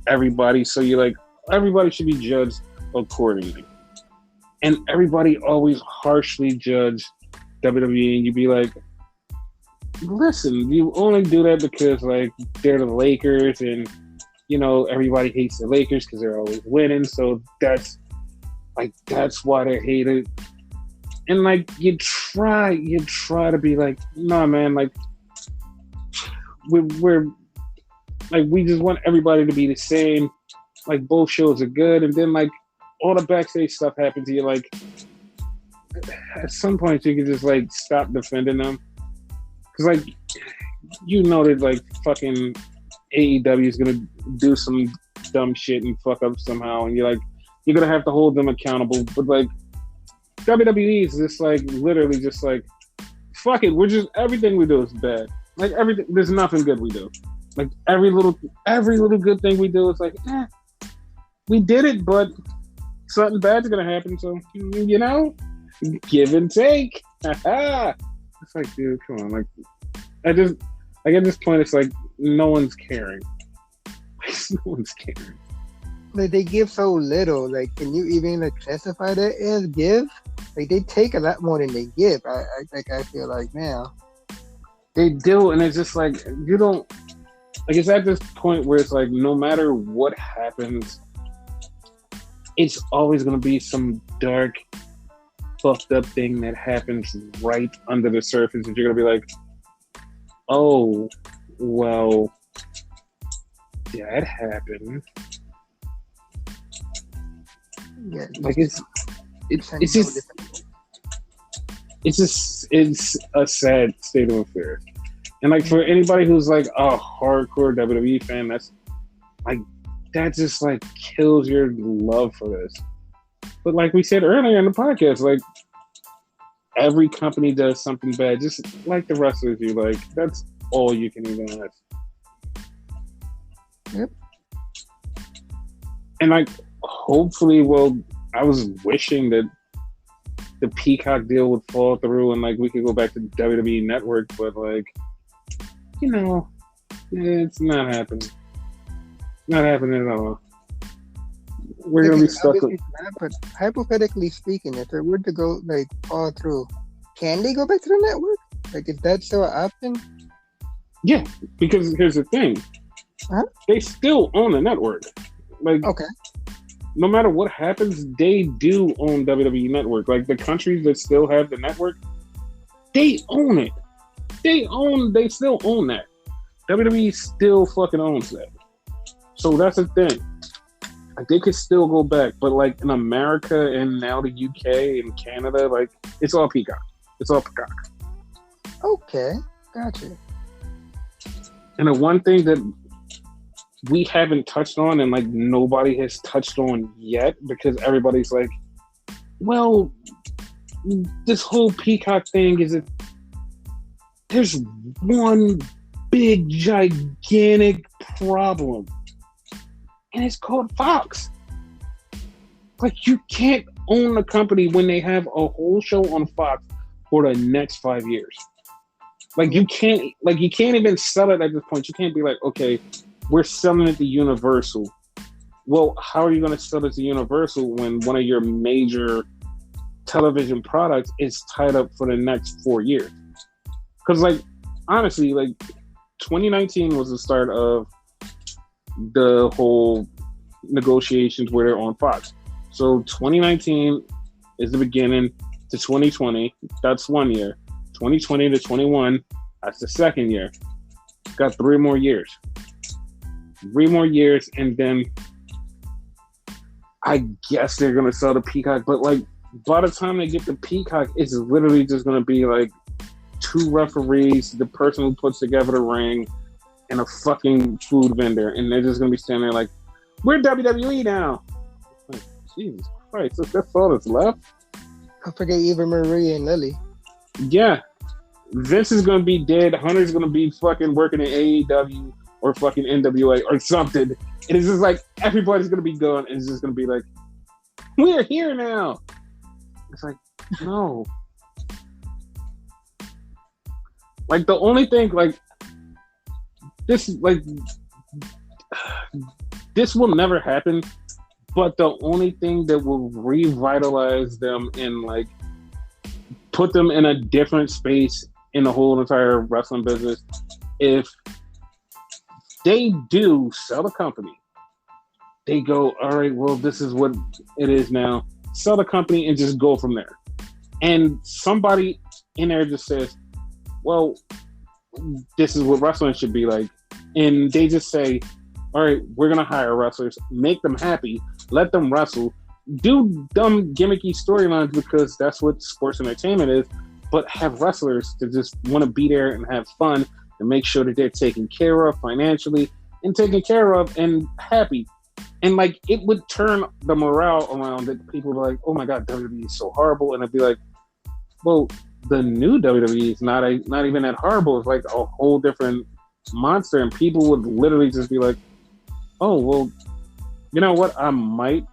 everybody. So you're like, everybody should be judged accordingly. And everybody always harshly judge WWE, and you'd be like, listen, you only do that because like they're the Lakers, and everybody hates the Lakers because they're always winning. So that's why they're hated. And like you try to be like, nah, man, like we're like, we just want everybody to be the same. Like both shows are good, and then like all the backstage stuff happens to you. Like at some point you can just like stop defending them, because like that like fucking AEW is gonna do some dumb shit and fuck up somehow, and you're gonna have to hold them accountable. But like WWE is just like literally just like, fuck it, everything we do is bad. Like everything, there's nothing good we do. Like every little good thing we do is like, we did it, but something bad's gonna happen. So give and take. It's like, dude, come on. Like at this point, it's like no one's caring. No one's caring. Like they give so little. Like, can you even like classify that as give? Like they take a lot more than they give. I feel like now they do, and it's just like you don't. Like it's at this point where it's like no matter what happens, it's always gonna be some dark, fucked up thing that happens right under the surface, and you're gonna be like, oh, well, that happened. Yeah, like it's a sad state of affairs. And like for anybody who's like a hardcore WWE fan, that just like kills your love for this. But like we said earlier in the podcast, like every company does something bad, just like the wrestlers do. Like that's all you can even ask. Yep. And like hopefully, I was wishing that the Peacock deal would fall through and like we could go back to WWE Network, but like, it's not happening. Not happening at all. We're gonna be stuck with. But hypothetically speaking, if it were to go like fall through, can they go back to the network? Like, is that still an option? Yeah, because here's the thing. Huh? They still own the network. Like, okay. No matter what happens, they do own WWE Network. Like the countries that still have the network, they own it. They still own that. WWE still fucking owns that. So that's the thing. Like they could still go back, but like in America and now the UK and Canada, like it's all Peacock. It's all Peacock. Okay, gotcha. And the one thing that we haven't touched on and like nobody has touched on yet, because everybody's like, well, this whole Peacock thing is there's one big gigantic problem. and it's called Fox. Like, you can't own a company when they have a whole show on Fox for the next 5 years. Like, you can't even sell it at this point. You can't be like, okay, we're selling it to Universal. Well, how are you going to sell it to Universal when one of your major television products is tied up for the next 4 years? Because, like, honestly, like, 2019 was the start of the whole negotiations where they're on Fox. So 2019 is the beginning to 2020. That's 1 year. 2020 to 21, that's the second year. Got 3 more years. 3 more years, and then I guess they're going to sell the Peacock. But, like, by the time they get the Peacock, it's literally just going to be, like, 2 referees, the person who puts together the ring, and a fucking food vendor. And they're just going to be standing there like, we're WWE now. Like, Jesus Christ, that's all that's left? I forget Eva Marie and Lily. Yeah. Vince is going to be dead. Hunter's going to be fucking working in AEW or fucking NWA or something. And it's just like, everybody's going to be gone. And it's just going to be like, we're here now. It's like, no. Like, the only thing, like, this will never happen, but the only thing that will revitalize them and, like, put them in a different space in the whole entire wrestling business, if they do sell the company, they go, all right, well, this is what it is now. Sell the company and just go from there. And somebody in there just says, well, this is what wrestling should be like. And they just say, all right, we're going to hire wrestlers, make them happy, let them wrestle, do dumb gimmicky storylines because that's what sports entertainment is, but have wrestlers to just want to be there and have fun and make sure that they're taken care of financially and taken care of and happy. And, like, it would turn the morale around that people are like, oh my God, WWE is so horrible. And I'd be like, well, the new WWE is not even that horrible. It's like a whole different monster. And people would literally just be like, oh, well, you know what? I might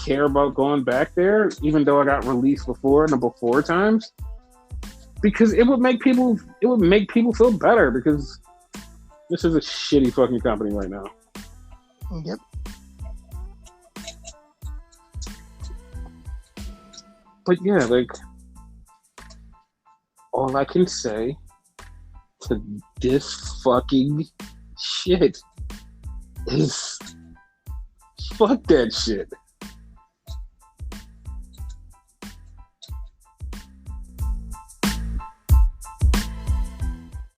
care about going back there, even though I got released before in the before times, because it would make people feel better, because this is a shitty fucking company right now. Yep. But yeah, like, all I can say to this fucking shit is fuck that shit.